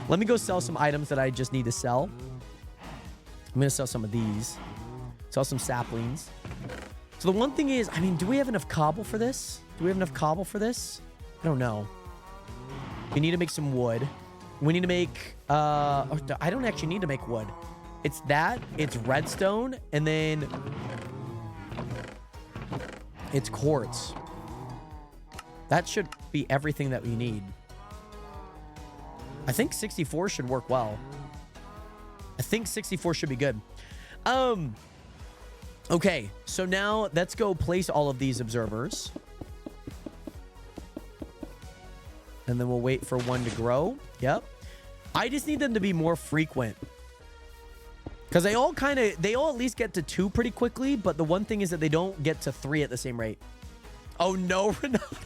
Let me go sell some items that I just need to sell. I'm going to sell some of these. Sell some saplings. So the one thing is, I mean, do we have enough cobble for this? Do we have enough cobble for this? I don't know. We need to make some wood. We need to make, I don't actually need to make wood. It's that, it's redstone, and then it's quartz. That should be everything that we need. I think 64 should work well. I think 64 should be good. Okay, so now let's go place all of these observers. And then we'll wait for one to grow. Yep. I just need them to be more frequent. Because they all at least get to 2 pretty quickly. But the one thing is that they don't get to 3 at the same rate. Oh, no, Ronaldo.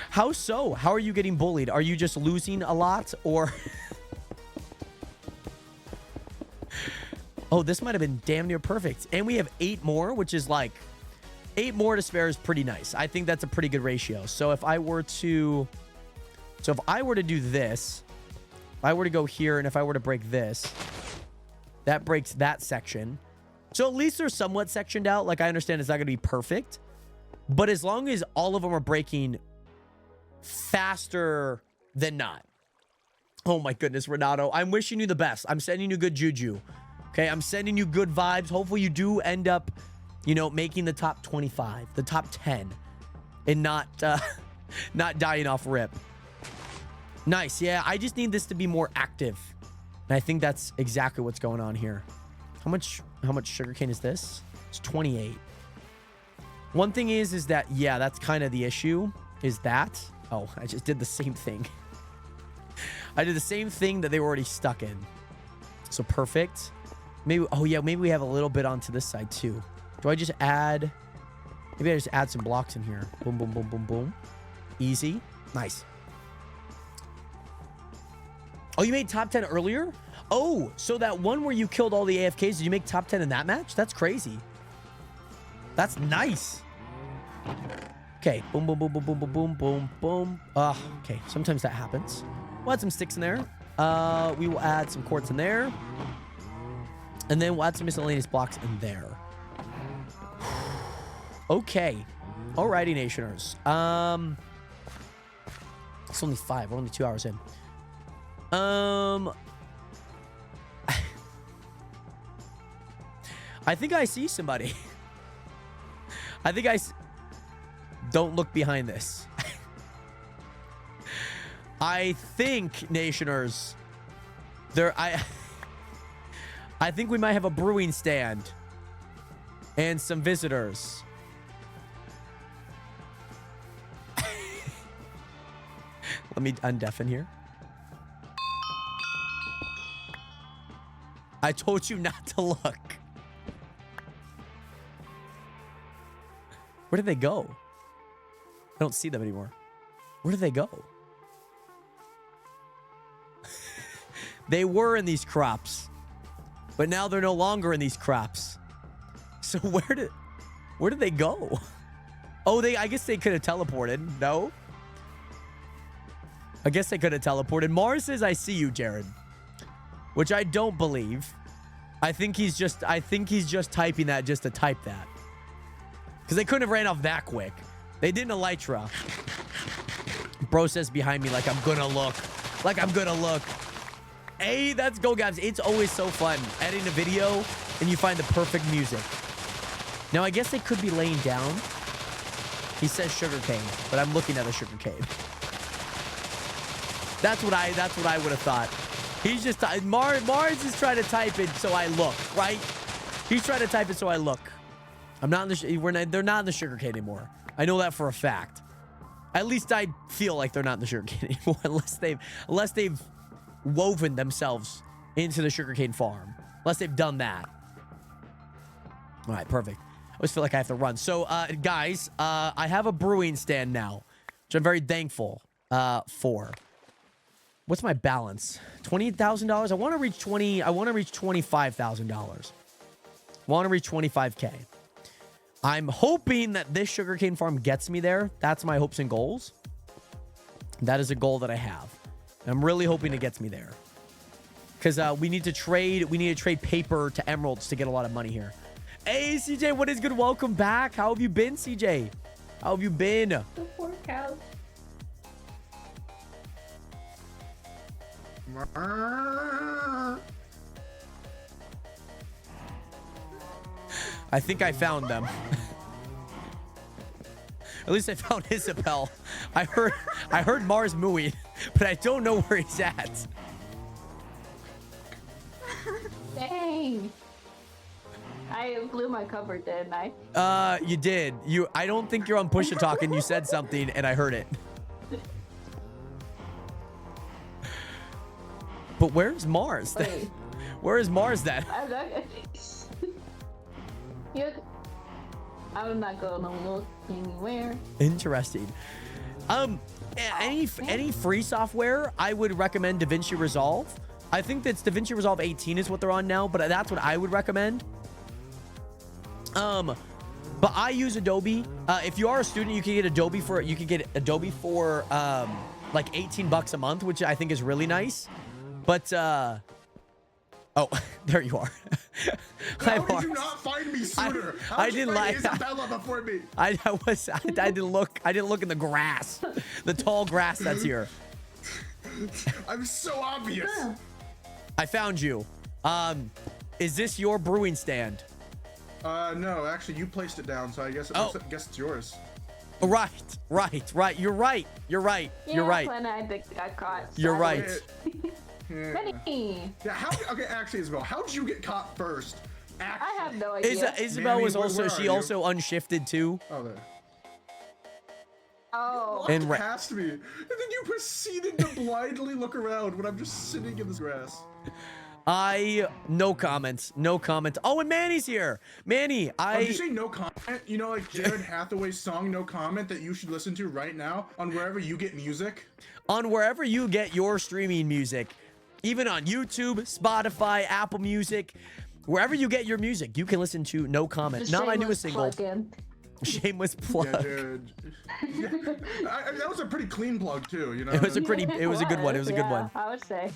How so? How are you getting bullied? Are you just losing a lot? Or... Oh, this might have been damn near perfect. And we have 8 more, which is like... 8 more to spare is pretty nice. I think that's a pretty good ratio. So if I were to... So if I were to do this... If I were to go here and if I were to break this... That breaks that section. So at least they're somewhat sectioned out. Like, I understand it's not going to be perfect. But as long as all of them are breaking faster than not. Oh my goodness, Renato. I'm wishing you the best. I'm sending you good juju. Okay, I'm sending you good vibes. Hopefully you do end up, you know, making the top 25, the top 10, and not dying off rip. Nice. Yeah, I just need this to be more active. And I think that's exactly what's going on here. How much sugarcane is this? It's 28. One thing is that, yeah, that's kind of the issue, is that. Oh, I just did the same thing. I did the same thing that they were already stuck in. So perfect. Maybe, oh yeah, maybe we have a little bit onto this side too. Do I just add, maybe I just add some blocks in here. Boom, boom, boom, boom, boom. Easy. Nice. Oh, you made top 10 earlier? Oh, so that one where you killed all the AFKs, did you make top 10 in that match? That's crazy. That's nice. Okay. Boom, boom, boom, boom, boom, boom, boom, boom, boom. Okay. Sometimes that happens. We'll add some sticks in there. We will add some quartz in there. And then we'll add some miscellaneous blocks in there. Okay. Alrighty, Nationers. It's only 5. We're only 2 hours in. I think I see somebody. I think don't look behind this. I think, Nationers, I think we might have a brewing stand and some visitors. Let me undeafen here. I told you not to look. Where did they go? I don't see them anymore. Where did they go? They were in these crops, but now they're no longer in these crops. So where did they go? Oh, I guess they could have teleported. No? I guess they could have teleported. Mars says, I see you, Jared. Which I don't believe. I think he's just typing that just to type that. Because they couldn't have ran off that quick. They did an elytra. Bro says behind me like I'm gonna look. Like I'm gonna look. Hey, that's Go Gabs. It's always so fun editing a video and you find the perfect music. Now, I guess they could be laying down. He says sugarcane, but I'm looking at a sugarcane. That's what I would have thought. He's just Mars is trying to type it so I look, right? He's trying to type it so I look. I'm not in the they're not in the sugarcane anymore. I know that for a fact. At least I feel like they're not in the sugarcane anymore unless they've woven themselves into the sugarcane farm. Unless they've done that. All right, perfect. I always feel like I have to run. So, guys, I have a brewing stand now, which I'm very thankful for. What's my balance? $28,000. I want to reach $25,000. Want to reach 25K. I'm hoping that this sugarcane farm gets me there. That's my hopes and goals. That is a goal that I have. I'm really hoping it gets me there. Because we need to trade paper to emeralds to get a lot of money here. Hey, CJ, what is good? Welcome back. How have you been, CJ? How have you been? The poor cow. I think I found them. At least I found Isabel. I heard Mars mooing, but I don't know where he's at. Dang. I blew my cover, didn't I? You did. I don't think you're on push to talk and you said something and I heard it. But where's Mars? Wait. Where is Mars then? I'm not gonna look anywhere. Interesting. Any free software, I would recommend DaVinci Resolve. I think that's DaVinci Resolve 18 is what they're on now, but that's what I would recommend. But I use Adobe. If you are a student, you can get Adobe for like $18 a month, which I think is really nice. But oh, there you are. How did you not find me sooner? I didn't like Isabella before me. I didn't look in the grass, the tall grass that's here. I'm so obvious. I found you. Is this your brewing stand? No, actually, you placed it down, so I guess it's yours. Right. You're right. When I got caught. You're right. Penny. Yeah, okay, actually, Isabel, how did you get caught first? I have no idea. Isabel Manny, was also, where she are you? also unshifted too. Oh, there. Oh. Walked past me, and then you proceeded to blindly look around when I'm just sitting in this grass. No comments. Oh, and Manny's here. Manny, Did you say no comment? You know, like Jared Hathaway's song "No Comment" that you should listen to right now on wherever you get music. On wherever you get your streaming music, even on YouTube, Spotify, Apple Music, wherever you get your music, you can listen to No Comment. Not my newest single. Shameless plug. Yeah, dude. That was a pretty clean plug too, you know. It was a good one. It was a good one. I would say.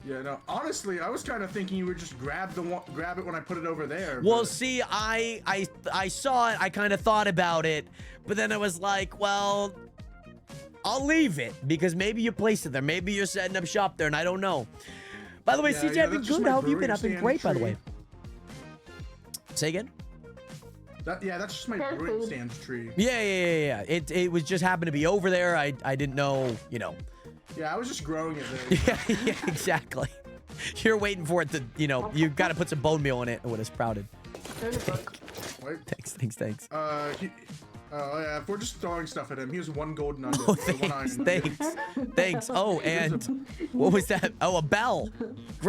Yeah, no. Honestly, I was kind of thinking you would just grab it when I put it over there. Well, but... see, I saw it. I kind of thought about it, but then I was like, well, I'll leave it because maybe you placed it there. Maybe you're setting up shop there, and I don't know. By the way, CJ, I've been good. How have you been? I've been great, by the way. Say again. That's just my brewing stand tree. Yeah. It was just happened to be over there. I didn't know, you know. Yeah, I was just growing it there. Yeah, exactly. You're waiting for it to, you know, you got to put some bone meal in it when it's sprouted. What? Thanks. Yeah, if we're just throwing stuff at him, he has one golden nugget. Oh, one iron. thanks. Oh, and what was that? Oh, a bell.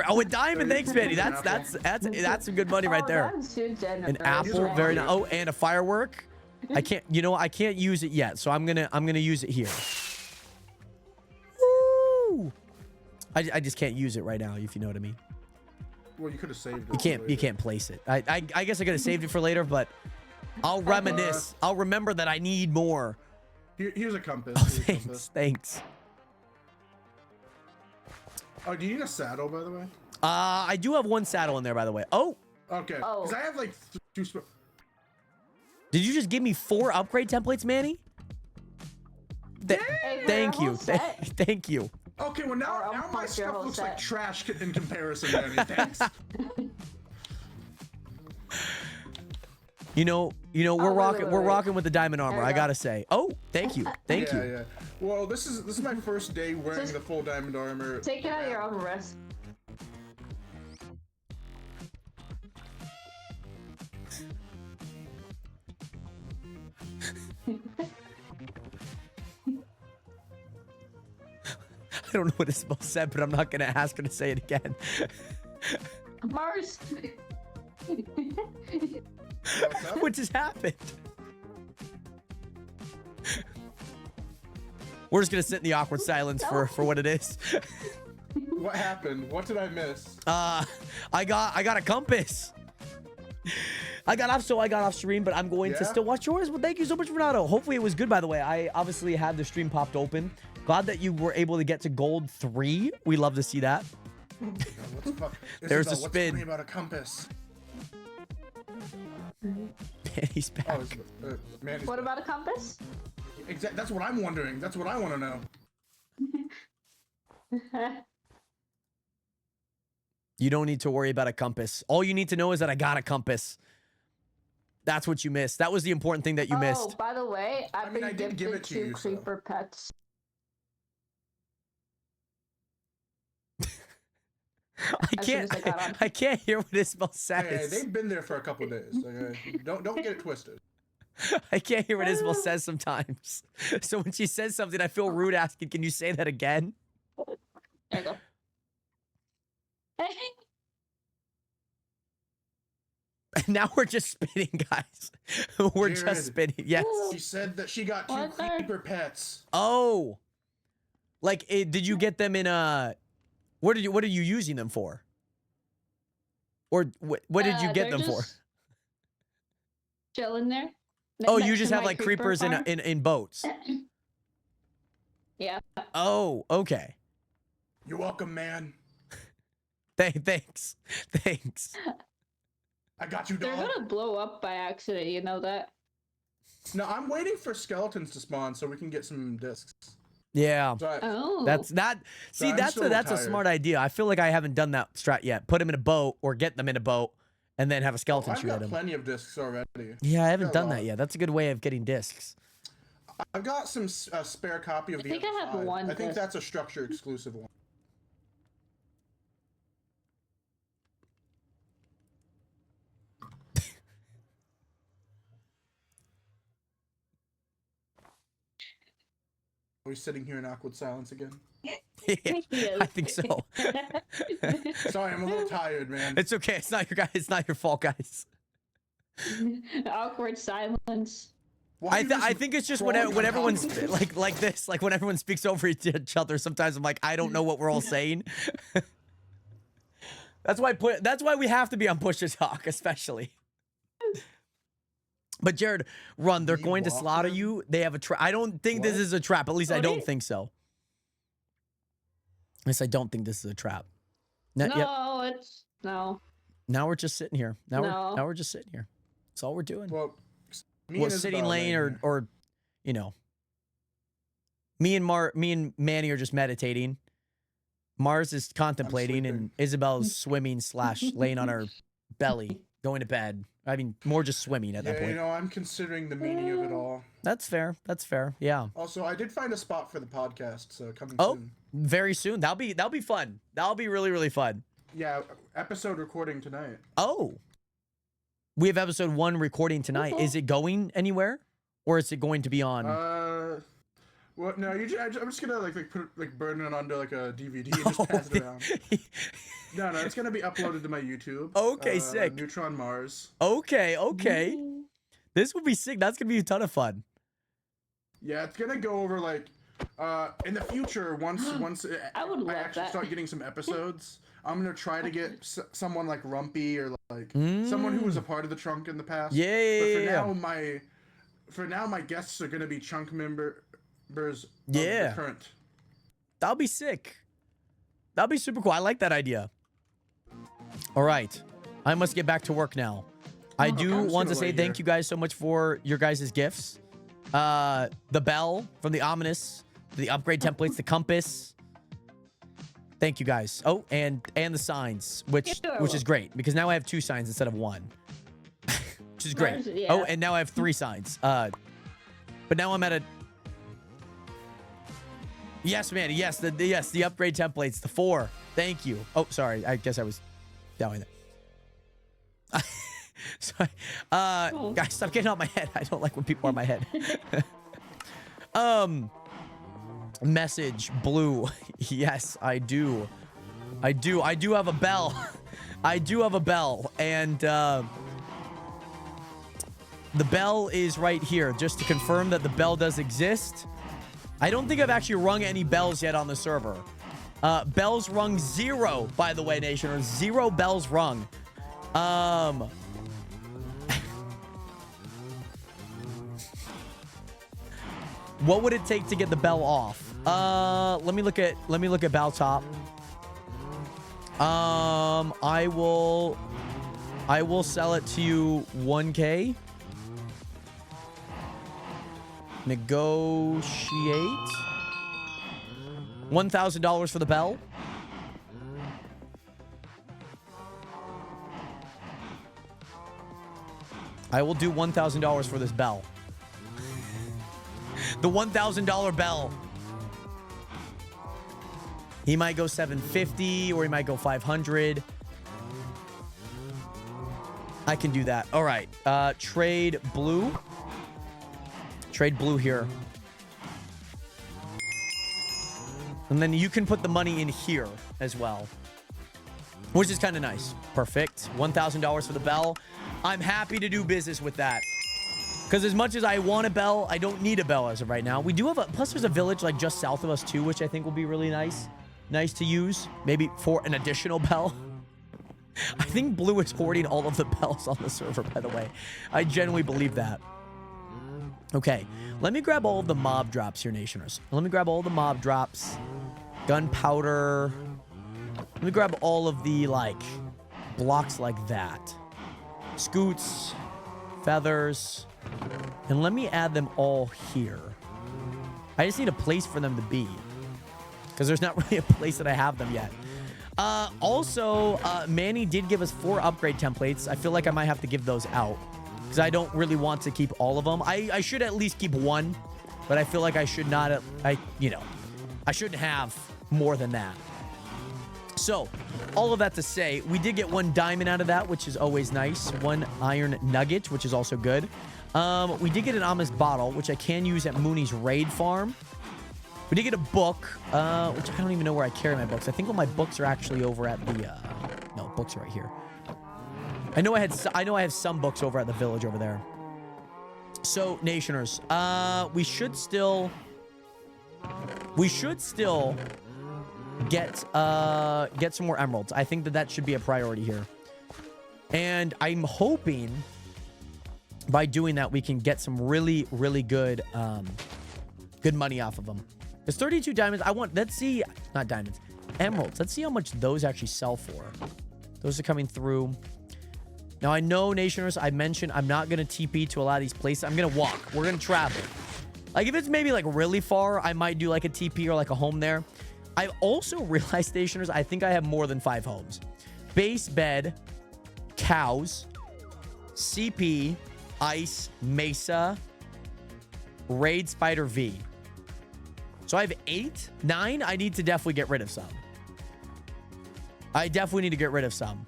Oh, a diamond. Thanks, Manny. That's some good money right there. That's too generous. An apple, very nice. Oh, and a firework. I can't. You know, I can't use it yet, so I'm gonna use it here. Woo! I just can't use it right now, if you know what I mean. Well, you could have saved it. You can't place it. I guess I could have saved it for later, but I'll reminisce. I'll remember that I need more. Here's a compass. Oh, Here's a compass. thanks. Oh, do you need a saddle, by the way? I do have one saddle in there, by the way. Oh, Okay. Oh. Because I have like two. did you just give me 4 upgrade templates, Manny? Hey, Thank your you. whole set. Thank you. Okay, well now, I'll now my punch your stuff whole looks like set. trash in comparison, Manny. Thanks. You know, we're wait, we're wait. rocking with the diamond armor. There you I go. gotta say. Oh, thank you. Thank you. Yeah. Well, this is my first day wearing Just the full diamond armor. Take it at your own risk. I don't know what Isabel said, but I'm not gonna ask her to say it again. Mars. What's up? What just happened? We're just gonna sit in the awkward silence for what it is. What happened? What did I miss? I got a compass. I got off stream, but I'm going to Yeah? still watch yours. Well, thank you so much, Renato. Hopefully it was good, by the way. I obviously had the stream popped open. Glad that you were able to get to gold 3. We love to see that. What the fuck? There's a Isabel, spin. What's funny about a compass? He's back. Oh, man. What about a compass? That's what I'm wondering. That's what I want to know. You don't need to worry about a compass. All you need to know is that I got a compass. That's what you missed. That was the important thing that you Oh, missed. by the way, I've mean, been I did give gifted it to 2 you, so- creeper pets. I As soon as I got on. I can't hear what Isabel Hey, says. they've been there for a couple days. Okay? Don't get it twisted. I can't hear what Isabel says sometimes. So when she says something, I feel rude asking, can you say that again? There you go. And now we're just spinning, guys. We're Jared. just spinning. Yes. She said that she got 2 What the- creeper pets. Oh. Like, did you get them in a... What are you using them for? Or what did you get They're them for? just chilling there. Oh, you next just to have my like creeper creepers farm. in boats. Yeah. Oh, okay. You're welcome, man. Thanks. Thanks. I got you, They're dog. gonna blow up by accident, you know that? No, I'm waiting for skeletons to spawn so we can get some discs. Yeah. So Oh. That's that. See, I'm that's still a tired. smart idea. I feel like I haven't done that strat yet. Put them in a boat or get them in a boat and then have a skeleton I've shoot at got them. plenty of discs already. Yeah, I haven't got a done that lot. yet. That's a good way of getting discs. I've got some spare copy of I the think I have M5. one I think disc. that's a structure exclusive one. Are we sitting here in awkward silence again? I think so. Sorry, I'm a little tired, man. It's okay. It's not your guys. It's not your fault, guys. Awkward silence. Why you just I think it's just when crawling on everyone's top of me? like this, like when everyone speaks over each other. Sometimes I'm like, I don't know what we're all saying. That's why we have to be on push to talk, especially. But Jared, run. They're We going to walk slaughter them? you. They have a trap. I don't think this What? is a trap. At least I Oh, don't they- think so. At least I don't think this is a trap. Yep. No, it's no. Now we're just sitting here. Now No. we're just sitting here. That's all we're doing. Well, me Well, and sitting Isabel lane right here. or you know, me and Manny are just meditating. Mars is contemplating and sleeping. Isabel's swimming / laying on her belly going to bed. I mean, more just swimming at that Yeah, point. you know, I'm considering the meaning of it all. That's fair. Yeah. Also, I did find a spot for the podcast, so coming Oh, soon. very soon. That'll be fun. That'll be really, really fun. Yeah, episode recording tonight. Oh. We have episode 1 recording tonight. Is it going anywhere? Or is it going to be on? Well, no, I'm just gonna burn it onto like a DVD and just pass it around. No, it's gonna be uploaded to my YouTube. Okay, sick. Neutron Mars. Okay. This will be sick. That's gonna be a ton of fun. Yeah, it's gonna go over like in the future once I would love actually that. start getting some episodes. I'm gonna try to get someone like Rumpy or like someone who was a part of the Trunk in the past. Yeah, But for now my guests are gonna be Chunk members of Yeah. the current. That'll be sick. That'll be super cool. I like that idea. All right. I must get back to work now. I Okay, do I'm just want to gonna say wait thank here. you guys so much for your guys' gifts. The bell from the Ominous, the upgrade templates, the compass. Thank you guys. Oh, and the signs, which is great because now I have 2 signs instead of 1. Which is great. Yeah. Oh, and now I have 3 signs. But now I'm at a Yes, man. Yes, the upgrade templates, the 4. Thank you. Oh, sorry. I guess I was down there. Sorry. Guys, stop getting on my head. I don't like when people are on my head. Message blue. Yes, I do. I do have a bell. I do have a bell, and the bell is right here. Just to confirm that the bell does exist. I don't think I've actually rung any bells yet on the server. Bells rung 0, by the way, Nation, or 0 bells rung. What would it take to get the bell off? Let me look at bell top. I will sell it to you 1K. Negotiate. $1,000 for the bell. I will do $1,000 for this bell. The $1,000 bell. He might go 750 or he might go 500. I can do that. All right. Trade blue. Trade blue here. And then you can put the money in here as well, which is kind of nice. Perfect. $1,000 for the bell. I'm happy to do business with that. Because as much as I want a bell, I don't need a bell as of right now. We do have plus there's a village like just south of us too, which I think will be really nice. Nice to use. Maybe for an additional bell. I think Blue is hoarding all of the bells on the server, by the way. I genuinely believe that. Okay. Let me grab all of the mob drops here, Nationers. Let me grab all the mob drops. Gunpowder. Let me grab all of the, like, blocks like that. Scoots. Feathers. And let me add them all here. I just need a place for them to be. Because there's not really a place that I have them yet. Also, Manny did give us 4 upgrade templates. I feel like I might have to give those out. Because I don't really want to keep all of them. I should at least keep 1. But I feel like I should not... I shouldn't have more than that. So, all of that to say, we did get 1 diamond out of that, which is always nice. 1 iron nugget, which is also good. We did get an ominous bottle, which I can use at Mooney's raid farm. We did get a book, which I don't even know where I carry my books. I think all my books are actually over at the, no, books are right here. I know I have some books over at the village over there. So, Nationers, we should still get some more emeralds. I think that should be a priority here. And I'm hoping by doing that, we can get some really, really good, good money off of them. There's 32 diamonds. Let's see, not diamonds, emeralds. Let's see how much those actually sell for. Those are coming through. Now, I know, Nationers, I mentioned I'm not going to TP to a lot of these places. I'm going to walk. We're going to travel. Like, if it's maybe, like, really far, I might do, like, a TP or, like, a home there. I've also realized, Nationers, I think I have more than 5 homes. Base bed, cows, CP, ice, mesa, raid, spider, V. So I have 8, 9. I need to definitely get rid of some. I definitely need to get rid of some.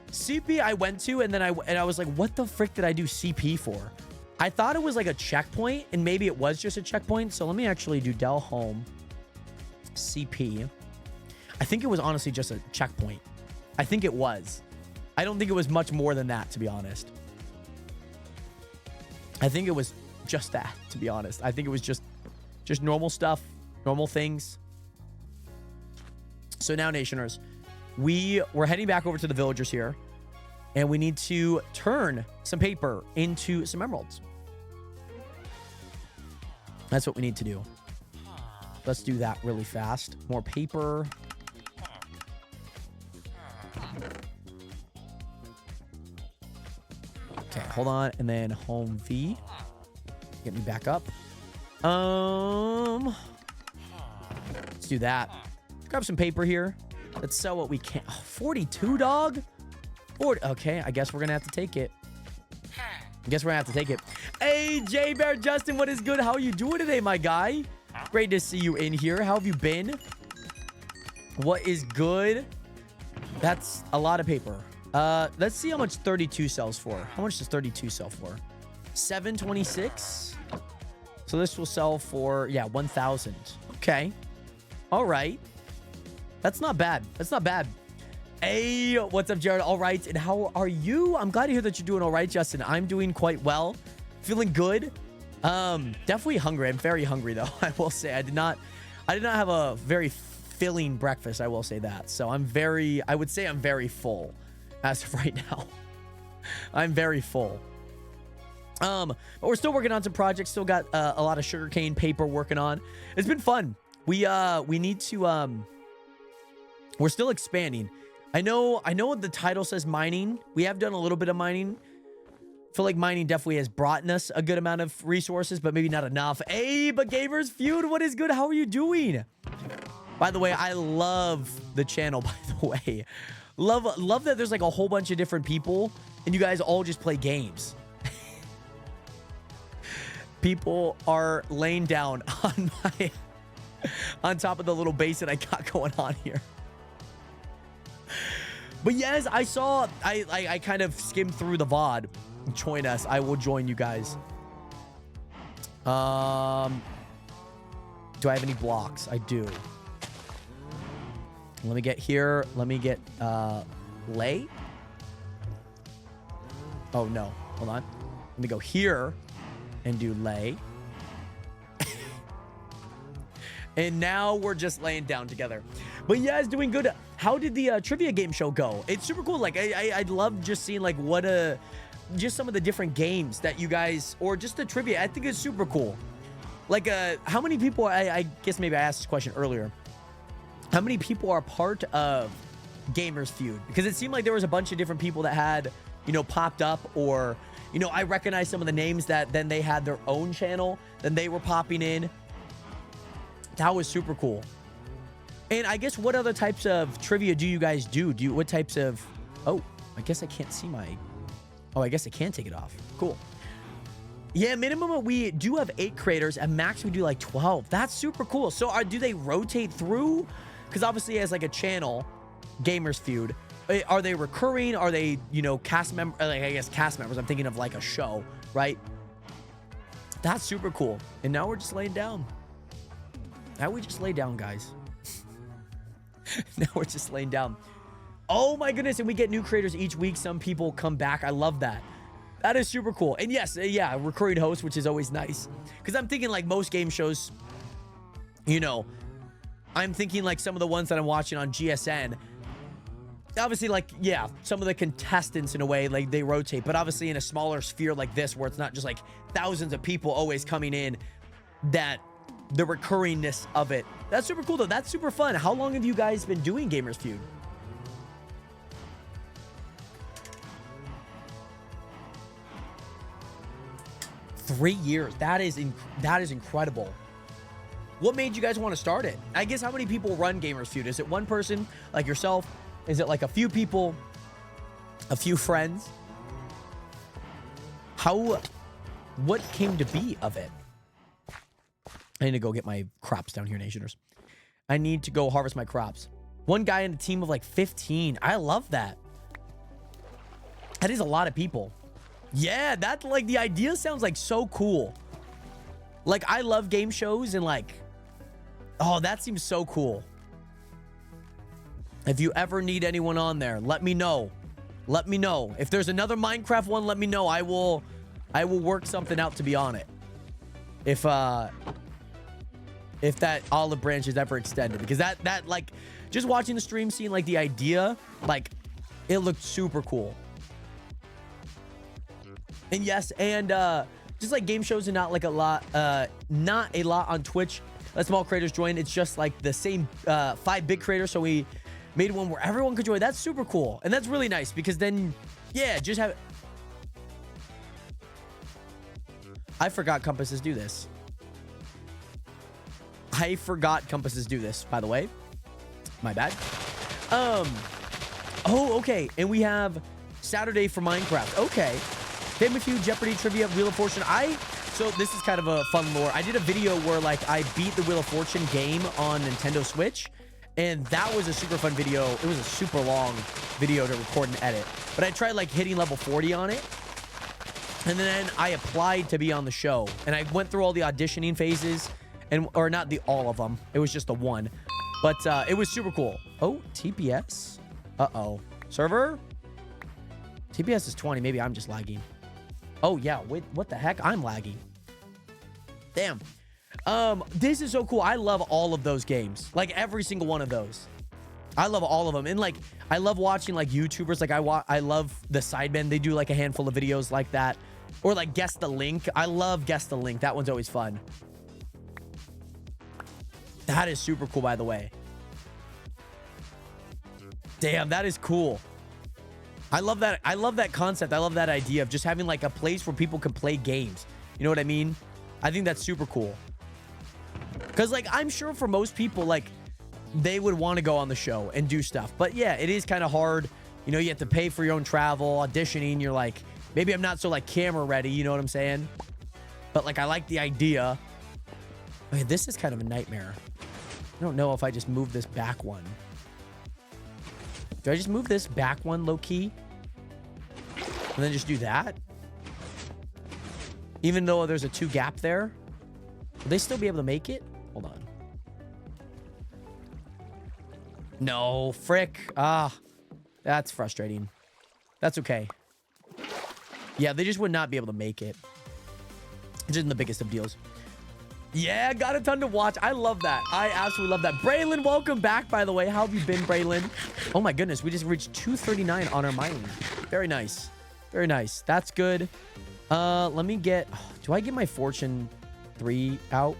CP I went to, and then I was like, what the frick did I do CP for? I thought it was like a checkpoint, and maybe it was just a checkpoint. So let me actually do Dell Home CP. I think it was honestly just a checkpoint. I think it was. I don't think it was much more than that, to be honest. I think it was just that, to be honest. I think it was just normal stuff, normal things. So now, Nationers, we're heading back over to the villagers here, and we need to turn some paper into some emeralds. That's what we need to do. Let's do that really fast. More paper. Okay, hold on. And then home V. Get me back up. Let's do that. Let's grab some paper here. Let's sell what we can. Oh, 42, dog? 40. Okay, I guess we're going to have to take it. Hey, J Bear Justin, what is good? How are you doing today, my guy? Great to see you in here. How have you been? What is good? That's a lot of paper. Let's see how much 32 sells for. How much does 32 sell for? 726. So this will sell for, yeah, 1,000. Okay. All right. That's not bad. Hey, what's up, Jared? All right. And how are you? I'm glad to hear that you're doing all right, Justin. I'm doing quite well. Feeling good. Definitely hungry. I'm very hungry, though. I will say I did not have a very filling breakfast. I will say that. So I would say I'm very full as of right now. I'm very full. But we're still working on some projects. Still got a lot of sugarcane paper working on. It's been fun. We need to, we're still expanding. I know the title says mining. We have done a little bit of mining. I feel like mining definitely has brought us a good amount of resources, but maybe not enough. Hey, but Gamers Feud, what is good? How are you doing? By the way, I love the channel, by the way. Love that there's like a whole bunch of different people and you guys all just play games. People are laying down on top of the little base that I got going on here. But yes, I saw, I kind of skimmed through the VOD. Join us. I will join you guys. Do I have any blocks? I do. Let me get here. Let me get lay. Oh no, hold on. Let me go here and do lay. And now we're just laying down together. But yeah, it's doing good. How did the trivia game show go? It's super cool. Like I love just seeing like just some of the different games that you guys, or just the trivia. I think it's super cool. Like how many people, I guess maybe I asked this question earlier. How many people are part of Gamers Feud? Because it seemed like there was a bunch of different people that had, popped up, or, I recognize some of the names that then they had their own channel, then they were popping in. That was super cool. And I guess what other types of trivia do you guys do? What types of, oh, I guess I can't see I guess I can take it off. Cool. Yeah, minimum we do have 8 creators, and max we do like 12. That's super cool. So do they rotate through? Because obviously as like a channel, Gamers Feud, are they recurring? Are they, cast members? Like, I guess cast members. I'm thinking of like a show, right? That's super cool. And now we're just laying down. Now we just lay down, guys. Now we're just laying down. Oh my goodness, and we get new creators each week. Some people come back. I love that. That is super cool. And yes, yeah, recurring host, which is always nice. Because I'm thinking like most game shows, I'm thinking like some of the ones that I'm watching on GSN. Obviously, like, yeah, some of the contestants in a way, like they rotate. But obviously in a smaller sphere like this, where it's not just like thousands of people always coming in, that the recurringness of it. That's super cool though. That's super fun. How long have you guys been doing Gamers Feud? Three years. That is incredible. What made you guys want to start it? I guess how many people run Gamers Feud? Is it one person like yourself? Is it like a few people? A few friends? What came to be of it? I need to go get my crops down here, Nationers. I need to go harvest my crops. One guy in a team of like 15. I love that. That is a lot of people. Yeah, that, like, the idea sounds like so cool. Like, I love game shows and like, oh, that seems so cool. If you ever need anyone on there, let me know. Let me know. If there's another Minecraft one, let me know. I will I will work something out to be on it. If that olive branch is ever extended, because that like just watching the stream, seeing like the idea, like it looked super cool. And yes, and just like game shows and not a lot on Twitch. Let small creators join. It's just like the same 5 big creators. So we made one where everyone could join. That's super cool. And that's really nice because then, yeah, just have... I forgot compasses do this. I forgot compasses do this, by the way. My bad. Oh, okay. And we have Saturday for Minecraft. Okay. Family Feud, Jeopardy, Trivia, Wheel of Fortune. So this is kind of a fun lore. I did a video where like I beat the Wheel of Fortune game on Nintendo Switch. And that was a super fun video. It was a super long video to record and edit. But I tried like hitting level 40 on it. And then I applied to be on the show. And I went through all the auditioning phases. Or not all of them. It was just the one. But it was super cool. Oh, TPS? Uh-oh. Server? TPS is 20. Maybe I'm just lagging. Oh, yeah. Wait, what the heck? I'm lagging. Damn. This is so cool. I love all of those games. Like, every single one of those. I love all of them. And, like, I love watching, like, YouTubers. Like, I love the Sidemen. They do, like, a handful of videos like that. Or, like, Guess the Link. I love Guess the Link. That one's always fun. That is super cool, by the way. Damn, that is cool. I love that. I love that concept. I love that idea of just having like a place where people can play games. You know what I mean? I think that's super cool. Because like, I'm sure for most people, like they would want to go on the show and do stuff. But yeah, it is kind of hard. You know, you have to pay for your own travel, auditioning. You're like, maybe I'm not so like camera ready. You know what I'm saying? But like, I like the idea. Okay, this is kind of a nightmare. I don't know if I just move this back one. Do I just move this back one low key? And then just do that? Even though there's a 2 gap there? Will they still be able to make it? Hold on. No, frick. Ah, that's frustrating. That's okay. Yeah, they just would not be able to make it. Which isn't the biggest of deals. Yeah, got a ton to watch. I love that. I absolutely love that. Braylon, welcome back, by the way. How have you been, Braylon? Oh, my goodness. We just reached 239 on our mining. Very nice. Very nice. That's good. Let me get... Oh, do I get my Fortune 3 out?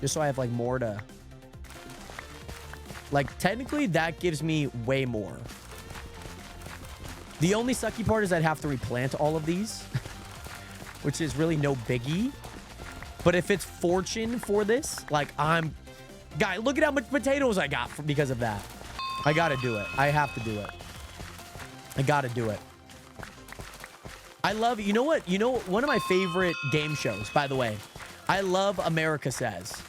Just so I have, like, more to... Like, technically, that gives me way more. The only sucky part is I'd have to replant all of these. Which is really no biggie. But if it's Fortune for this, like guy, look at how much potatoes I got because of that. I gotta do it. I have to do it. I gotta do it. I love, you know what? You know, one of my favorite game shows, by the way, I love America Says.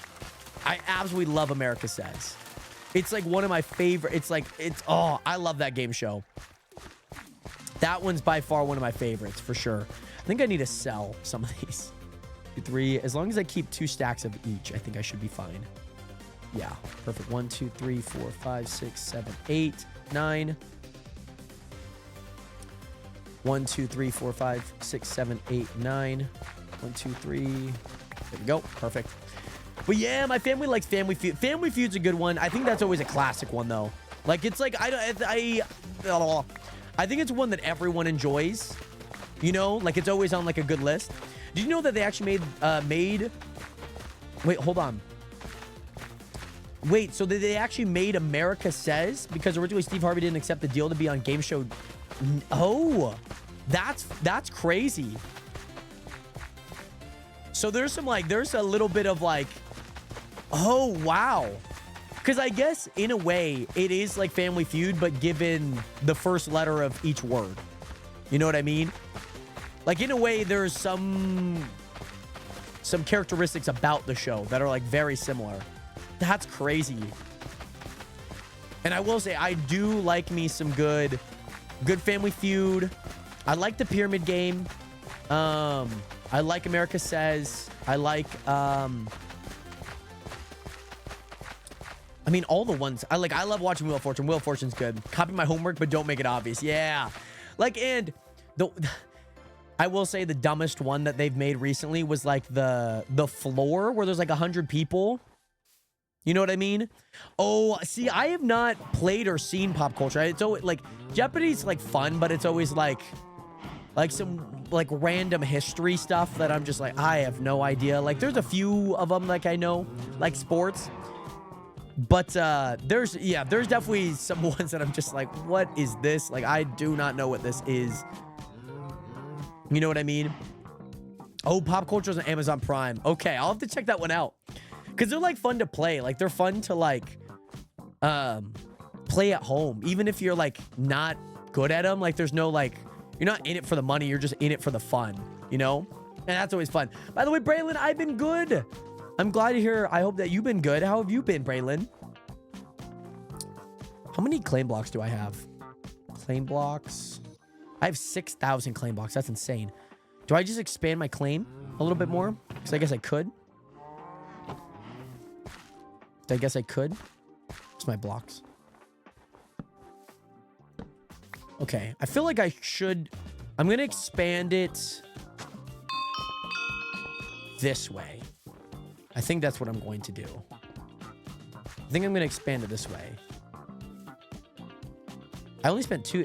I absolutely love America Says. It's like one of my favorite, oh, I love that game show. That one's by far one of my favorites for sure. I think I need to sell some of these. 3, as long as I keep 2 stacks of each, I think I should be fine. Yeah, perfect. 1, 2, 3, 4, 5, 6, 7, 8, 9. 1, 2, 3, 4, 5, 6, 7, 8, 9. 1, 2, 3. There we go. Perfect. But yeah, my family likes Family Feud. Family Feud's a good one. I think that's always a classic one though. Like it's like I think it's one that everyone enjoys. You know, like it's always on like a good list. Did you know that they actually wait, hold on. Wait, so they actually made America Says? Because originally Steve Harvey didn't accept the deal to be on Game Show. Oh, that's crazy. So there's a little bit of like, oh, wow. Because I guess in a way it is like Family Feud, but given the first letter of each word. You know what I mean? Like, in a way, there's some characteristics about the show that are, like, very similar. That's crazy. And I will say, I do like me some good Family Feud. I like the Pyramid Game. I like America Says. I like, I mean, all the ones. I love watching Wheel of Fortune. Wheel of Fortune's good. Copy my homework, but don't make it obvious. Yeah. Like, and... I will say the dumbest one that they've made recently was like the floor where there's like 100 people. You know what I mean? Oh, see, I have not played or seen Pop Culture. It's always like Jeopardy's like fun, but it's always like some like random history stuff that I'm just like, I have no idea. Like there's a few of them like I know, like sports. But there's definitely some ones that I'm just like, what is this? Like I do not know what this is. You know what I mean? Oh, Pop Culture's on Amazon Prime. Okay, I'll have to check that one out. Because they're like fun to play. Like they're fun to like play at home. Even if you're like not good at them. Like there's no like, you're not in it for the money. You're just in it for the fun. You know? And that's always fun. By the way, Braylon, I've been good. I'm glad to hear. I hope that you've been good. How have you been, Braylon? How many claim blocks do I have? Claim blocks. I have 6,000 claim blocks. That's insane. Do I just expand my claim a little bit more? Because I guess I could. I guess I could. It's my blocks. Okay. I feel like I should. I'm going to expand it this way. I think that's what I'm going to do. I think I'm going to expand it this way. I only spent 2.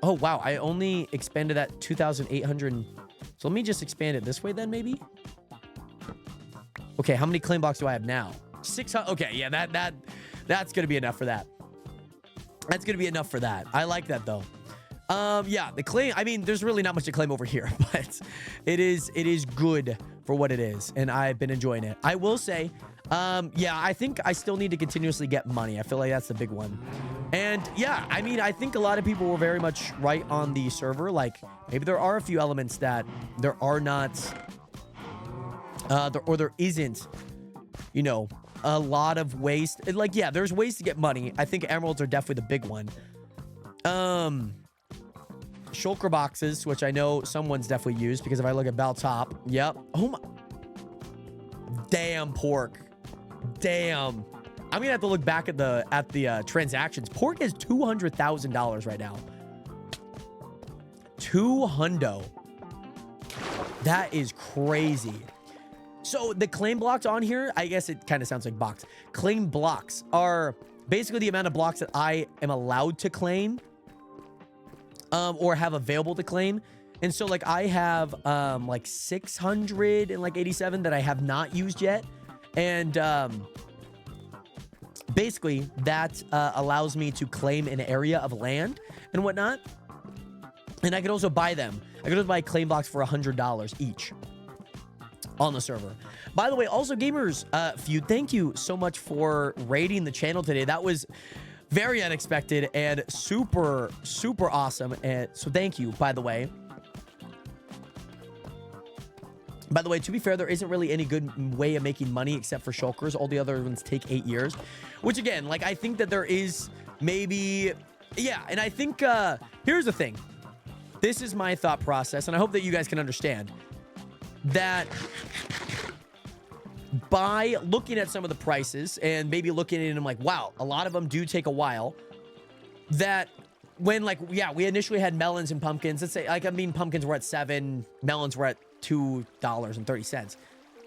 Oh, wow. I only expanded that 2,800. So let me just expand it this way then, maybe? Okay, how many claim blocks do I have now? 600. Okay, yeah, that's going to be enough for that. That's going to be enough for that. I like that, though. Yeah, the claim, I mean, there's really not much to claim over here, but it is good for what it is, and I've been enjoying it. I will say, yeah, I think I still need to continuously get money. I feel like that's the big one. And yeah, I mean, I think a lot of people were very much right on the server. Like, maybe there are a few elements that there are not, there isn't, you know, a lot of ways. Like, yeah, there's ways to get money. I think emeralds are definitely the big one. Shulker boxes, which I know someone's definitely used, because if I look at Baltop, yep. Oh my, damn, Pork. Damn. I'm gonna have to look back at the transactions. Pork is $200,000 right now. 200. That is crazy. So the claim blocks on here, I guess it kind of sounds like box. Claim blocks are basically the amount of blocks that I am allowed to claim, or have available to claim. And so like I have like 687 that I have not used yet. And basically that allows me to claim an area of land and whatnot. And I can also buy them. I can also buy claim blocks for $100 each on the server. By the way, also Gamers Feud, thank you so much for raiding the channel today. That was very unexpected and super, super awesome. And so thank you, by the way. By the way, to be fair, there isn't really any good way of making money except for shulkers. All the other ones take 8 years. Which again, like I think that there is maybe, yeah, and I think here's the thing. This is my thought process, and I hope that you guys can understand that by looking at some of the prices and maybe looking at them like, wow, a lot of them do take a while, that when like, yeah, we initially had melons and pumpkins. Let's say, like, I mean, pumpkins were at $7, melons were at $2.30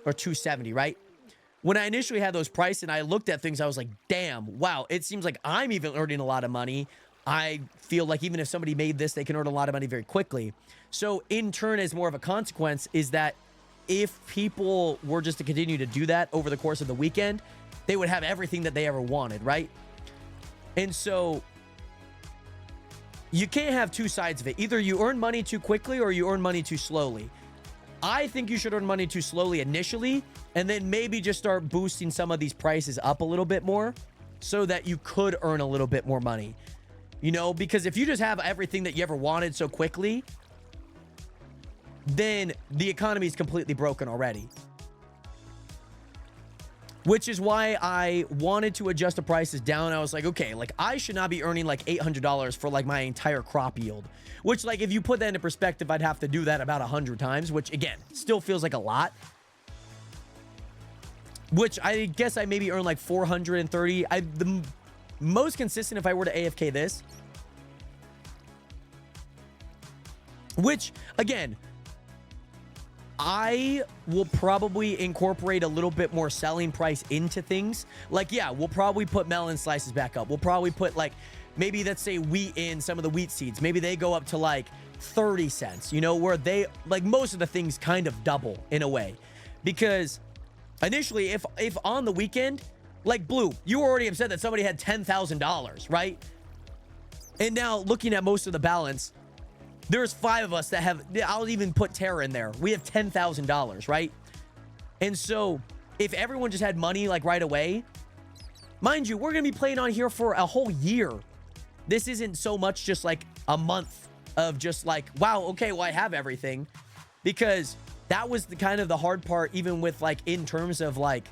or $2.70, right? When I initially had those prices and I looked at things, I was like, damn, wow, it seems like I'm even earning a lot of money. I feel like even if somebody made this, they can earn a lot of money very quickly. So in turn, as more of a consequence, is that if people were just to continue to do that over the course of the weekend, they would have everything that they ever wanted, right? And so you can't have two sides of it. Either you earn money too quickly or you earn money too slowly. I think you should earn money too slowly initially, and then maybe just start boosting some of these prices up a little bit more so that you could earn a little bit more money. You know, because if you just have everything that you ever wanted so quickly, then the economy is completely broken already. Which is why I wanted to adjust the prices down. I was like, okay, like I should not be earning like $800 for like my entire crop yield. Which, like, if you put that into perspective, I'd have to do that about 100 times, which again, still feels like a lot. Which I guess I maybe earn like 430. The most consistent, if I were to AFK this, Which, again, I will probably incorporate a little bit more selling price into things. Like, yeah, we'll probably put melon slices back up. We'll probably put, like, maybe let's say wheat in some of the wheat seeds. Maybe they go up to like 30 cents, you know, where they, like, most of the things kind of double in a way. Because initially, if on the weekend, like Blue, you were already upset that somebody had $10,000, right? And now looking at most of the balance, there's 5 of us that have, I'll even put Tara in there. We have $10,000, right? And so if everyone just had money like right away, mind you, we're going to be playing on here for a whole year. This isn't so much just like a month of just like, wow, okay, well, I have everything. Because that was the kind of the hard part, even with like in terms of like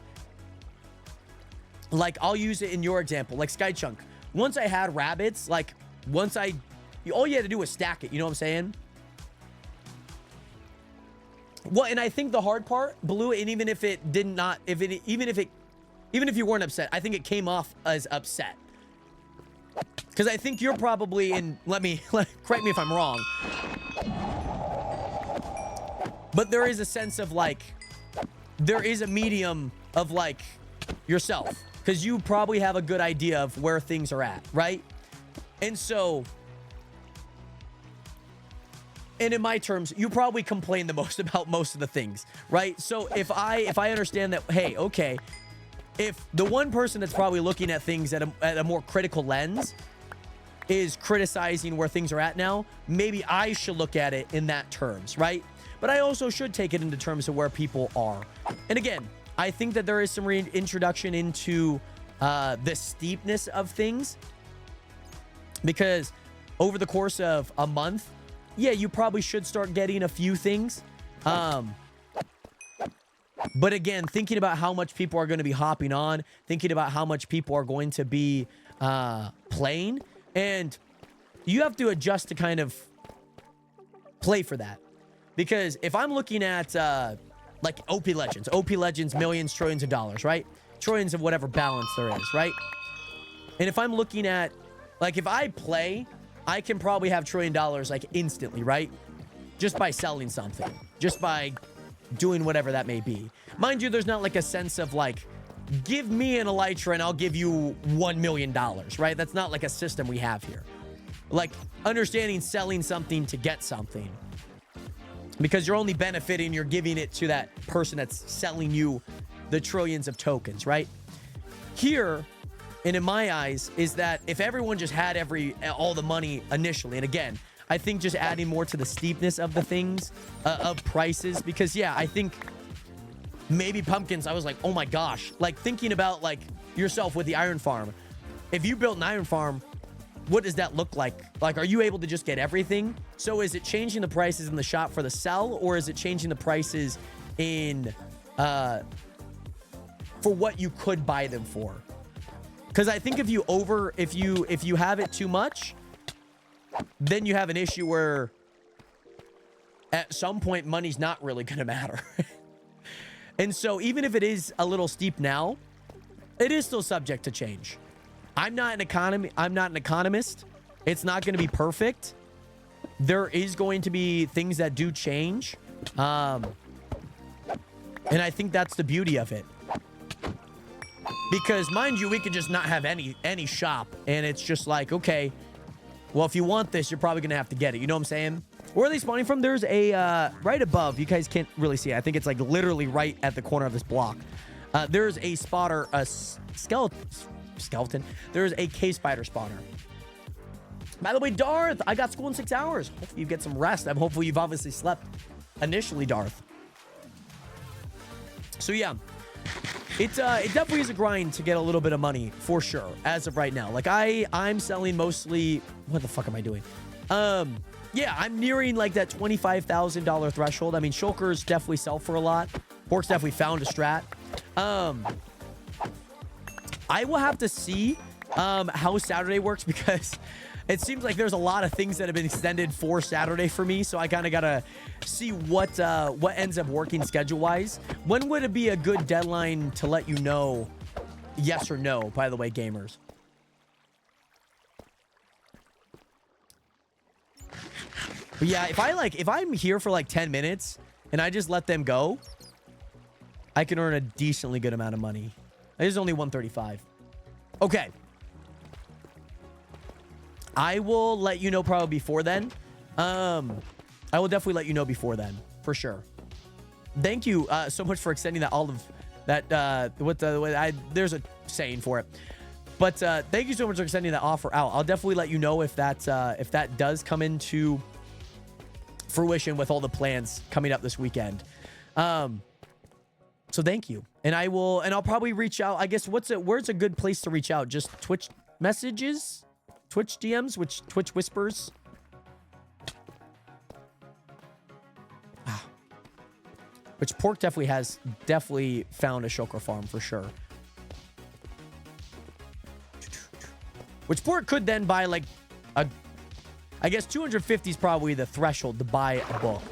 I'll use it in your example, like Skychunk. Once I had rabbits, like once all you had to do was stack it. You know what I'm saying? Well, and I think the hard part, Blue, and even if it did not, even if you weren't upset, I think it came off as upset. Because I think you're probably in, correct me if I'm wrong, but there is a sense of like, there is a medium of like yourself. Because you probably have a good idea of where things are at, right? And so, and in my terms, you probably complain the most about most of the things, right? So if I understand that, hey, okay, if the one person that's probably looking at things at a more critical lens is criticizing where things are at now, maybe I should look at it in that terms, right? But I also should take it into terms of where people are. And again, I think that there is some reintroduction into the steepness of things, because over the course of a month, yeah, you probably should start getting a few things. But again, thinking about how much people are going to be hopping on, thinking about how much people are going to be playing, and you have to adjust to kind of play for that. Because if I'm looking at like OP Legends, millions, trillions of dollars, right? Trillions of whatever balance there is, right? And if I'm looking at, like, if I play, I can probably have $1 trillion like instantly, right? Just by selling something, just by doing whatever that may be. Mind you, there's not like a sense of like, give me an Elytra and I'll give you $1 million, right? That's not like a system we have here. Like understanding selling something to get something. Because you're only benefiting, you're giving it to that person that's selling you the trillions of tokens, right? Here, and in my eyes, is that if everyone just had all the money initially, and again, I think just adding more to the steepness of the things, of prices, because yeah, I think maybe pumpkins, I was like, oh my gosh, like thinking about like yourself with the iron farm. If you built an iron farm, what does that look like? Like, are you able to just get everything? So is it changing the prices in the shop for the sell, or is it changing the prices in for what you could buy them for? Because I think if you have it too much, then you have an issue where at some point money's not really going to matter. And so even if it is a little steep now, it is still subject to change. I'm not an economist. It's not going to be perfect. There is going to be things that do change. And I think that's the beauty of it. Because mind you, we could just not have any shop, and it's just like, okay, well, if you want this, you're probably going to have to get it. You know what I'm saying? Where are they spawning from? There's a right above. You guys can't really see it. I think it's like literally right at the corner of this block. There's a spotter, a skeleton. There's a cave spider spawner. By the way, Darth, I got school in 6 hours. Hopefully you get some rest. Hopefully you've obviously slept initially, Darth. So yeah, it definitely is a grind to get a little bit of money for sure as of right now. Like I'm selling mostly. What the fuck am I doing? Yeah, I'm nearing like that $25,000 threshold. I mean, shulkers definitely sell for a lot. Pork's definitely found a strat. I will have to see how Saturday works, because it seems like there's a lot of things that have been extended for Saturday for me. So I kind of got to see what ends up working schedule-wise. When would it be a good deadline to let you know yes or no, by the way, gamers? But yeah, if I'm here for like 10 minutes and I just let them go, I can earn a decently good amount of money. It is only 135. Okay. I will let you know probably before then. I will definitely let you know before then, for sure. Thank you so much for extending that olive. There's a saying for it. But thank you so much for extending that offer out. I'll definitely let you know if that does come into fruition with all the plans coming up this weekend. So thank you. And I'll probably reach out. I guess where's a good place to reach out? Just Twitch messages? Twitch DMs? Twitch whispers? Which Pork definitely found a shulker farm for sure. Which Pork could then buy like I guess 250 is probably the threshold to buy a book.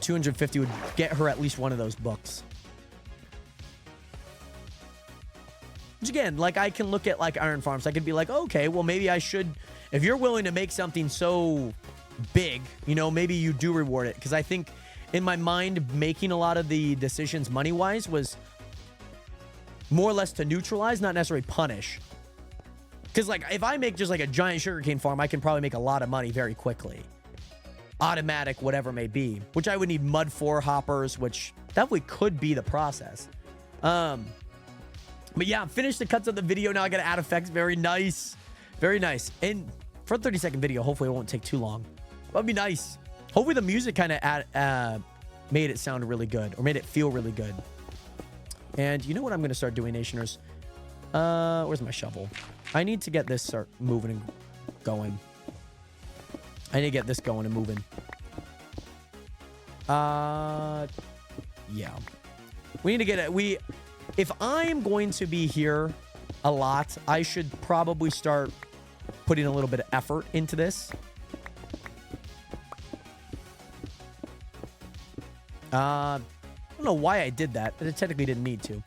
250 would get her at least one of those books. Which again, like I can look at like Iron Farms. I could be like, okay, well maybe I should, if you're willing to make something so big, you know, maybe you do reward it. Because I think in my mind, making a lot of the decisions money-wise was more or less to neutralize, not necessarily punish. Because like if I make just like a giant sugarcane farm, I can probably make a lot of money very quickly. Automatic, whatever it may be, which I would need mud for, hoppers, which definitely could be the process. But yeah, finished the cuts of the video. Now I got to add effects. Very nice. Very nice. And for a 30-second video, hopefully it won't take too long. That'd be nice. Hopefully the music kind of made it sound really good or made it feel really good. And you know what I'm going to start doing, Nationers? Where's my shovel? I need to get this start moving and going. I need to get this going and moving. Yeah. We need to get it. If I'm going to be here a lot, I should probably start putting a little bit of effort into this. I don't know why I did that, but it technically didn't need to.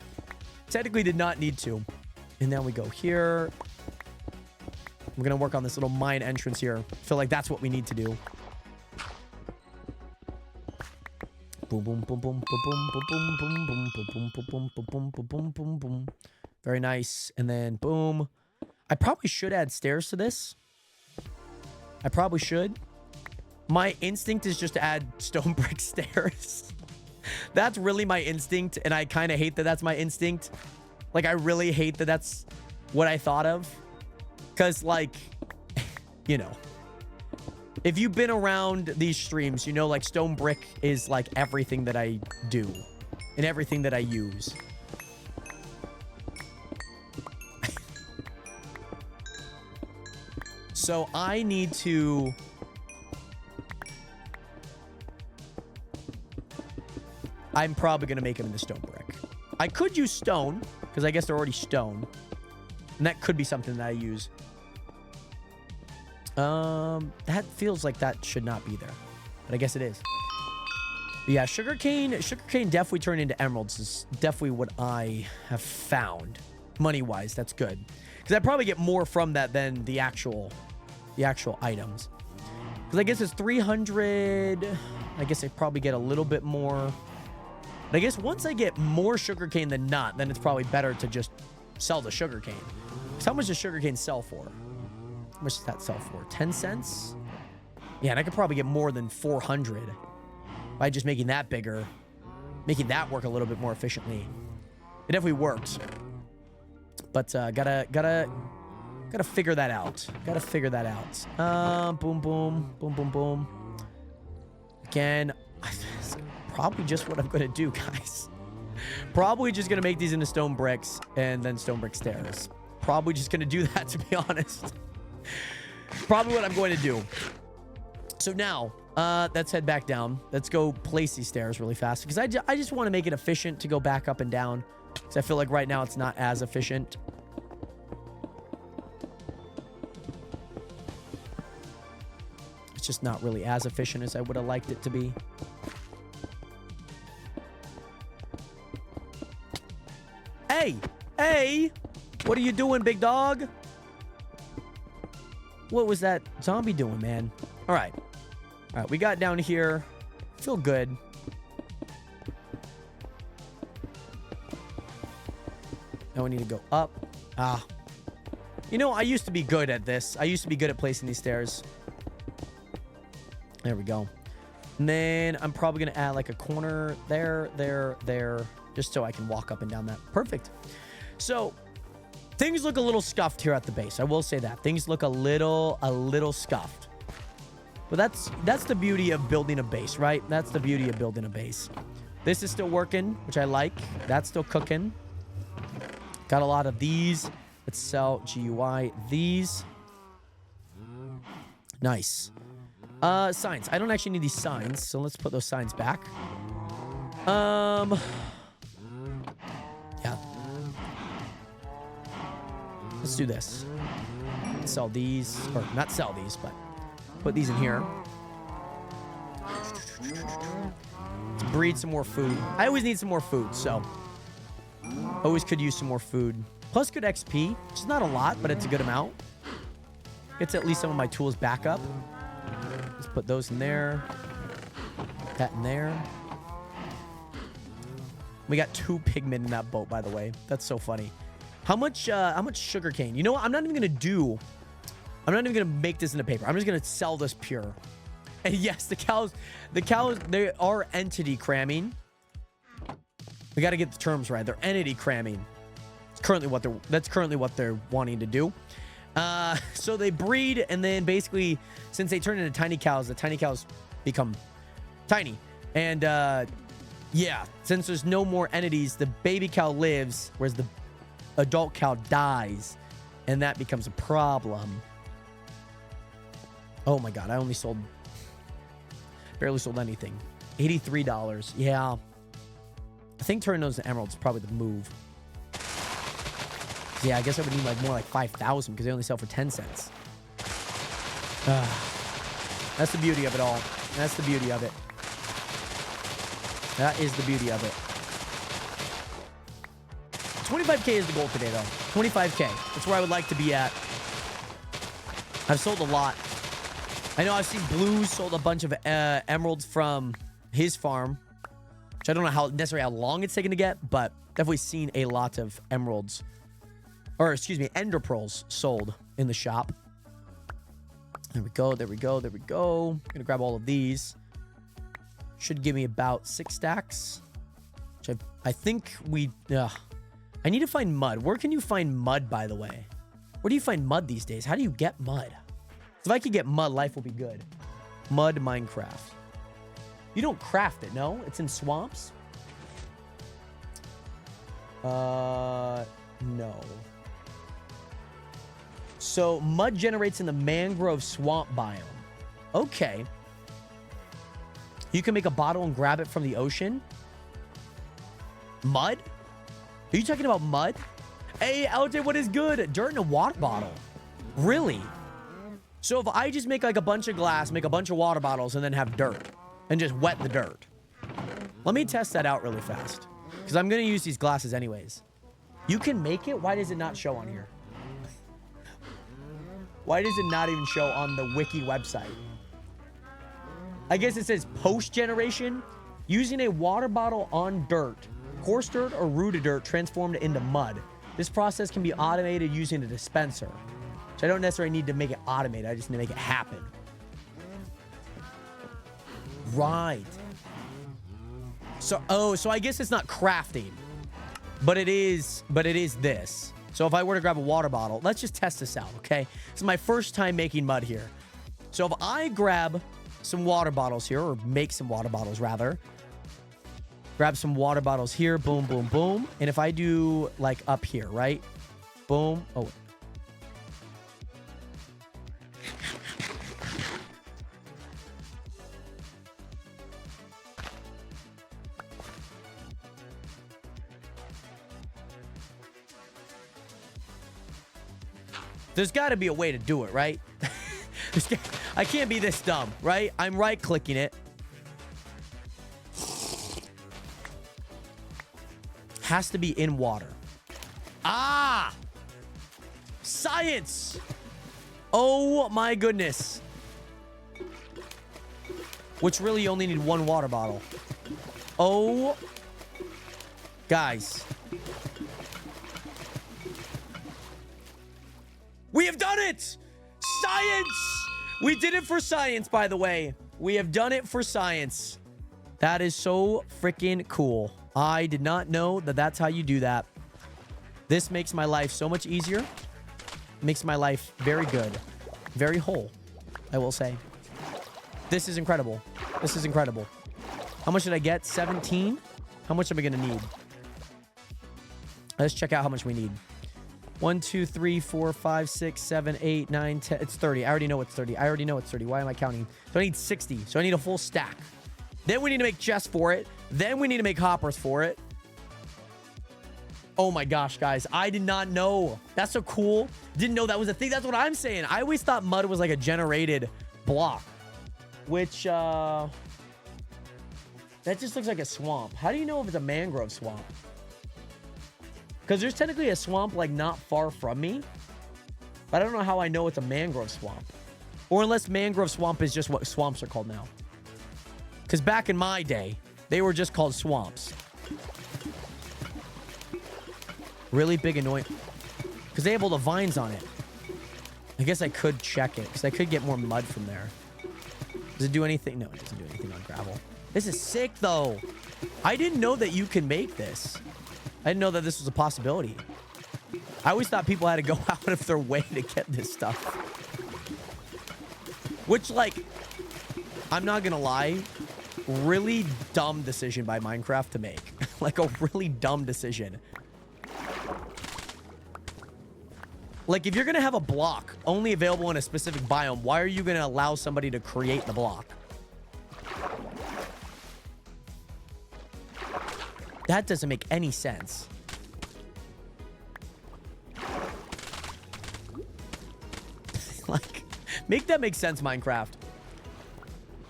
Technically did not need to. And then we go here. We're going to work on this little mine entrance here. I feel like that's what we need to do. Boom, boom, boom, boom, boom, boom, boom, boom, boom, boom, boom, boom, boom, boom, boom, boom, boom. Very nice. And then boom. I probably should add stairs to this. I probably should. My instinct is just to add stone brick stairs. That's really my instinct, and I kind of hate that that's my instinct. Like, I really hate that that's what I thought of. Because, like, you know, if you've been around these streams, you know, like, stone brick is, like, everything that I do and everything that I use. So I need to... I'm probably going to make them into stone brick. I could use stone, because I guess they're already stone. And that could be something that I use. That feels like that should not be there. But I guess it is. But yeah, sugarcane definitely turned into emeralds is definitely what I have found. Money-wise, that's good. Because I probably get more from that than the actual items. Because I guess it's 300. I guess I probably get a little bit more. But I guess once I get more sugarcane than not, then it's probably better to just sell the sugarcane. Because how much does sugarcane sell for? How much does that sell for? 10 cents? Yeah, and I could probably get more than 400 by just making that bigger, making that work a little bit more efficiently. It definitely works. But gotta figure that out. Gotta figure that out. Boom, boom, boom, boom, boom. Again, probably just what I'm gonna do, guys. Probably just gonna make these into stone bricks and then stone brick stairs. Probably just gonna do that, to be honest. Probably what I'm going to do. So now, let's head back down. Let's go place these stairs really fast because I just want to make it efficient to go back up and down. Because I feel like right now it's not as efficient. It's just not really as efficient as I would have liked it to be. Hey! Hey! What are you doing, big dog? what was that zombie doing, man? All right. All right, we got down here. Feel good. Now we need to go up. Ah. You know, I used to be good at this. I used to be good at placing these stairs. There we go. And then I'm probably going to add like a corner there, there, just so I can walk up and down that. Perfect. So things look a little scuffed here at the base. I will say that. Things look a little scuffed. But that's the beauty of building a base, right? That's the beauty of building a base. This is still working, which I like. That's still cooking. Got a lot of these. Let's sell GUI these. Nice. Signs. I don't actually need these signs, so let's put those signs back. Yeah. Let's do this. Sell these, or not sell these, but put these in here. Let's breed some more food. I always need some more food, so always could use some more food. Plus good XP, which is not a lot, but it's a good amount. Gets at least some of my tools back up. Let's put those in there. That in there. We got 2 pigmen in that boat, by the way. That's so funny. How much sugar cane? You know what? I'm not even gonna make this into paper. I'm just gonna sell this pure. And yes, the cows, they are entity cramming. We got to get the terms right. They're entity cramming. That's currently what they're wanting to do. So they breed, and then basically, since they turn into tiny cows, the tiny cows become tiny. And yeah, since there's no more entities, the baby cow lives, whereas the adult cow dies, and that becomes a problem. Oh my god, I barely sold anything. $83. Yeah. I think turning those to emeralds is probably the move. Yeah, I guess I would need like more like 5,000 because they only sell for 10 cents. That's the beauty of it all. That's the beauty of it. That is the beauty of it. 25k is the goal today, though. 25k. That's where I would like to be at. I've sold a lot. I know I've seen Blues sold a bunch of emeralds from his farm, which I don't know necessarily how long it's taken to get, but definitely seen a lot of emeralds, or excuse me, ender pearls sold in the shop. There we go. There we go. There we go. I'm gonna grab all of these. Should give me about 6 stacks. Which I think we. I need to find mud. Where can you find mud, by the way? Where do you find mud these days? How do you get mud? If I could get mud, life will be good. Mud Minecraft. You don't craft it, no? It's in swamps? No. So, mud generates in the mangrove swamp biome. Okay. You can make a bottle and grab it from the ocean? Mud? Are you talking about mud? Hey, LJ, what is good? Dirt in a water bottle. Really? So if I just make like a bunch of glass, make a bunch of water bottles, and then have dirt, and just wet the dirt. Let me test that out really fast. Because I'm going to use these glasses anyways. You can make it? Why does it not show on here? Why does it not even show on the wiki website? I guess it says post-generation. Using a water bottle on dirt, coarse dirt or rooted dirt transformed into mud. This process can be automated using a dispenser. So I don't necessarily need to make it automated. I just need to make it happen. Right. So, so I guess it's not crafting, but it is this. So if I were to grab a water bottle, let's just test this out, okay? This is my first time making mud here. So if I grab some water bottles here, or make some water bottles rather, grab some water bottles here, boom, boom, boom. And if I do like up here, right? Boom. Oh, there's got to be a way to do it, right? I can't be this dumb, right? I'm right-clicking it. Has to be in water. Ah! Science! Oh my goodness. Which really you only need one water bottle. Oh. Guys. We have done it! Science! We did it for science, by the way. We have done it for science. That is so freaking cool. I did not know that that's how you do that. This makes my life so much easier. Makes my life very good. Very whole, I will say. This is incredible. This is incredible. How much did I get? 17? How much am I going to need? Let's check out how much we need. 1, 2, 3, 4, 5, 6, 7, 8, 9, 10. It's 30. I already know it's 30. I already know it's 30. Why am I counting? So I need 60. So I need a full stack. Then we need to make chests for it. Then we need to make hoppers for it. Oh my gosh, guys. I did not know. That's so cool. Didn't know that was a thing. That's what I'm saying. I always thought mud was like a generated block. Which, that just looks like a swamp. How do you know if it's a mangrove swamp? Because there's technically a swamp like not far from me. But I don't know how I know it's a mangrove swamp. Or unless mangrove swamp is just what swamps are called now. Because back in my day, they were just called swamps. Really big annoying. Because they have all the vines on it. I guess I could check it. Because I could get more mud from there. Does it do anything? No, it doesn't do anything on gravel. This is sick, though. I didn't know that you can make this. I didn't know that this was a possibility. I always thought people had to go out of their way to get this stuff. Which, like, I'm not gonna lie, really dumb decision by Minecraft to make. Like, a really dumb decision. Like, if you're gonna have a block only available in a specific biome, why are you gonna allow somebody to create the block? That doesn't make any sense. Like, make that make sense, Minecraft.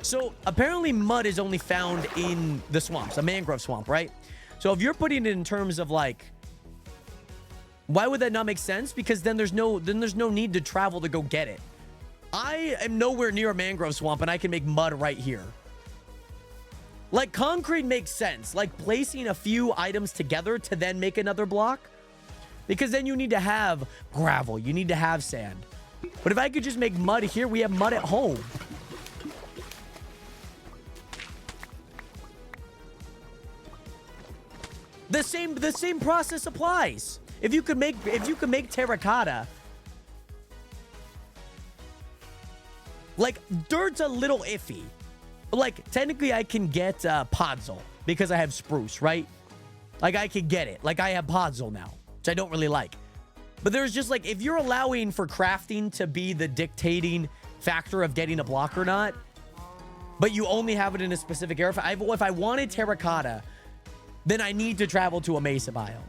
So, apparently mud is only found in the swamps, a mangrove swamp, right? So, if you're putting it in terms of, like, why would that not make sense? Because then there's no need to travel to go get it. I am nowhere near a mangrove swamp, and I can make mud right here. Like, concrete makes sense. Like, placing a few items together to then make another block. Because then you need to have gravel. You need to have sand. But if I could just make mud here, we have mud at home. The same process applies. If you could make terracotta. Like, dirt's a little iffy. Like, technically I can get podzol because I have spruce, right? Like, I can get it. Like, I have podzol now, which I don't really like. But there's just, like, if you're allowing for crafting to be the dictating factor of getting a block or not, but you only have it in a specific area. If I wanted terracotta, then I need to travel to a mesa biome.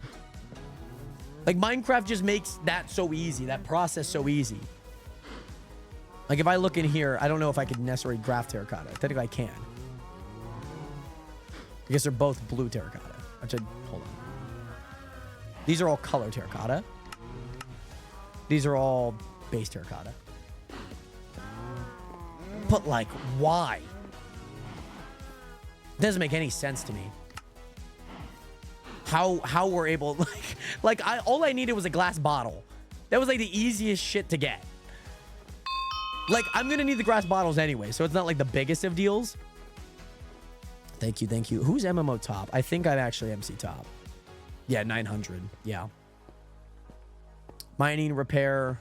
Like, Minecraft just makes that so easy, that process so easy. Like, if I look in here, I don't know if I could necessarily craft terracotta. Technically, I can. I guess they're both blue terracotta. Hold on. These are all color terracotta. These are all base terracotta. But, like, why? It doesn't make any sense to me. How we're able, all I needed was a glass bottle. That was, like, the easiest shit to get. Like, I'm gonna need the glass bottles anyway, so it's not like the biggest of deals. Thank you, thank you. Who's MMO top? I think I'm actually MC top. Yeah, 900. Yeah. Mining, repair.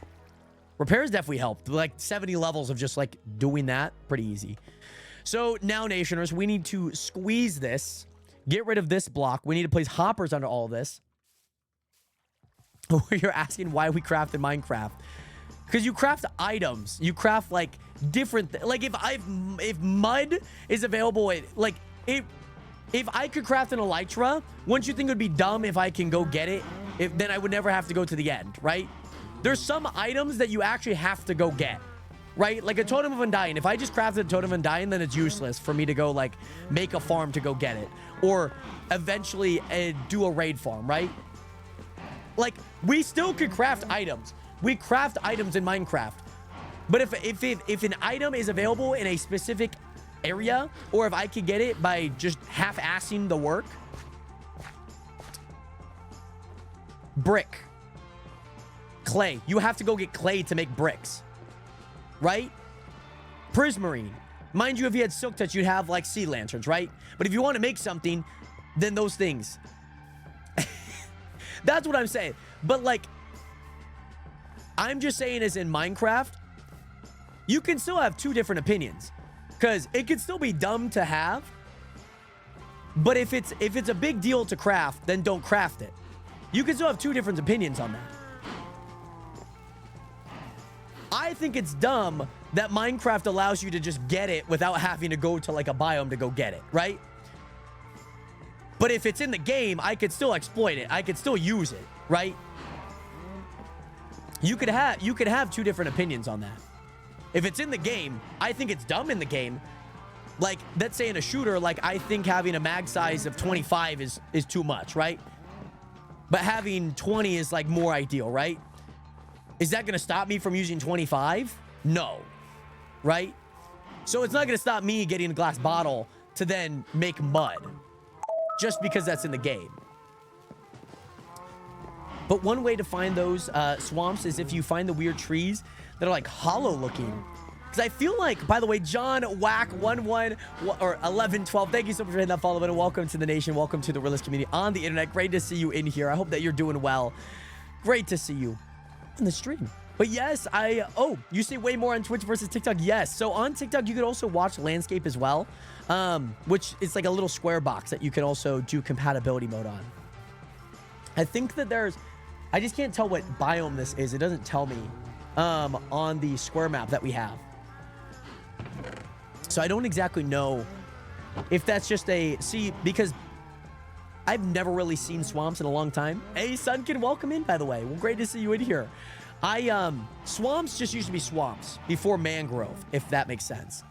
Repairs definitely helped. Like, 70 levels of just, like, doing that. Pretty easy. So, now, Nationers, we need to squeeze this. Get rid of this block. We need to place hoppers under all of this. You're asking why we crafted Minecraft. Because you craft items. You craft, like, different... Like, if mud is available... Like, if I could craft an elytra, wouldn't you think it would be dumb if I can go get it? Then I would never have to go to the end, right? There's some items that you actually have to go get, right? Like a Totem of Undying. If I just crafted a Totem of Undying, then it's useless for me to go, like, make a farm to go get it. Or eventually do a raid farm, right? Like, we still could craft items. We craft items in Minecraft. But if an item is available in a specific area, or if I could get it by just half-assing the work, brick, clay. You have to go get clay to make bricks, right? Prismarine. Mind you, if you had Silk Touch, you'd have like sea lanterns, right? But if you want to make something, then those things. That's what I'm saying. But like, I'm just saying as in Minecraft, you can still have two different opinions. Because it could still be dumb to have. But if it's a big deal to craft, then don't craft it. You can still have two different opinions on that. I think it's dumb that Minecraft allows you to just get it without having to go to like a biome to go get it, right? But if it's in the game, I could still exploit it. I could still use it, right? You could have two different opinions on that. If it's in the game, I think it's dumb in the game. Like, let's say in a shooter, like I think having a mag size of 25 is too much, right? But having 20 is like more ideal, right? Is that going to stop me from using 25? No. Right? So it's not going to stop me getting a glass bottle to then make mud. Just because that's in the game. But one way to find those swamps is if you find the weird trees that are like hollow looking. Because I feel like, by the way, John Whack 11 or 1112, thank you so much for hitting that follow button. Welcome to the nation. Welcome to the realist community on the internet. Great to see you in here. I hope that you're doing well. Great to see you on the stream. But yes, you see way more on Twitch versus TikTok. Yes. So on TikTok, you could also watch landscape as well, which is like a little square box that you can also do compatibility mode on. I think that I just can't tell what biome this is. It doesn't tell me on the square map that we have. So I don't exactly know if that's just because I've never really seen swamps in a long time. Hey, Sunkin, welcome in, by the way. Well, great to see you in here. Swamps just used to be swamps before mangrove, if that makes sense.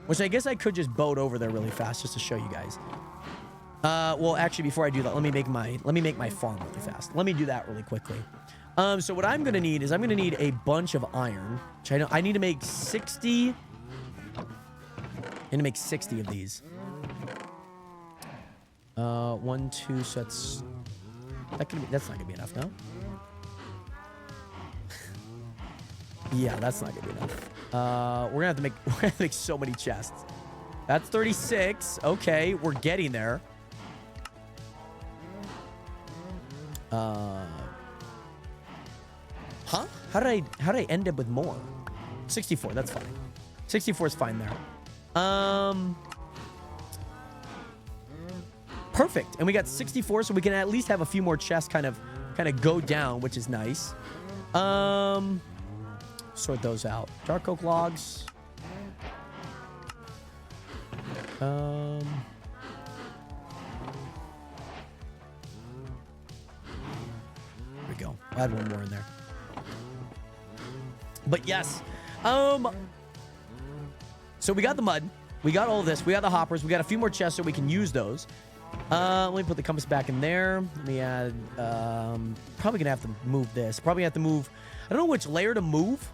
Which I guess I could just boat over there really fast just to show you guys. Well, actually, before I do that, let me make my farm really fast. Let me do that really quickly. So what I'm gonna need is I'm gonna need a bunch of iron, which I need to make 60. I'm gonna make 60 of these. 1, 2, so that's not gonna be enough, no? Yeah, that's not gonna be enough. We're gonna have to make so many chests. That's 36. Okay, we're getting there. Huh? How did I end up with more? 64, that's fine. 64 is fine there. Perfect. And we got 64, so we can at least have a few more chests kind of go down, which is nice. Sort those out. Dark oak logs. There we go. I'll add one more in there. But yes. So we got the mud. We got all of this. We got the hoppers. We got a few more chests so we can use those. Let me put the compass back in there. Let me add, probably gonna have to move this. Probably have to move, I don't know which layer to move,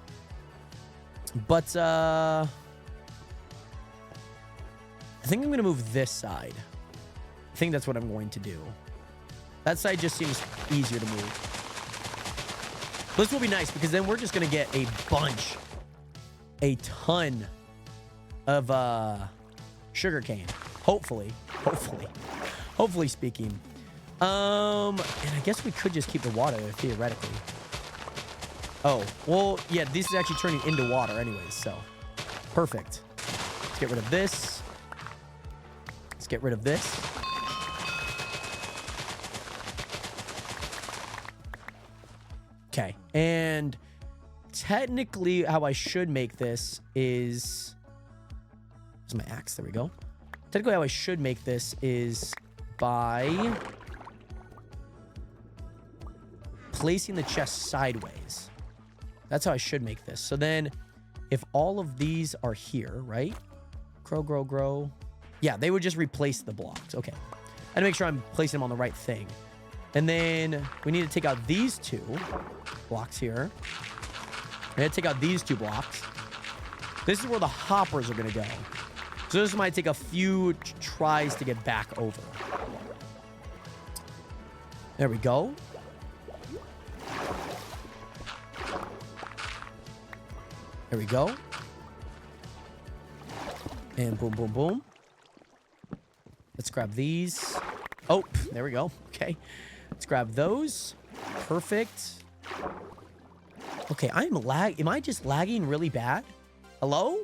but, I think I'm gonna move this side. I think that's what I'm going to do. That side just seems easier to move. This will be nice because then we're just gonna get a ton of, sugarcane. Hopefully speaking. And I guess we could just keep the water there, theoretically. Oh, well, yeah, this is actually turning into water anyways, so. Perfect. Let's get rid of this. Let's get rid of this. Okay, and technically how I should make this is... Where's my axe? There we go. Technically how I should make this is by placing the chest sideways. That's how I should make this. So then if all of these are here, right? Grow. Yeah, they would just replace the blocks. Okay. I had to make sure I'm placing them on the right thing. And then we need to take out these two blocks here. gonna take out these 2 blocks. This is where the hoppers are gonna go. So this might take a few tries to get back over. There we go. There we go. And boom, boom, boom. Let's grab these. Oh, there we go. Okay. Let's grab those. Perfect. Okay, am I just lagging really bad? Hello?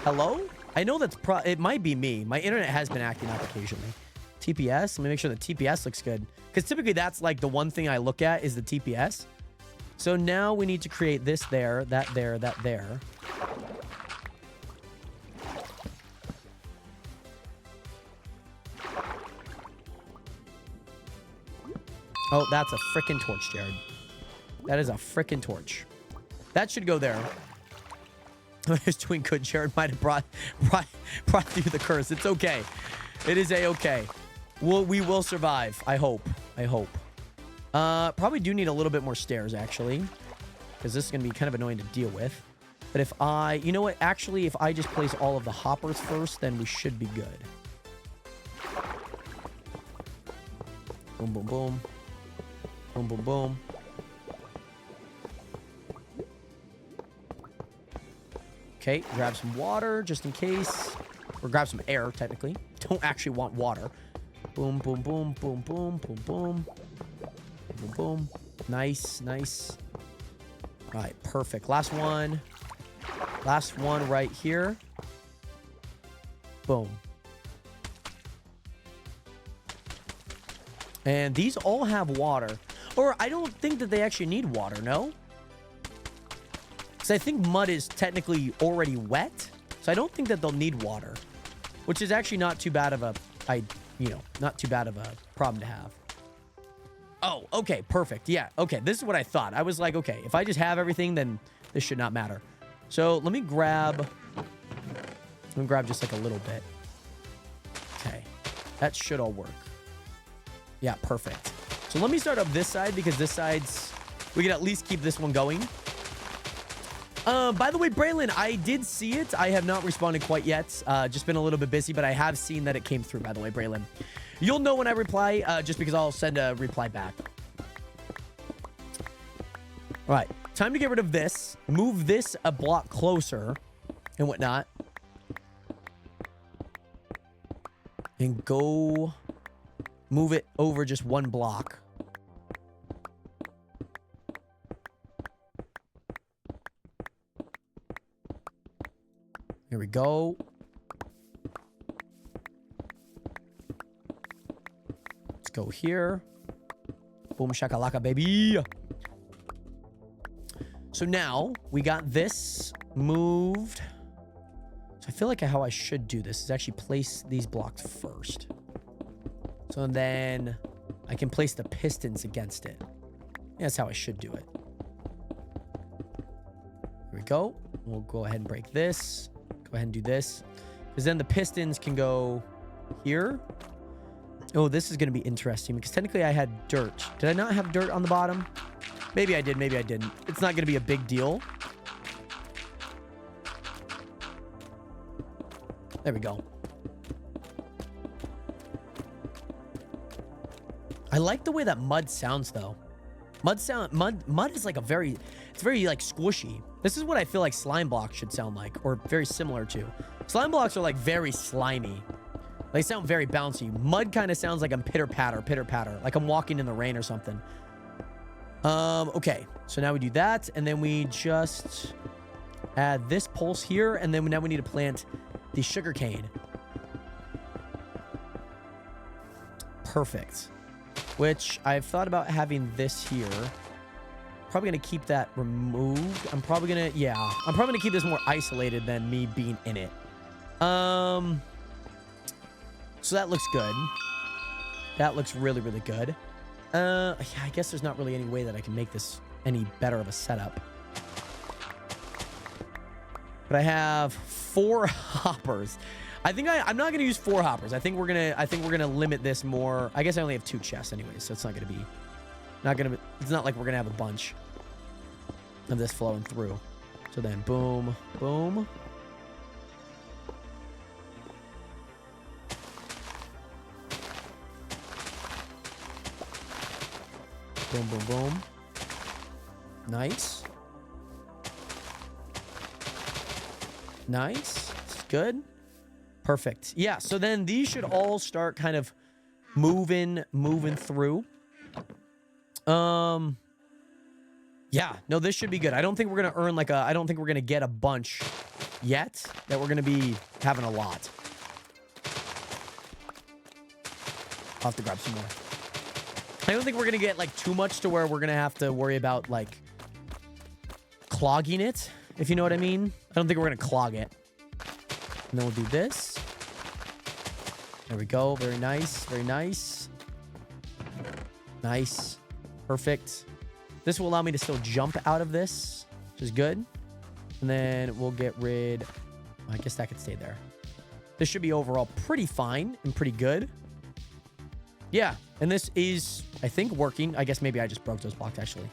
Hello? I know it might be me. My internet has been acting up occasionally. TPS? Let me make sure the TPS looks good. Because typically that's like the one thing I look at is the TPS. So now we need to create this there, that there, that there. Oh, that's a frickin' torch, Jared. That is a frickin' torch. That should go there. I was doing good. Jared might have brought through the curse. It's okay. It is a-okay. We will survive. I hope. I hope. Probably do need a little bit more stairs, actually. Because this is going to be kind of annoying to deal with. But if I... You know what? Actually, if I just place all of the hoppers first, then we should be good. Boom, boom, boom. Boom, boom, boom. Okay, grab some water just in case. Or grab some air, technically. Don't actually want water. Boom, boom, boom, boom, boom, boom, boom. Boom, boom. Nice, nice. All right, perfect. Last one. Last one right here. Boom. And these all have water. Or I don't think that they actually need water, no? Because I think mud is technically already wet. So I don't think that they'll need water. Which is actually not too bad of a... not too bad of a problem to have. Oh, okay, perfect. Yeah, okay, this is what I thought. I was like, okay, if I just have everything, then this should not matter. So let me grab just like a little bit. Okay, that should all work. Yeah, perfect. So let me start up this side because this side's... We can at least keep this one going. By the way, Braylon, I did see it. I have not responded quite yet. Just been a little bit busy, but I have seen that it came through, by the way, Braylon. You'll know when I reply, just because I'll send a reply back. All right, time to get rid of this. Move this a block closer and whatnot. And go move it over just one block. Here we go. Let's go here. Boom shakalaka, baby. So now we got this moved. So I feel like how I should do this is actually place these blocks first. So then I can place the pistons against it. Yeah, that's how I should do it. Here we go. We'll go ahead and break this. Go ahead and do this. Because then the pistons can go here. Oh, this is going to be interesting because technically I had dirt. Did I not have dirt on the bottom? Maybe I did, maybe I didn't. It's not going to be a big deal. There we go. I like the way that mud sounds though. Mud is like it's very like squishy. This is what I feel like slime blocks should sound like, or very similar to. Slime blocks are like very slimy. They sound very bouncy. Mud kind of sounds like I'm pitter patter, like I'm walking in the rain or something. Okay, so now we do that, and then we just add this pulse here, and then now we need to plant the sugar cane. Perfect. Which I've thought about having this here. Probably gonna keep that removed. I'm probably gonna keep this more isolated than me being in it. So that looks good. That looks really, really good. Yeah, I guess there's not really any way that I can make this any better of a setup. But I have 4 hoppers. I think I'm not gonna use 4 hoppers. I think we're gonna limit this more. I guess I only have 2 chests anyways, so it's not gonna be. It's not like we're gonna have a bunch of this flowing through. So then boom, boom. Boom, boom, boom. Nice. Nice. It's good. Perfect. Yeah, so then these should all start kind of moving through. Yeah, no, this should be good. I don't think we're going to earn like I don't think we're going to get a bunch yet that we're going to be having a lot. I'll have to grab some more. I don't think we're going to get like too much to where we're going to have to worry about like clogging it, if you know what I mean. I don't think we're going to clog it. And then we'll do this. There we go. Very nice. Very nice. Nice. Perfect. This will allow me to still jump out of this, which is good. And then we'll get rid... I guess that could stay there. This should be overall pretty fine and pretty good. Yeah. And this is, I think, working. I guess maybe I just broke those blocks, actually.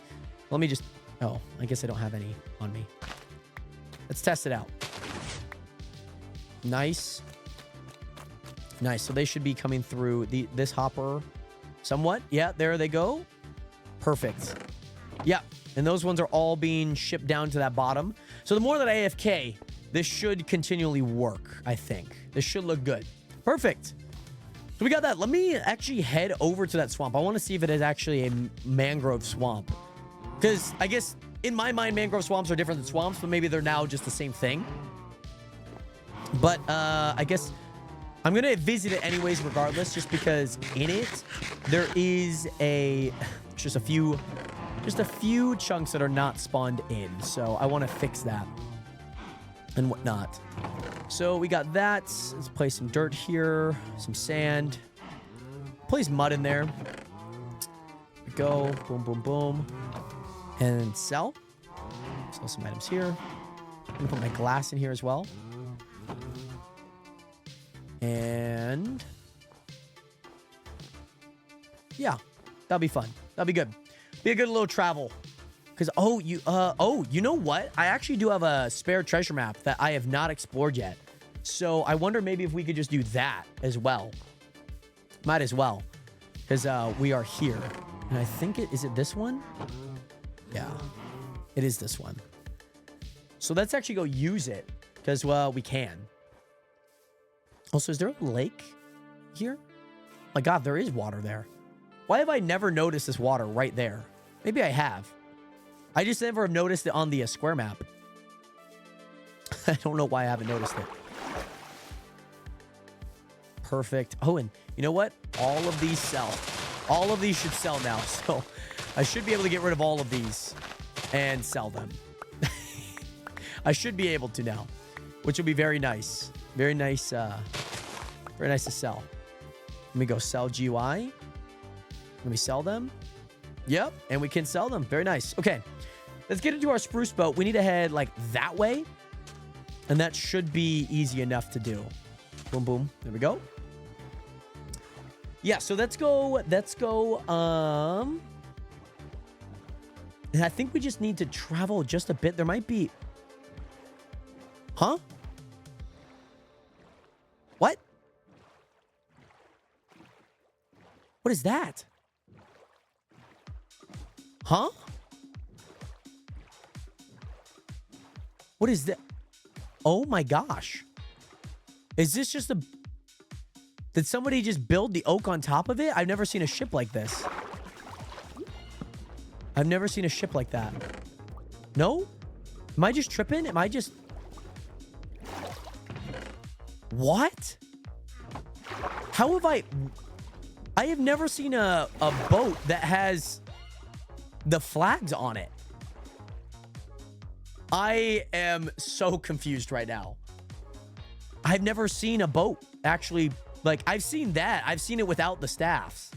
Let me just... Oh, I guess I don't have any on me. Let's test it out. Nice. Nice. So they should be coming through this hopper somewhat. Yeah, there they go. Perfect. Yeah, and those ones are all being shipped down to that bottom. So the more that I AFK, this should continually work, I think. This should look good. Perfect. So we got that. Let me actually head over to that swamp. I want to see if it is actually a mangrove swamp. Because I guess in my mind, mangrove swamps are different than swamps, but maybe they're now just the same thing. But I guess I'm going to visit it anyways, regardless, just because in it, there is just a few chunks that are not spawned in. So I want to fix that and whatnot. So we got that. Let's place some dirt here, some sand. Place mud in there. There we go. Boom, boom, boom. And sell. Sell some items here. I'm going to put my glass in here as well. And yeah, that'll be fun. That'll be good. Be a good little travel. Because, you know what? I actually do have a spare treasure map that I have not explored yet. So I wonder maybe if we could just do that as well. Might as well. Because we are here. And I think is it this one? Yeah, it is this one. So let's actually go use it. Because, well, we can. Also, is there a lake here? My God, there is water there. Why have I never noticed this water right there? Maybe I have. I just never have noticed it on the square map. I don't know why I haven't noticed it. Perfect. Oh, and you know what? All of these sell. All of these should sell now. So I should be able to get rid of all of these and sell them. I should be able to now, which will be very nice. Very nice. Very nice to sell. Let me go sell GUI. Let me sell them. Yep, and we can sell them. Very nice. Okay, let's get into our spruce boat. We need to head like that way, and that should be easy enough to do. Boom, boom. There we go. Yeah, so let's go. And I think we just need to travel just a bit. There might be... Huh? What? What is that? Huh? What is that? Oh my gosh. Is this just a... Did somebody just build the oak on top of it? I've never seen a ship like this. I've never seen a ship like that. No? Am I just tripping? Am I just... What? How have I have never seen a boat that has the flags on it. I am so confused right now. I've never seen a boat actually, like, I've seen that. I've seen it without the staffs.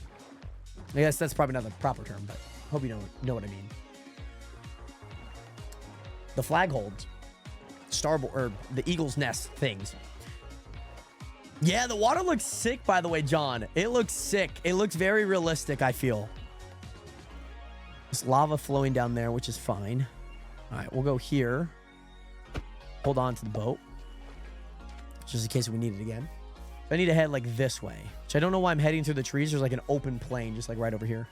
I guess that's probably not the proper term, but hope you know what I mean. The flag holds. Starboard, or the Eagle's Nest things. Yeah, the water looks sick, by the way, John. It looks sick. It looks very realistic, I feel. There's lava flowing down there, which is fine. All right, we'll go here. hold on to the boat. Just in case we need it again. I need to head like this way. Which I don't know why I'm heading through the trees. There's like an open plain just like right over here.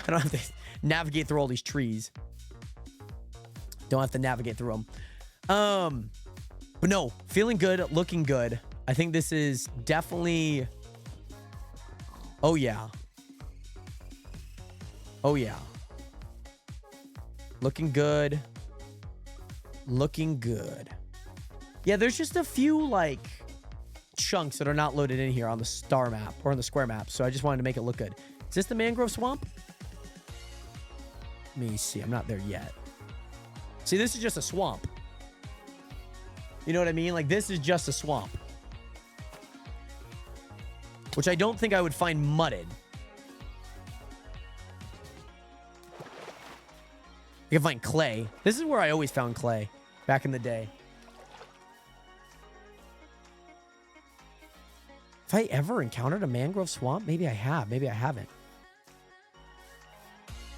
I don't have to navigate through all these trees. Don't have to navigate through them. But no, feeling good, looking good. I think this is definitely... Oh, yeah. Oh, yeah. Looking good. Looking good. Yeah, there's just a few, like, chunks that are not loaded in here on the star map or on the square map. So I just wanted to make it look good. Is this the mangrove swamp? Let me see. I'm not there yet. See, this is just a swamp. You know what I mean? Like, this is just a swamp. Which I don't think I would find mudded. I can find clay. This is where I always found clay back in the day. Have I ever encountered a mangrove swamp? Maybe I have. Maybe I haven't.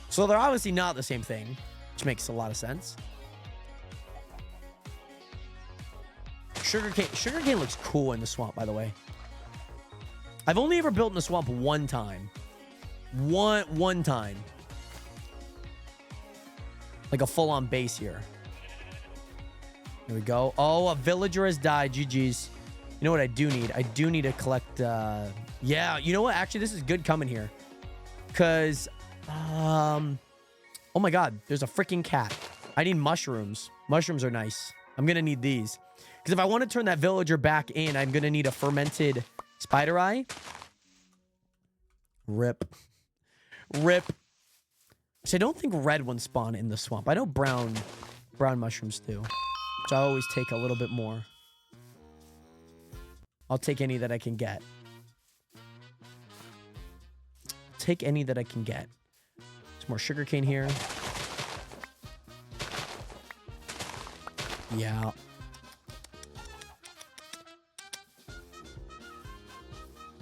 So they're obviously not the same thing, which makes a lot of sense. Sugarcane looks cool in the swamp, by the way. I've only ever built in the swamp one time. One time. Like a full-on base here. There we go. Oh, a villager has died. GG's. You know what I do need? I do need to collect... yeah, you know what? Actually, this is good coming here. Because... oh my god. There's a freaking cat. I need mushrooms. Mushrooms are nice. I'm going to need these. Because if I want to turn that villager back in, I'm going to need a fermented spider eye. Rip. Rip. Which I don't think red ones spawn in the swamp. I know brown mushrooms do. Which I always take a little bit more. I'll take any that I can get. Take any that I can get. There's more sugarcane here. Yeah.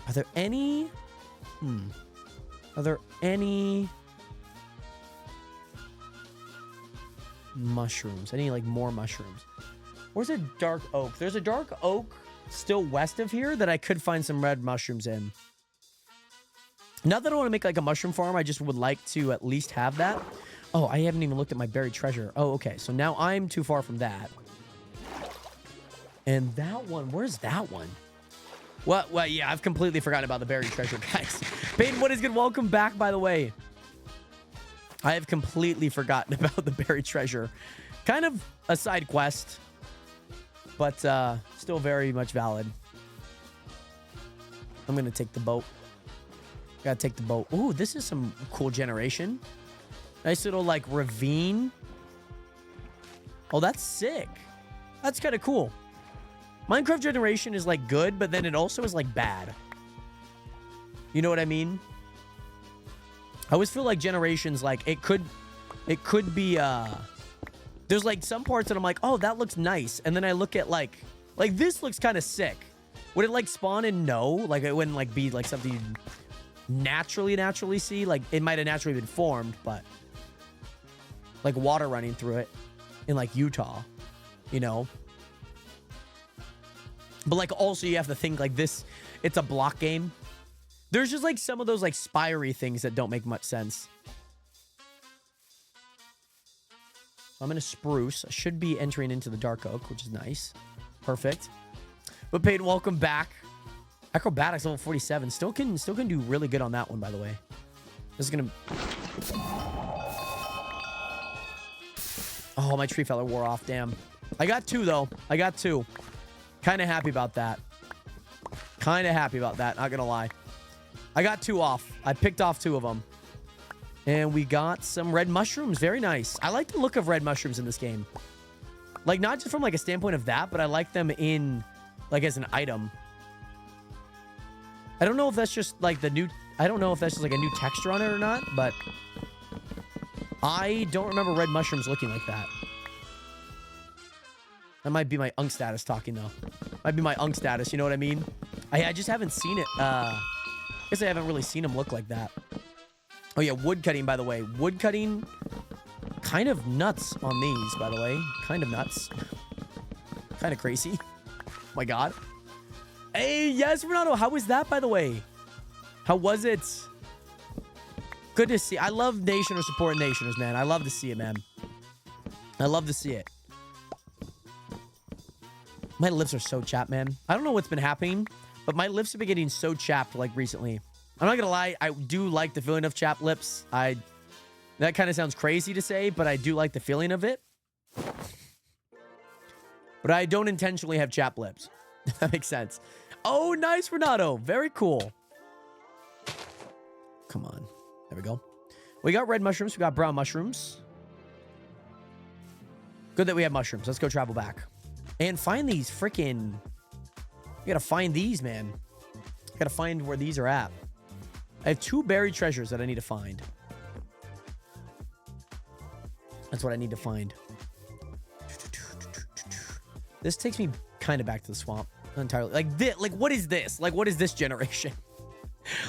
Are there any... Are there any... mushrooms? Any, like, more mushrooms? Where's a dark oak? There's a dark oak still west of here that I could find some red mushrooms in. Not that I want to make, like, a mushroom farm. I just would like to at least have that. Oh, I haven't even looked at my buried treasure. Oh, okay. So now I'm too far from that. And that one... Where's that one? Well, yeah, I've completely forgotten about the buried treasure, guys. Peyton, what is good? Welcome back, by the way. I have completely forgotten about the buried treasure. Kind of a side quest, but still very much valid. I'm going to take the boat. Gotta take the boat. Ooh, this is some cool generation. Nice little, like, ravine. Oh, that's sick. That's kind of cool. Minecraft generation is, like, good, but then it also is, like, bad. You know what I mean? I always feel like generations, like, it could be, there's, like, some parts that I'm like, oh, that looks nice. And then I look at, like, this looks kind of sick. Would it, like, spawn in? No. Like, it wouldn't, like, be, like, something you'd naturally see. Like, it might have naturally been formed, but, like, water running through it in, like, Utah, you know? But, like, also you have to think, like, this, it's a block game. There's just, like, some of those, like, spirey things that don't make much sense. I'm in a spruce. I should be entering into the dark oak, which is nice. Perfect. But Peyton, welcome back. Acrobatics level 47. Still can do really good on that one, by the way. This is gonna... Oh, my tree feller wore off. Damn. I got 2, though. I got 2. Kind of happy about that. Kind of happy about that. Not gonna lie. I got 2 off. I picked off 2 of them. And we got some red mushrooms. Very nice. I like the look of red mushrooms in this game. Like, not just from, like, a standpoint of that, but I like them in, like, as an item. I don't know if that's just, like, the new... I don't know if that's just, like, a new texture on it or not, but... I don't remember red mushrooms looking like that. That might be my unk status talking, though. Might be my unk status, you know what I mean? I just haven't seen it. I guess I haven't really seen them look like that. Oh, yeah, wood cutting, by the way. Wood cutting, kind of nuts on these, by the way. Kind of nuts. Kind of crazy. My God. Hey, yes, Renato. How was that, by the way? How was it? Good to see. I love Nationers supporting Nationers, man. I love to see it, man. I love to see it. My lips are so chapped, man. I don't know what's been happening, but my lips have been getting so chapped, like, recently. I'm not gonna lie. I do like the feeling of chapped lips. That kind of sounds crazy to say, but I do like the feeling of it. But I don't intentionally have chapped lips. If that makes sense. Oh, nice, Renato. Very cool. Come on. There we go. We got red mushrooms. We got brown mushrooms. Good that we have mushrooms. Let's go travel back. And find these freaking... You gotta find these, man. You gotta find where these are at. I have 2 buried treasures that I need to find. That's what I need to find. This takes me kind of back to the swamp. Not entirely. Like, what is this? Like, what is this generation?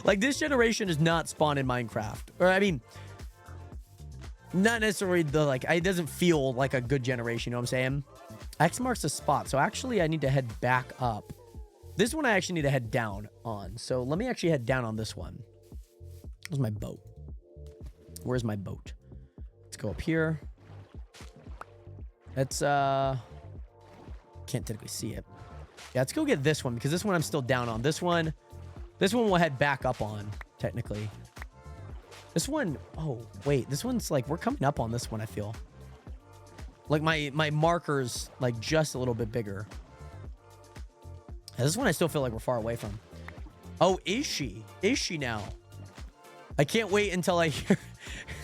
Like, this generation is not spawned in Minecraft. Or, I mean, not necessarily the, like, it doesn't feel like a good generation, you know what I'm saying? X marks the spot. So, actually, I need to head back up. This one I actually need to head down on. So, let me actually head down on this one. Where's my boat? Where's my boat? Let's go up here. Let's, can't typically see it. Yeah, let's go get this one because this one I'm still down on. This one we'll head back up on, technically. This one, oh, wait. This one's like, we're coming up on this one, I feel. Like, my marker's, like, just a little bit bigger. Yeah, this one I still feel like we're far away from. Oh, is she? Is she now? I can't wait until I hear...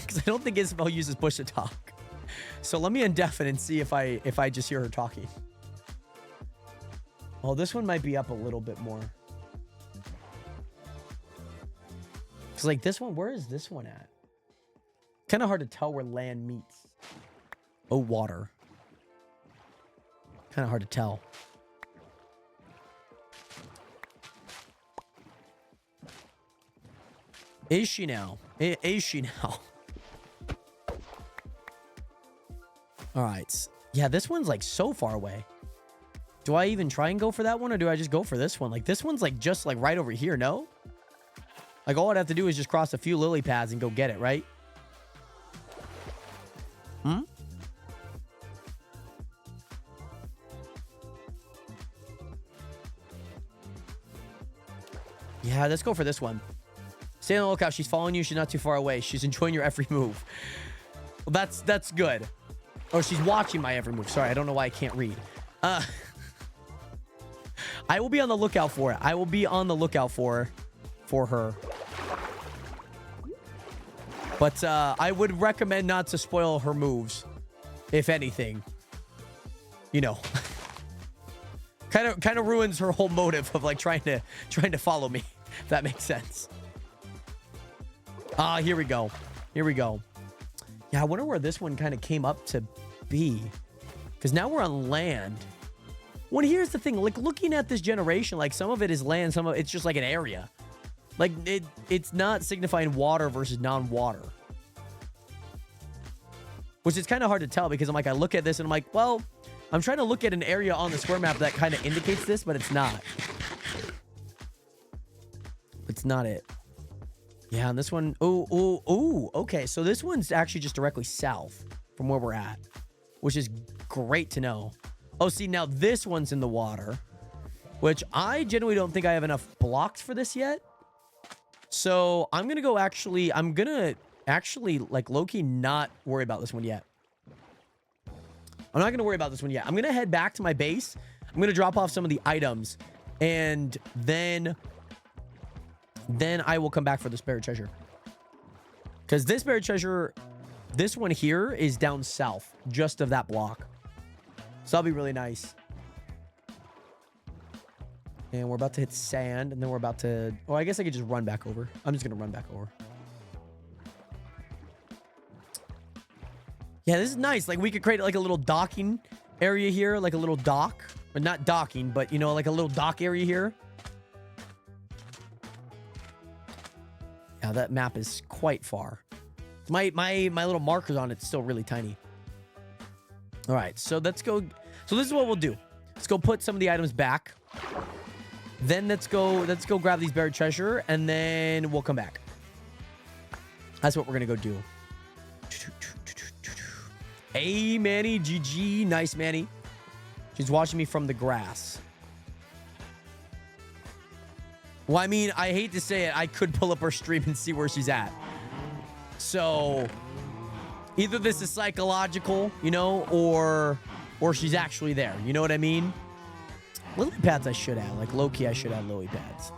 Because I don't think Isabel uses push to talk. So let me undeafen and see if I just hear her talking. Oh, this one might be up a little bit more. Because, like, this one, where is this one at? Kind of hard to tell where land meets. Oh, water. Kind of hard to tell. Is she now? Is she now? All right. Yeah, this one's, like, so far away. Do I even try and go for that one, or do I just go for this one? Like, this one's, like, just, like, right over here, no? Like, all I'd have to do is just cross a few lily pads and go get it, right? Hmm? Yeah, let's go for this one. Stay on the lookout. She's following you. She's not too far away. She's enjoying your every move. Well, that's good. Oh, she's watching my every move. Sorry, I don't know why I can't read. I will be on the lookout for it. I will be on the lookout for her. But I would recommend not to spoil her moves, if anything. You know, kind of ruins her whole motive of like trying to follow me. If that makes sense. Here we go. Here we go. Yeah, I wonder where this one kind of came up to be, because now we're on land. Well, here's the thing, like, looking at this generation, like, some of it is land, some of it's just like an area. Like, it's not signifying water versus non-water. Which is kind of hard to tell, because I'm like, I look at this and I'm like, well, I'm trying to look at an area on the square map that kind of indicates this, but it's not. It's not it. Yeah, and this one, oh, okay. So this one's actually just directly south from where we're at, which is great to know. Oh, see, now this one's in the water, which I genuinely don't think I have enough blocks for this yet. So I'm going to actually, like, low-key not worry about this one yet. I'm not going to worry about this one yet. I'm going to head back to my base. I'm going to drop off some of the items, and then I will come back for this buried treasure. Because this buried treasure, this one here is down south, just of that block. So that'll be really nice. And we're about to hit sand, and then we're about to... Oh, I guess I could just run back over. I'm just going to run back over. Yeah, this is nice. Like, we could create, like, a little docking area here. Like, a little dock. Or not docking, but, you know, like a little dock area here. Yeah, that map is quite far. My little markers on it's still really tiny. All right, so let's go. So this is what we'll do. Let's go put some of the items back. Then let's go grab these buried treasure, and then we'll come back. That's what we're gonna go do. Hey, Manny, GG. Nice, Manny. She's watching me from the grass. Well, I mean, I hate to say it. I could pull up her stream and see where she's at. So, either this is psychological, you know, or she's actually there. You know what I mean? Lily pads I should add. Like, low-key, I should add lily pads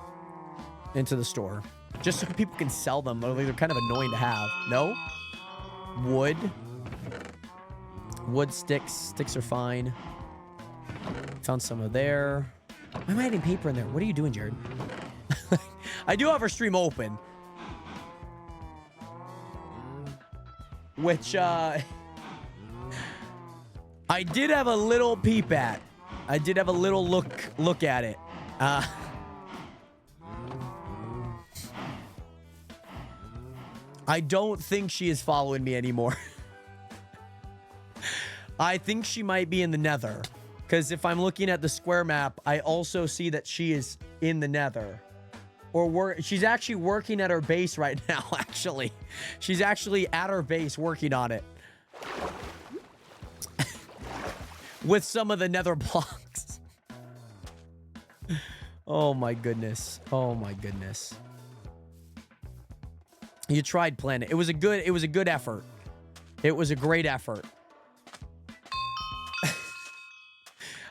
into the store. Just so people can sell them. They're kind of annoying to have. No? Wood. Wood sticks. Sticks are fine. Found some of there. Why am I adding paper in there? What are you doing, Jared? I do have our stream open. Which, I did have a little peep at. I did have a little look at it. I don't think she is following me anymore. I think she might be in the nether. Because if I'm looking at the square map, I also see that she is in the nether. Or she's actually working at her base right now, actually. She's actually at her base working on it. With some of the nether blocks. Oh my goodness. Oh my goodness. You tried Planet. It was a good effort. It was a great effort.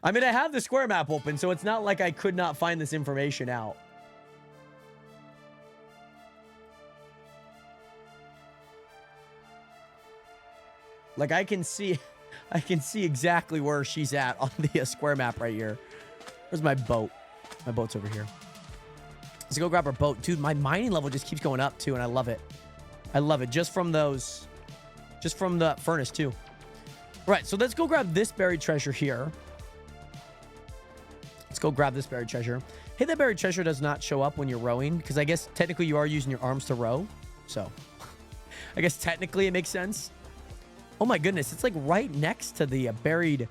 I mean, I have the square map open, so it's not like I could not find this information out. Like, I can see exactly where she's at on the square map right here. Where's my boat? My boat's over here. Let's go grab our boat. Dude, my mining level just keeps going up, too, and I love it. I love it. Just from the furnace, too. All right, so let's go grab this buried treasure here. Let's go grab this buried treasure. Hey, that buried treasure does not show up when you're rowing, because I guess technically you are using your arms to row. So, I guess technically it makes sense. Oh my goodness, it's like right next to the buried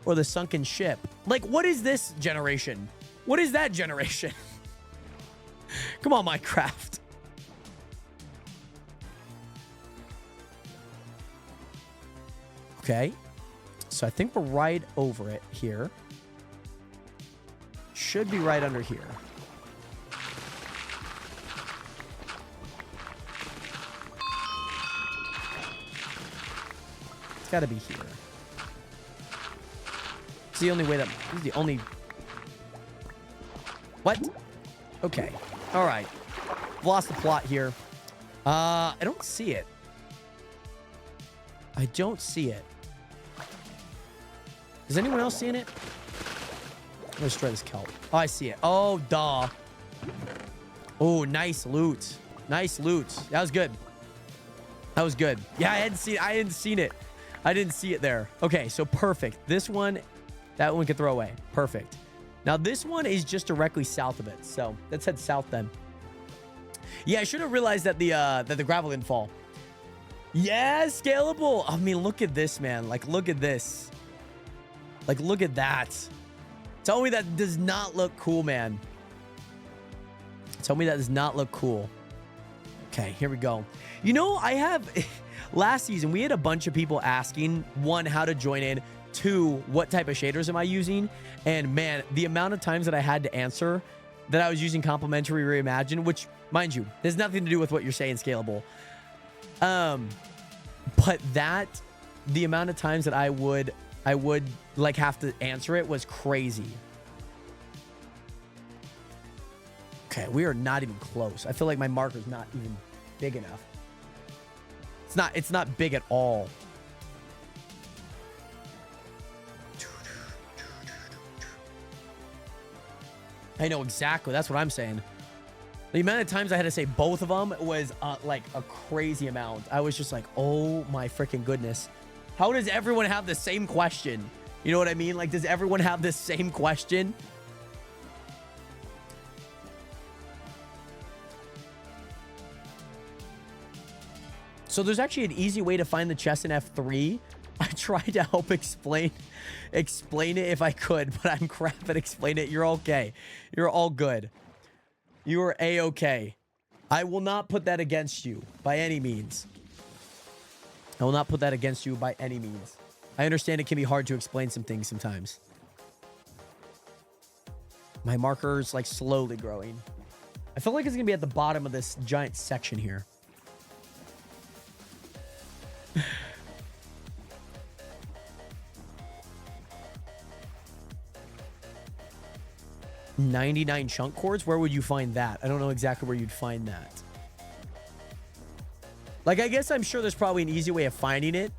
or the sunken ship. Like, what is this generation? What is that generation? Come on, Minecraft. Okay. So I think we're right over it here. Should be right under here. It's got to be here. It's the only way that... This is the only... What? Okay. All right. Lost the plot here. I don't see it. I don't see it. Is anyone else seeing it? Let's try this kelp. Oh, I see it. Oh, duh. Oh, nice loot. Nice loot. That was good. That was good. Yeah, I hadn't seen it. I didn't see it there. Okay, so perfect. This one, that one we can throw away. Perfect. Now, this one is just directly south of it. So let's head south then. Yeah, I should have realized that the gravel didn't fall. Yeah, scalable. I mean, look at this, man. Like, look at this. Like, look at that. Tell me that does not look cool, man. Tell me that does not look cool. Okay, here we go. You know, I have... Last season, we had a bunch of people asking, one, how to join in, two, what type of shaders am I using? And man, the amount of times that I had to answer that I was using Complementary Reimagine, which, mind you, there's nothing to do with what you're saying, Scalable. But that, the amount of times that I would like have to answer it was crazy. Okay, we are not even close. I feel like my marker's not even big enough. It's not big at all. I know exactly. That's what I'm saying. The amount of times I had to say both of them was like a crazy amount. I was just like, oh my freaking goodness. How does everyone have the same question? You know what I mean? Like, does everyone have the same question? So there's actually an easy way to find the chest in F3. I try to help explain it if I could, but I'm crap at explaining it. You're okay. You're all good. You are A-okay. I will not put that against you by any means. I will not put that against you by any means. I understand it can be hard to explain some things sometimes. My marker's like slowly growing. I feel like it's gonna be at the bottom of this giant section here. 99 chunk cords? Where would you find that? I don't know exactly where you'd find that. Like, I guess I'm sure there's probably an easy way of finding it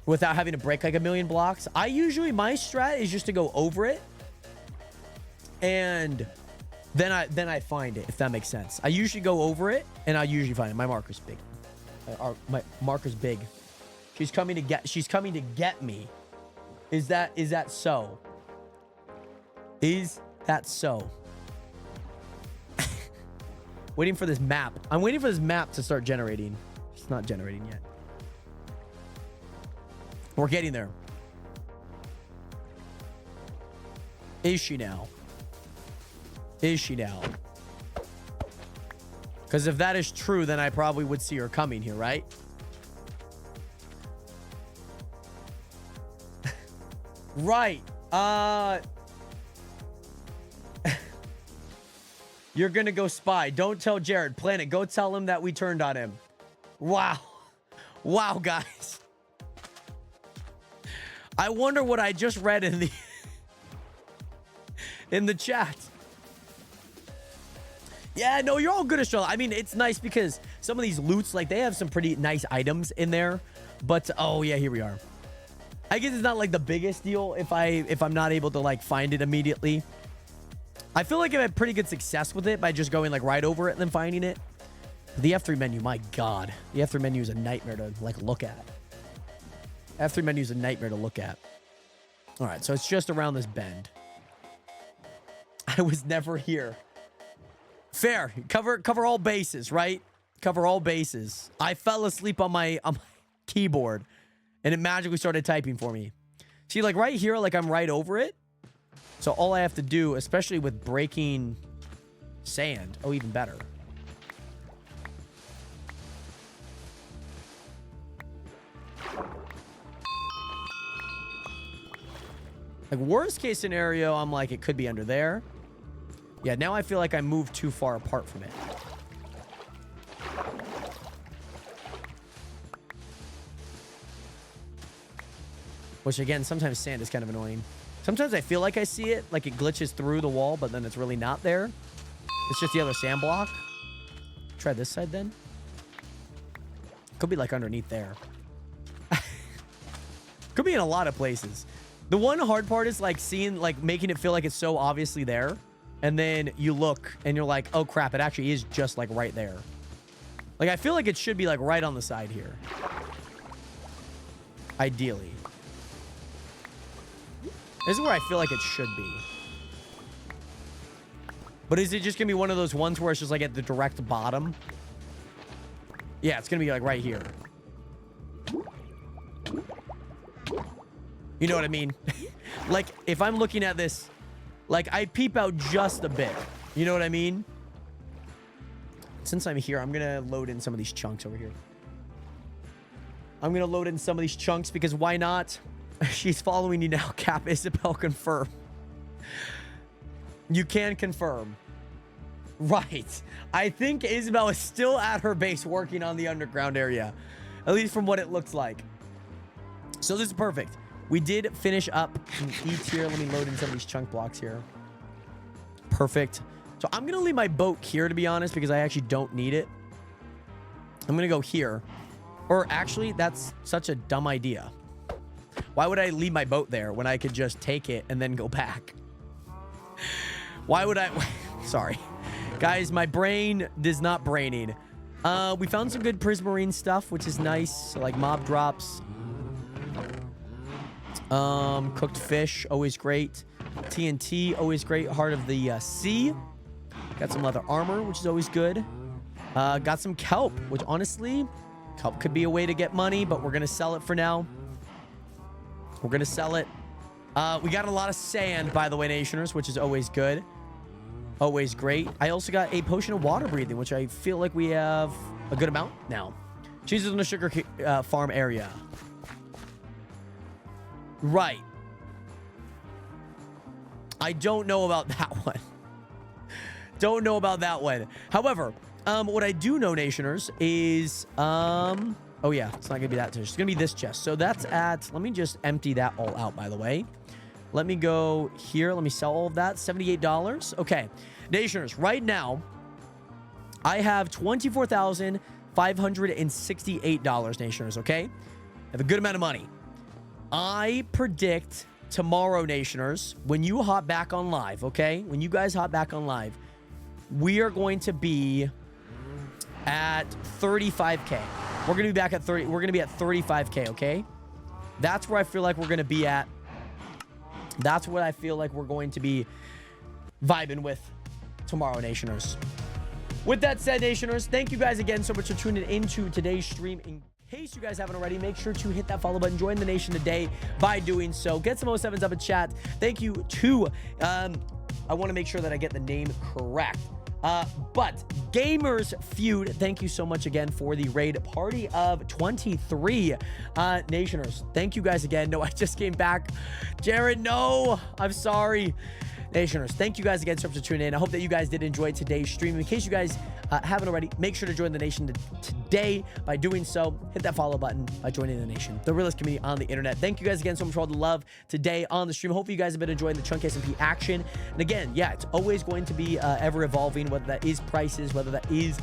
without having to break like a million blocks. I usually, my strat is just to go over it. And then I find it, if that makes sense. I usually go over it and I usually find it. My marker's big. My marker's big. She's coming to get me. Is that so? Is that so? Waiting for this map. I'm waiting for this map to start generating. It's not generating yet. We're getting there. Is she now? Is she now? Because if that is true, then I probably would see her coming here, right? Right. You're gonna go spy. Don't tell Jared. Planet, go tell him that we turned on him. Wow. Wow, guys. I wonder what I just read in the in the chat. Yeah, no, you're all good, Estrella. I mean, it's nice because some of these loots, like, they have some pretty nice items in there. But, oh, yeah, here we are. I guess it's not, like, the biggest deal if I'm not able to, like, find it immediately. I feel like I've had pretty good success with it by just going, like, right over it and then finding it. The F3 menu, my God. The F3 menu is a nightmare to, like, look at. F3 menu is a nightmare to look at. All right, so it's just around this bend. I was never here. Fair. Cover all bases, right? Cover all bases. I fell asleep on my keyboard and it magically started typing for me. See, like right here, like I'm right over it. So all I have to do, especially with breaking sand, oh, even better. Like worst case scenario, I'm like, it could be under there. Yeah, now I feel like I moved too far apart from it. Which again, sometimes sand is kind of annoying. Sometimes I feel like I see it, like it glitches through the wall, but then it's really not there. It's just the other sand block. Try this side then. Could be like underneath there. Could be in a lot of places. The one hard part is like seeing, like making it feel like it's so obviously there. And then you look and you're like, oh crap, it actually is just like right there. Like I feel like it should be like right on the side here. Ideally. This is where I feel like it should be. But is it just gonna be one of those ones where it's just like at the direct bottom? Yeah, it's gonna be like right here. You know what I mean? Like if I'm looking at this, like, I peep out just a bit. You know what I mean? Since I'm here, I'm going to load in some of these chunks over here. I'm going to load in some of these chunks because why not? She's following you now, Cap. Isabel, confirm. You can confirm. Right. I think Isabel is still at her base working on the underground area. At least from what it looks like. So this is perfect. We did finish up E tier. Let me load in some of these chunk blocks here. Perfect. So I'm going to leave my boat here, to be honest, because I actually don't need it. I'm going to go here. Or actually, that's such a dumb idea. Why would I leave my boat there when I could just take it and then go back? Why would I? Sorry. Guys, my brain is not braining. We found some good Prismarine stuff, which is nice. So, like mob drops. Cooked fish, always great. TNT, always great. Heart of the Sea. Got some leather armor, which is always good. Got some kelp, which honestly, kelp could be a way to get money, but we're going to sell it for now. We're gonna sell it. We got a lot of sand, by the way, Nationers, which is always good. Always great. I also got a potion of water breathing, which I feel like we have a good amount now. Cheeses in the sugar farm area. Right. I don't know about that one. Don't know about that one. However, what I do know, Nationers, is oh yeah, it's not gonna be that chest. It's gonna be this chest. So that's at, let me just empty that all out, by the way. Let me go here. Let me sell all of that. $78. Okay. Nationers, right now, I have $24,568, Nationers, okay? I have a good amount of money. I predict tomorrow, Nationers, when you hop back on live, okay? When you guys hop back on live, we are going to be at 35K. We're going to be back at 30. We're going to be at 35K, okay? That's where I feel like we're going to be at. That's what I feel like we're going to be vibing with tomorrow, Nationers. With that said, Nationers, thank you guys again so much for tuning into today's stream. In case you guys haven't already, make sure to hit that follow button. Join the nation today by doing so. Get some 07s up in chat. Thank you to, I want to make sure that I get the name correct. But Gamers Feud, thank you so much again for the raid. Party of 23 Nationers. Thank you guys again. No, I just came back. Jared, no, I'm sorry. Nationers, thank you guys again so much for tuning in. I hope that you guys did enjoy today's stream. In case you guys haven't already, make sure to join the nation today by doing so. Hit that follow button by joining the nation, the realest community on the internet. Thank you guys again so much for all the love today on the stream. Hopefully you guys have been enjoying the Chunk SMP action. And again, yeah, it's always going to be ever evolving, whether that is prices, whether that is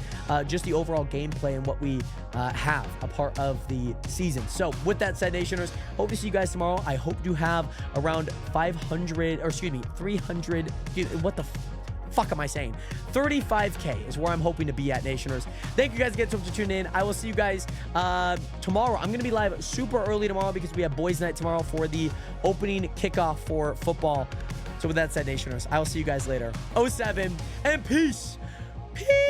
just the overall gameplay and what we have a part of the season. So with that said, Nationers, hope to see you guys tomorrow. I hope to have around 500, or excuse me, 300, what the fuck am I saying? 35K is where I'm hoping to be at, Nationers. Thank you guys again so much for tuning in. I will see you guys tomorrow. I'm going to be live super early tomorrow because we have boys night tomorrow for the opening kickoff for football. So with that said, Nationers, I will see you guys later. 07 and peace. Peace.